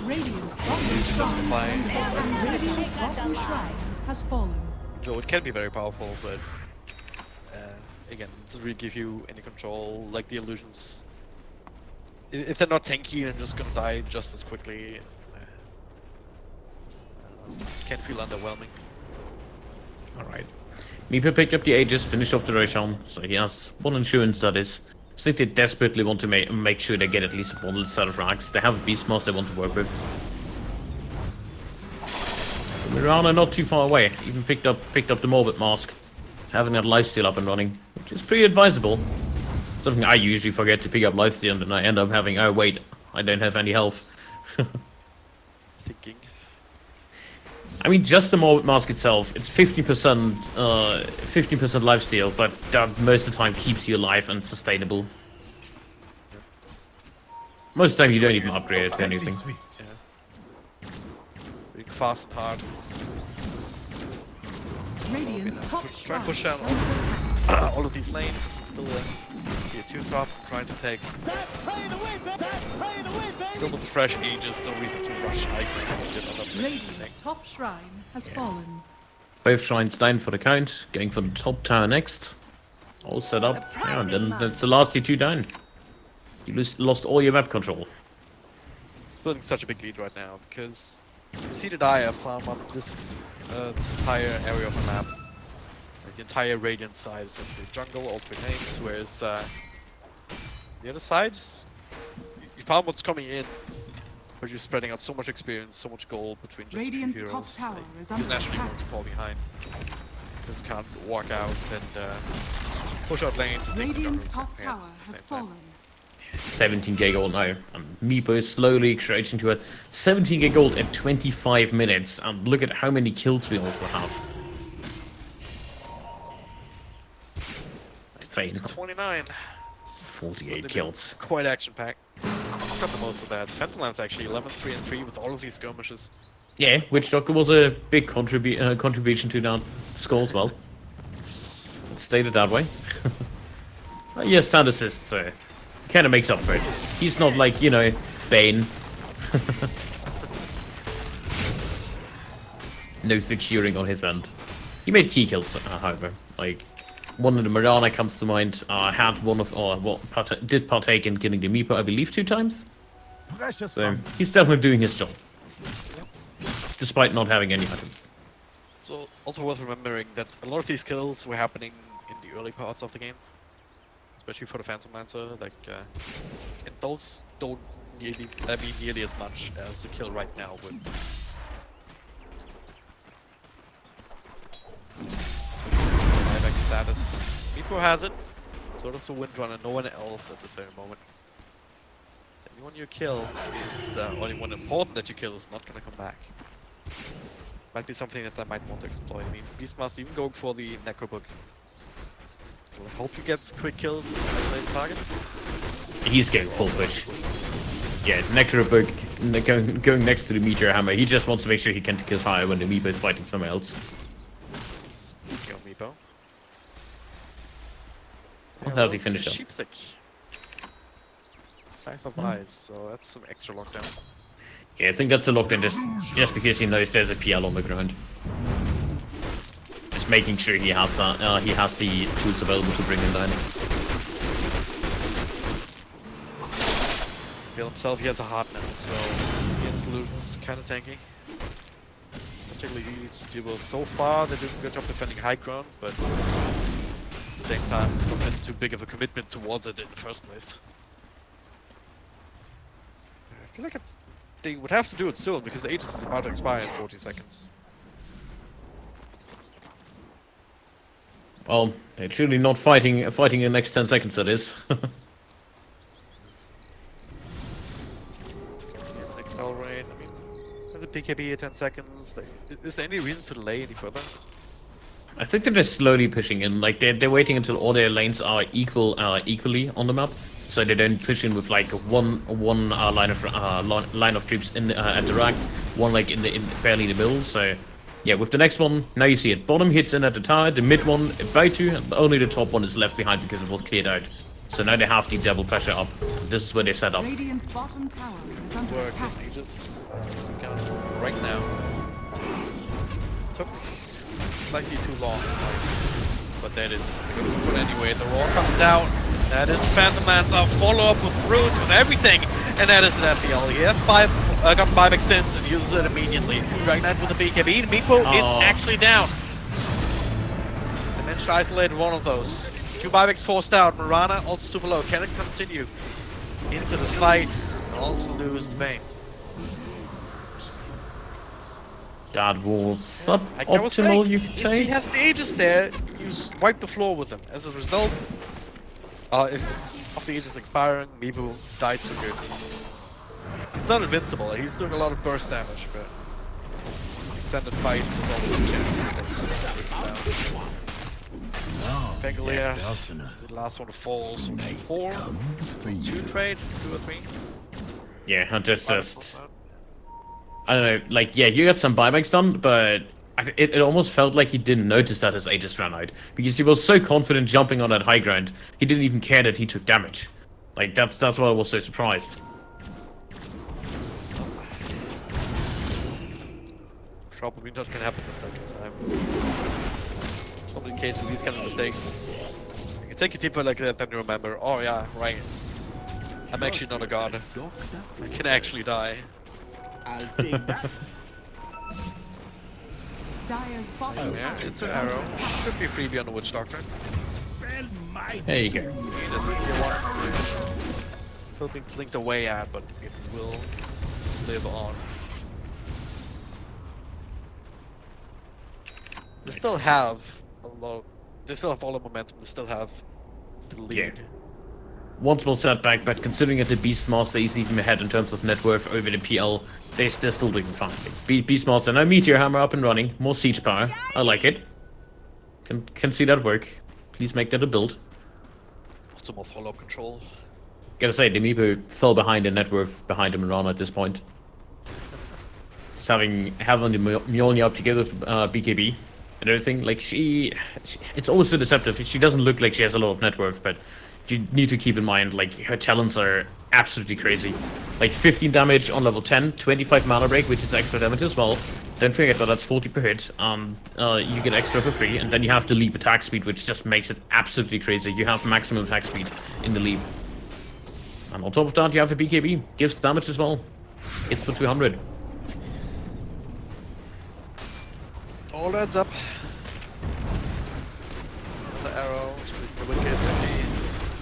Radiant's bottom shrine is under attack. Radiant's bottom shrine has fallen. Though it can be very powerful, but again, it doesn't really give you any control. Like the illusions, if they're not tanky, they're just gonna die just as quickly. Can feel underwhelming. Alright. Meepo picked up the Aegis, finished off the Roshan, so he has one insurance that is. I think they desperately want to make sure they get at least a bundled set of racks. They have a Beastmaster they want to work with. Mirana not too far away, even picked up the Morbid Mask, having that lifesteal up and running, which is pretty advisable. Something I usually forget to pick up lifesteal and then I end up having, oh wait, I don't have any health. Thinking. I mean, just the Morbid Mask itself, it's 15% lifesteal, but that most of the time keeps you alive and sustainable. Most of the time you don't even upgrade it to anything. Yeah. Being fast and hard. Radiant's top Try and push shrine down is under attack. all of these lanes. Still tier 2 top, trying to take. Still with the fresh Aegis, no reason to rush Icon. Radiant's top shrine has fallen. Both shrines down for the count, going for the top tower next. All set up, yeah, and then that's the last two down. You lost all your map control. It's building such a big lead right now because you see the Dire farm up this entire area of the map. Like the entire Radiant side is essentially jungle, all 3 lanes, whereas the other side, you farm what's coming in, but you're spreading out so much experience, so much gold between just Radiant's a few top heroes. tower Like, is you're under naturally attack. going to fall behind because you can't walk out and push out lanes. And take the Radiant's jungle top at the tower same has time. fallen. 17k gold now, and Meepo is slowly creating to it. 17k gold at 25 minutes, and look at how many kills we also have. Insane. 29. 48 kills. Quite action packed. It's got the most of that. Phantom Lance actually 11, 3 and 3 with all of these skirmishes. Yeah, Witch Doctor was a big contribution to that score as well. Let's state it that way. Yes, 10 assists, so kind of makes up for it. He's not like, you know, Bane. No securing on his end. He made key kills, however. Like, one of the Mirana comes to mind. Had one of, did partake in killing the Meepo, I believe, 2 times. So he's definitely doing his job, despite not having any items. So also worth remembering that a lot of these kills were happening in the early parts of the game, especially for the Phantom Lancer. Like, and those don't nearly, nearly as much as the kill right now would. Buyback status. Meepo has it. Sort of the Windrunner, no one else at this very moment. anyone you kill is, or anyone important that you kill is not gonna come back. Might be something that I might want to exploit. I mean, Beastmaster even going for the Necrobook. So I hope he gets quick kills and isolated targets. He's going full push. Yeah, Necrobook going next to the Meteor Hammer. He just wants to make sure he can kill higher when the Meepo is fighting somewhere else. Speaking of Meepo. How does he finish up? Sheepstick. Scythe of Eyes, so that's some extra lockdown. Yeah, I think that's a lockdown just because he knows there's a PL on the ground. Just making sure he has that. He has the tools available to bring him down. Feel himself, he has a heart now, so against solutions kind of tanky. Particularly easy to deal with so far. They're doing a good job defending high ground, but at the same time, it's not been too big of a commitment towards it in the first place. I feel like they would have to do it soon because the Aegis is about to expire in 40 seconds. Well, they're truly not fighting the next 10 seconds, that is. Accelerate. I mean, there's a PKB at 10 seconds. Is there any reason to delay any further? I think they're just slowly pushing in. Like they're waiting until all their lanes are equally on the map, so they don't push in with like one line of troops in at the racks, one like in barely in the middle. So yeah, with the next one, now you see it. Bottom hits in at the tower, the mid one about to, and only the top one is left behind because it was cleared out. So now they have the double pressure up. This is where they set up. Radiant's bottom tower is under Work attack. this Aegis as much as we can right now. Took slightly too long, but that is the good one anyway. The roar comes down. That is Phantom Manta. Follow up with roots, with everything, and that is an FPL. He has got 5 extents and uses it immediately. Dragon Knight with a BKB. Meepo is actually down. They managed to isolate one of those. 2 buybacks forced out. Mirana also super low. Can it continue into this fight and also lose the Bane? That was was saying, suboptimal, you could if say. he has the Aegis there, you wipe the floor with him. As a result, if after Aegis expiring, Meepo dies for good. He's not invincible. He's doing a lot of burst damage, but extended fights is always a chance that he down. Pangolier, the last one to fall, so 4, 2 trade, 2 or 3. Yeah, I just I don't know, like, yeah, you got some buybacks done, but it almost felt like he didn't notice that his Aegis ran out. Because he was so confident jumping on that high ground, he didn't even care that he took damage. Like, that's why I was so surprised. Probably not gonna happen the second time. It's probably the case with these kind of mistakes. You take a deeper like that, then you remember, oh yeah, right. I'm actually not a god. I can actually die. I'll take that. Dire's bottom Yeah, tower it's is an under arrow. attack. Should be free beyond the Witch Doctrine. There you go. It is tier 1. Still being blinked away at, but it will live on. They still have a lot. They still have all the momentum. They still have the lead. Yeah. One small setback, but considering that the Beastmaster is even ahead in terms of net worth over the PL, they're still doing fine. Beastmaster, now Meteor Hammer up and running. More siege power. I like it. Can see that work. Please make that a build. Also more follow-up control. Gotta say, the Meepo fell behind in net worth behind the Mirana at this point. Just having the Mjolnir up together with BKB and everything, like it's always so deceptive. She doesn't look like she has a lot of net worth, but you need to keep in mind, like, her talents are absolutely crazy. Like 15 damage on level 10, 25 mana break, which is extra damage as well. Don't forget that that's 40 per hit, and you get extra for free, and then you have the leap attack speed, which just makes it absolutely crazy. You have maximum attack speed in the leap. And on top of that, you have a BKB, gives damage as well. It's for 200. All adds up. The arrow, the wicked, and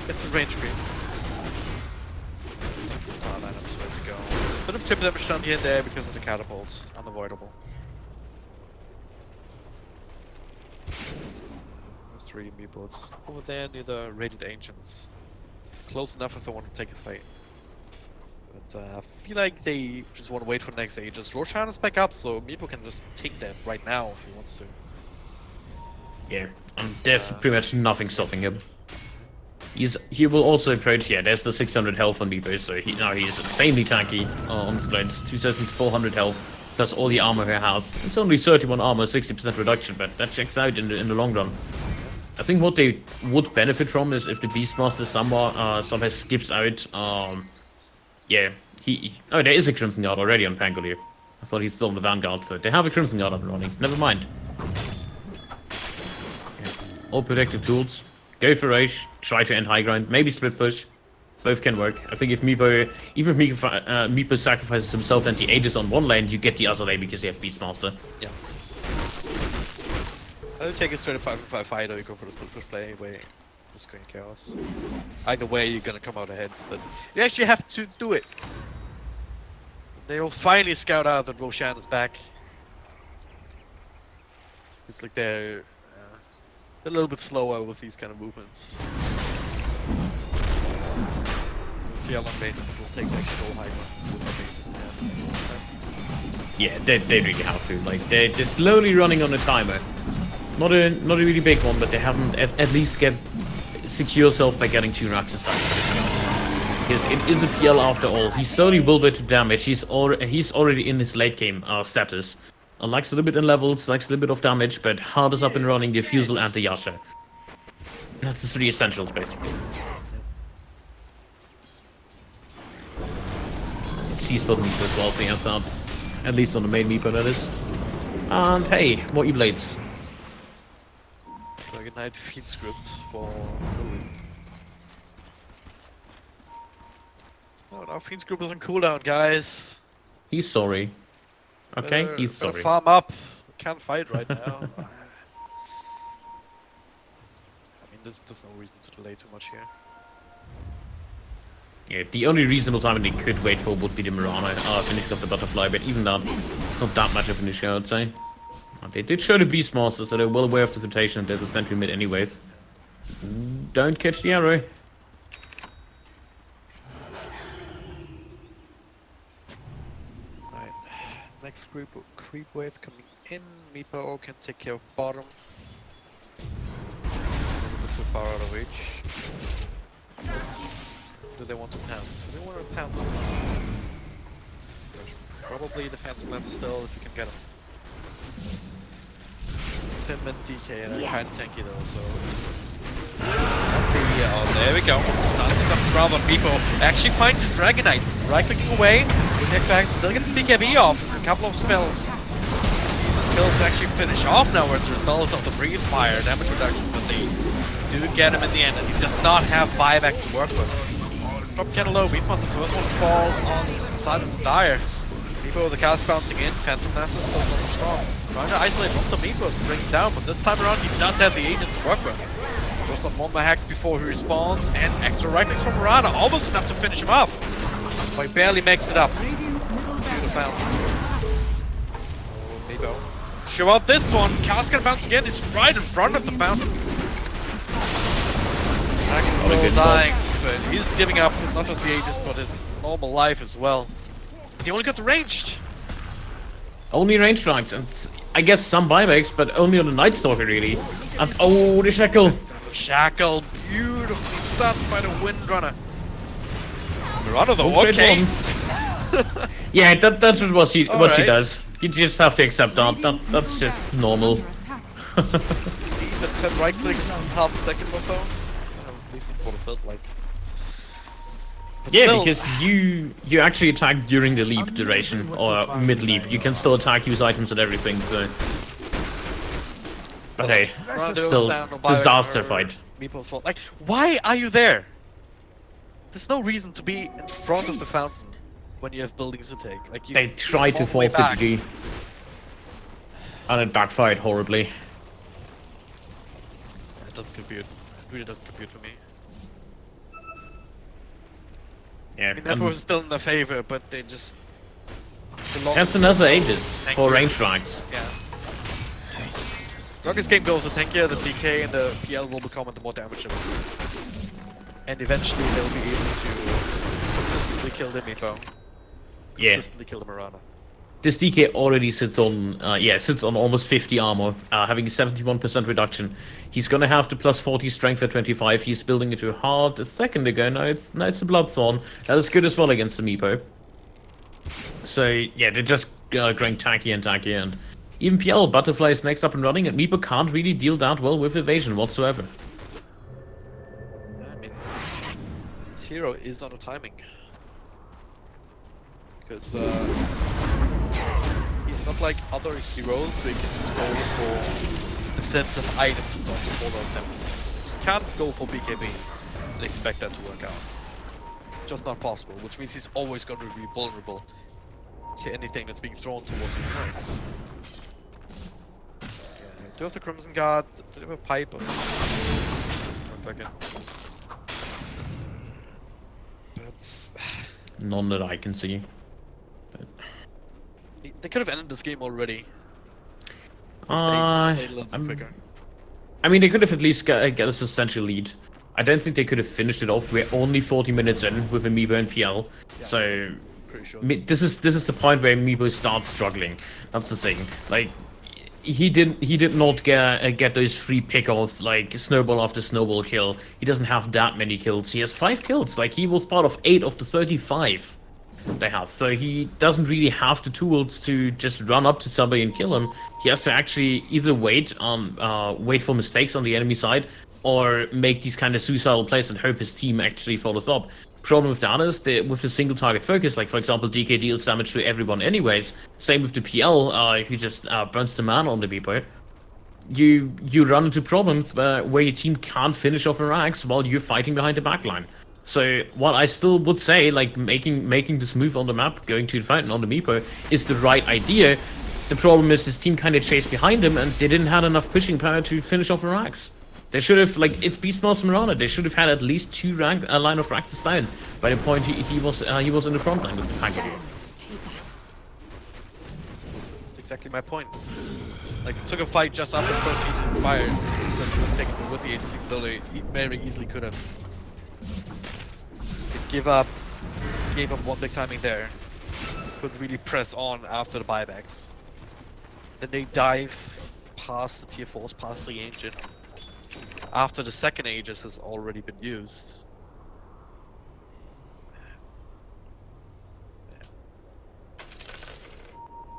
it's a range creep. Tower lineups ready to go. Bit of chip damage done here and there because of the catapults. Unavoidable. There's 3 meeples over there near the Radiant Ancients. Close enough if they want to take a fight. But I feel like they just want to wait for the next Aegis. Roshan is back up, so Meepo can just take that right now if he wants to. Yeah, and there's pretty much nothing stopping him. He will also approach. Yeah, there's the 600 health on Meepo, so he's insanely tanky on splits. 2,400 health plus all the armor he has. It's only 31 armor, 60% reduction, but that checks out in the long run. I think what they would benefit from is if the Beastmaster somehow skips out. Yeah, oh, there is a Crimson Guard already on Pangolier. I thought he's still in the Vanguard, so they have a Crimson Guard up and running. Never mind. Yeah. All protective tools. Go for Rage, try to end high ground, maybe split push. Both can work. I think if Meepo, even if Meepo sacrifices himself and the Aegis on one lane, you get the other lane because you have Beastmaster. Yeah. I'll take a straight 5-5 fight, or you go for the split push play anyway. Just going chaos. Either way, you're gonna come out ahead, but you actually have to do it. They will finally scout out that Roshan is back. It's like they're a little bit slower with these kind of movements. Let's see how long they will take to actually go high ground. Yeah, they really have to. Like they're slowly running on a timer. Not a really big one, but they haven't at least secure yourself by getting 2 Raxes down. Because it is a PL after all. He slowly will do damage. He's already in his late game status. Likes a little bit in levels, likes a little bit of damage, but hard is up and running the Fusel and the Yasha. That's the 3 essentials basically. She's for the Meepo as well, so he has that. At least on the main Meepo, that is. And hey, more E-Blades. Like a Knight Fiend script for oh, now Fiend's group is on cooldown, guys. He's sorry. Okay, he's sorry. Better farm up. Can't fight right now. I mean, there's no reason to delay too much here. Yeah, the only reasonable time they could wait for would be the Mirana finishing up the Butterfly, but even that, it's not that much of an issue, I'd say. They did show the Beastmaster, so they're well aware of the rotation. There's a sentry mid anyways. Don't catch the arrow. Right. Next creep wave coming in. Meepo can take care of bottom. A little bit too far out of reach. Do they want to pounce? Do they want to pounce? Probably the Phantom Lance still if you can get him. Him and DK and they're kind of tanky though, so... Oh, there we go. Starting to come around on Meepo. Actually finds a Dragonite. Right-clicking away. With next action still gets BKB off with a couple of spells. The skills to actually finish off now as a result of the Breeze Fire damage reduction, but they do get him in the end, and he does not have buyback to work with. Drop kinda low. Beastmaster first one to fall on the side of the Dire. Meepo, the cast bouncing in. Phantom Lance is still not strong. Trying to isolate lots of Meepos to bring him down, but this time around he does have the Aegis to work with. Goes on one more hacks before he respawns, and extra right clicks from Mirana, almost enough to finish him off. But he barely makes it up. Radiant's middle The barracks. fountain. Oh, Meepo. Show out this one. Cast gonna bounce again. He's right in front of the fountain. Max is still dying, but he's giving up not just the Aegis, but his normal life as well. He only got the ranged. Only range strikes, and I guess some buybacks, but only on the Night Stalker really. And oh, the Shackle! Shackle, beautifully done by the Windrunner. Mirana though, Don't okay. Yeah, that's what she Alright. does. You just have to accept that. That's just normal. Under attack. Even 10 right clicks in half a second or so. At least that's what it felt like. But Yeah, still, because you actually attack during the leap duration or mid leap. You can still attack, use items and everything. So, but hey, Mirana goes still down, no buyback disaster for fight. Meeple's fault. Like, why are you there? There's no reason to be in front of the fountain when you have buildings to take. Like, you They tried to all the way force the back. GG, and it backfired horribly. It doesn't compute. It really doesn't compute for me. Yeah, I mean, that was still in their favor, but they just... that's another Aegis Thank for you. range strikes. Yeah. Rocket's game goes, the tankier the DK and the PL will become, and the more damage they will do. And eventually they'll be able to consistently kill the Meepo. Yeah. Consistently kill the Mirana. This DK already sits on almost 50 armor, having a 71% reduction. He's gonna have the plus 40 strength at 25. He's building into hard a second ago. Now it's a Bloodsworn. That is good as well against the Meepo. So yeah, they're just going tacky and tacky, and even PL Butterfly is next up and running, and Meepo can't really deal that well with evasion whatsoever. I mean, this hero is on a timing. Because he's not like other heroes where you can just go for defensive items and not follow them. He can't go for BKB and expect that to work out. Just not possible, which means he's always going to be vulnerable to anything that's being thrown towards his turrets. Yeah, do have the Crimson Guard, do they have a pipe or something? Back in. That's... None that I can see. They could have ended this game already. If they played a little bit quicker. I mean, they could have at least get a substantial lead. I don't think they could have finished it off. We're only 40 minutes in with Amiibo and PL, Yeah, so pretty sure. this is the point where Amiibo starts struggling. That's the thing. Like he did not get those free pickles like snowball after snowball kill. He doesn't have that many kills. He has 5 kills. Like he was part of 8 of the 35 they have. So he doesn't really have the tools to just run up to somebody and kill him. He has to actually either wait for mistakes on the enemy side, or make these kind of suicidal plays and hope his team actually follows up. Problem with that is that with a single target focus, like for example DK deals damage to everyone anyways, same with the PL, who just burns the mana on the Meepo, you run into problems where your team can't finish off a Rax while you're fighting behind the backline. So what I still would say, like making this move on the map, going to the fountain on the Meepo, is the right idea. The problem is his team kind of chased behind him and they didn't have enough pushing power to finish off a Rax. They should have, like, it's Beastmaster Mirana. They should have had at least 2 line of Raxes down by the point he was in the front line with the package. That's exactly my point. Like, it took a fight just after the first Aegis expired, instead of taking it with the Aegis, even though they very easily could have. They gave up one big timing there. Couldn't really press on after the buybacks. Then they dive past the tier 4s, past the Ancient, after the second Aegis has already been used. Yeah.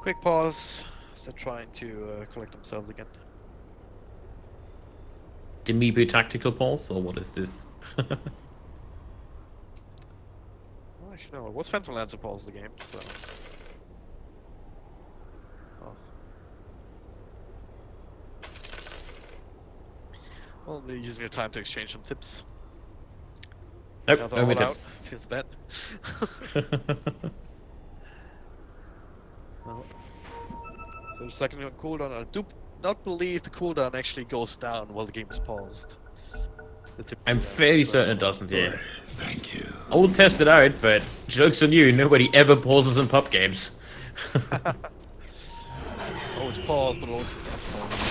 Quick pause, as they're trying to collect themselves again. The Meepo tactical pulse, or what is this? Oh, actually no, it was Phantom Lancer pause the game, so... Well, they're using their time to exchange some tips. Nope, Now no they're more all out. tips. Feels bad. Well, so the second cooldown, I do not believe the cooldown actually goes down while the game is paused. The tip I'm cooldown, fairly so- certain it doesn't, yeah. Thank you. I will test it out, but joke's on you, nobody ever pauses in pub games. Always pause, but always gets unpaused.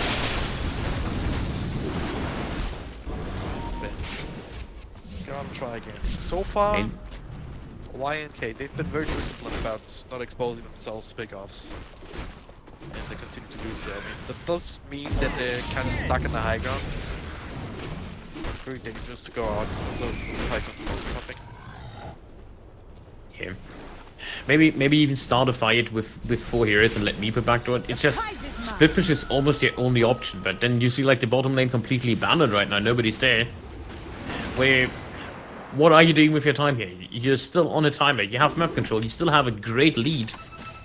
Gotta try again. So far, Main- YNK, they've been very disciplined about not exposing themselves to pickoffs. And they continue to do so. I mean, that does mean that they're kind of stuck in the high ground. Very dangerous to go out, so Python's or something. Yeah. Maybe even start a fight with 4 heroes and let Meepo backdoor it. It's just, split push is almost the only option, but then you see like the bottom lane completely abandoned right now, nobody's there. What are you doing with your time here? You're still on a timer, you have map control, you still have a great lead.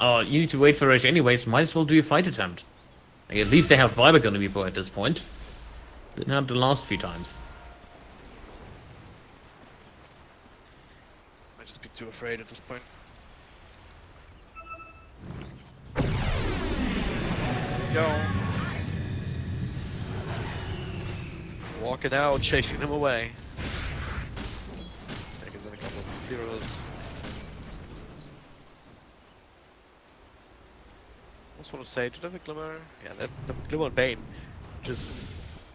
You need to wait for Rush anyways, might as well do a fight attempt. Like, at least they have buyback on the Meepo at this point. Didn't have the last few times. Might just be too afraid at this point. Go. Walking out, chasing them away. I guess in a couple of these heroes. I just want to say, do they have a Glimmer? Yeah, the Glimmer and Bane. Just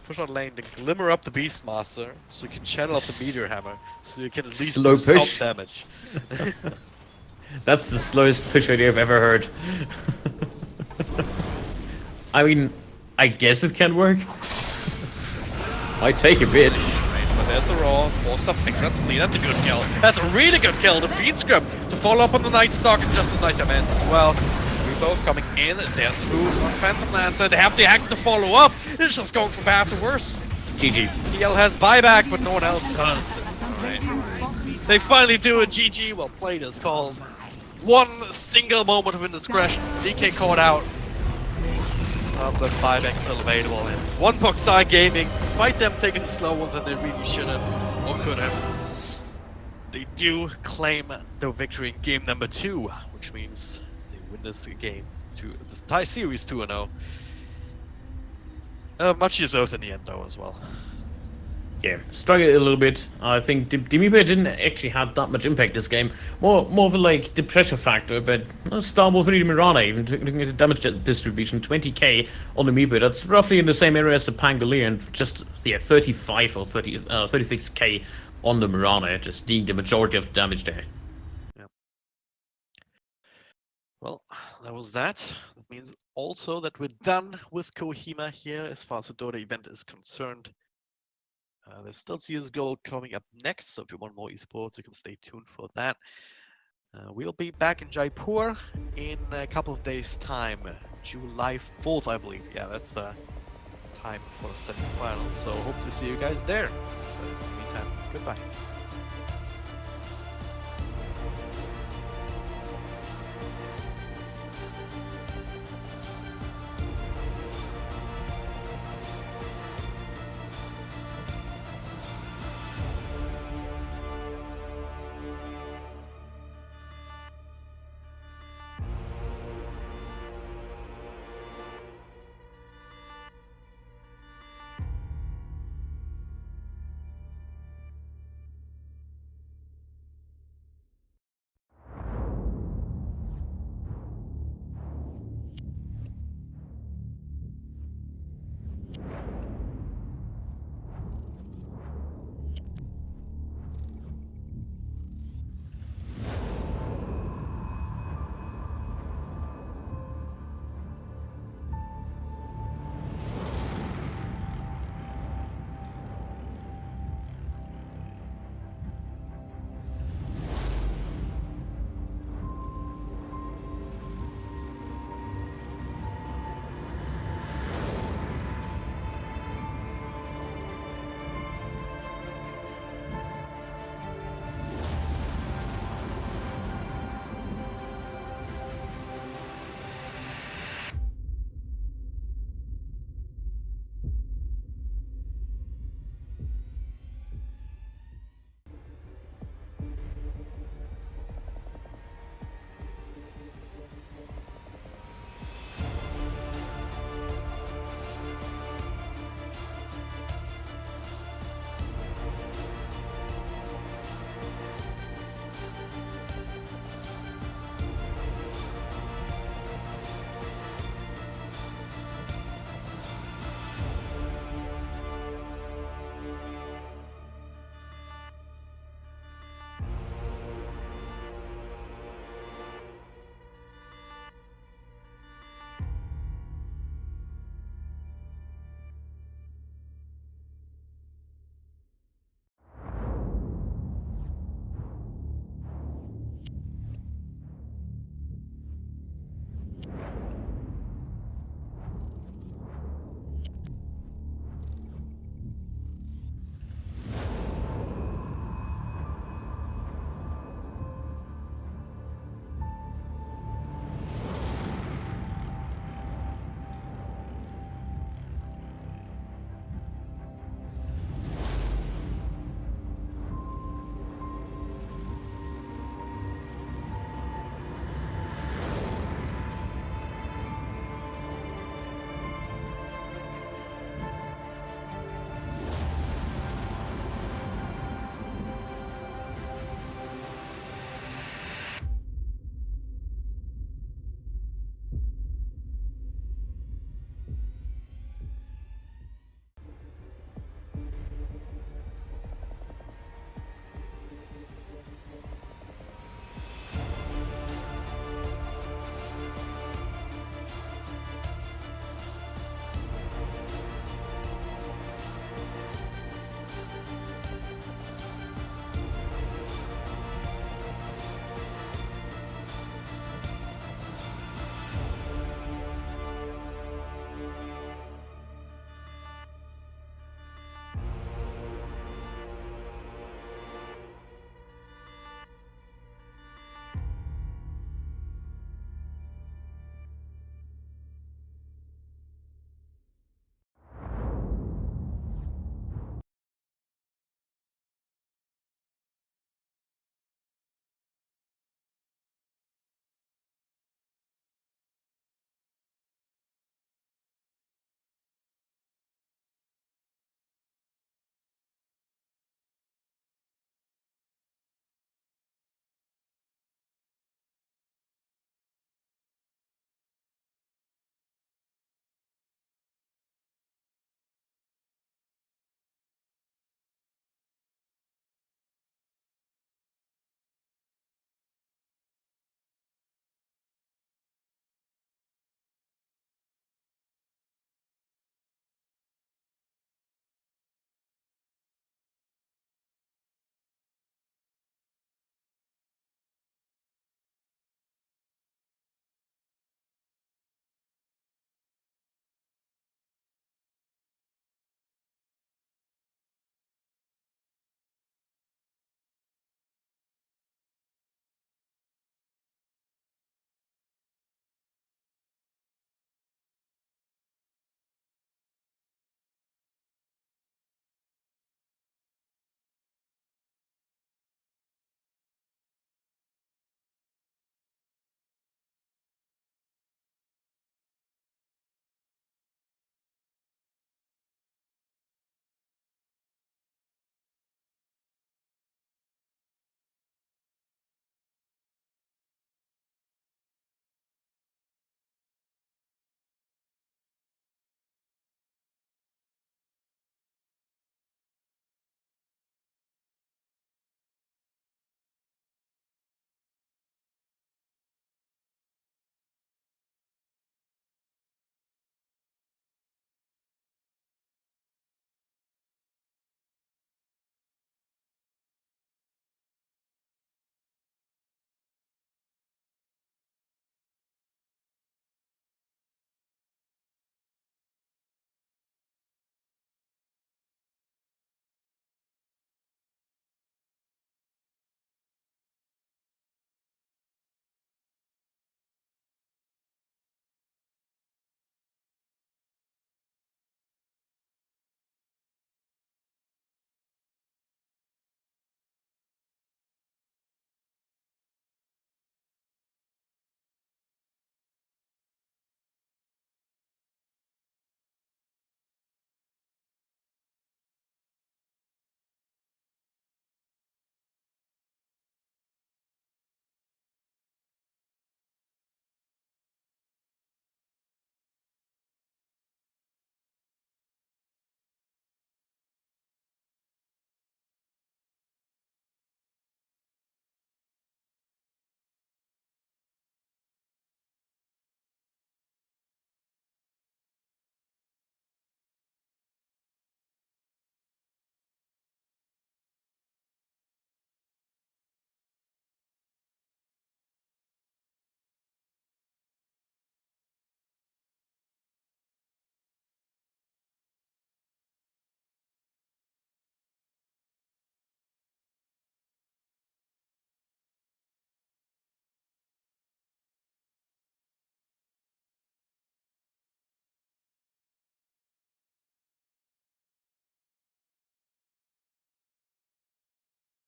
push on lane, then Glimmer up the Beastmaster, so you can channel up the Meteor Hammer, so you can at least Slow do push. some damage. That's the slowest pitch idea I've ever heard. I mean, I guess it can work. Might take a bit. Right, but there's a raw, forced up pick. That's a good kill. That's a really good kill. The Fiend Scrub to follow up on the Night Stalk and just as Night Demands as well. We both coming in. There's food on Phantom Lancer. They have the axe to follow up. It's just going from bad to worse. GG. DL has buyback, but no one else does. Right. They finally do a GG. Well played is called. One single moment of indiscretion. DK caught out. But buyback still available. And Wanbokstar Gaming, despite them taking the slow ones that they really should have or could have, they do claim the victory in game number 2, which means they win this game, this tie series 2-0. Much deserved in the end though as well. Yeah, struggled a little bit. I think Demipa didn't actually have that much impact this game. More of a, like, the pressure factor, but Star Wars 3D Mirana, even looking at the damage distribution, 20k on Demipa. That's roughly in the same area as the Pangolier, and just, yeah, 35 or 36k on the Mirana, just being the majority of the damage there. Yeah. Well, that was that. That means also that we're done with Kohima here as far as the Dota event is concerned. There's still CSGO coming up next, so if you want more esports, you can stay tuned for that. We'll be back in Jaipur in a couple of days' time, July 4th, I believe. Yeah, that's the time for the semi-finals, so hope to see you guys there. But in the meantime, goodbye.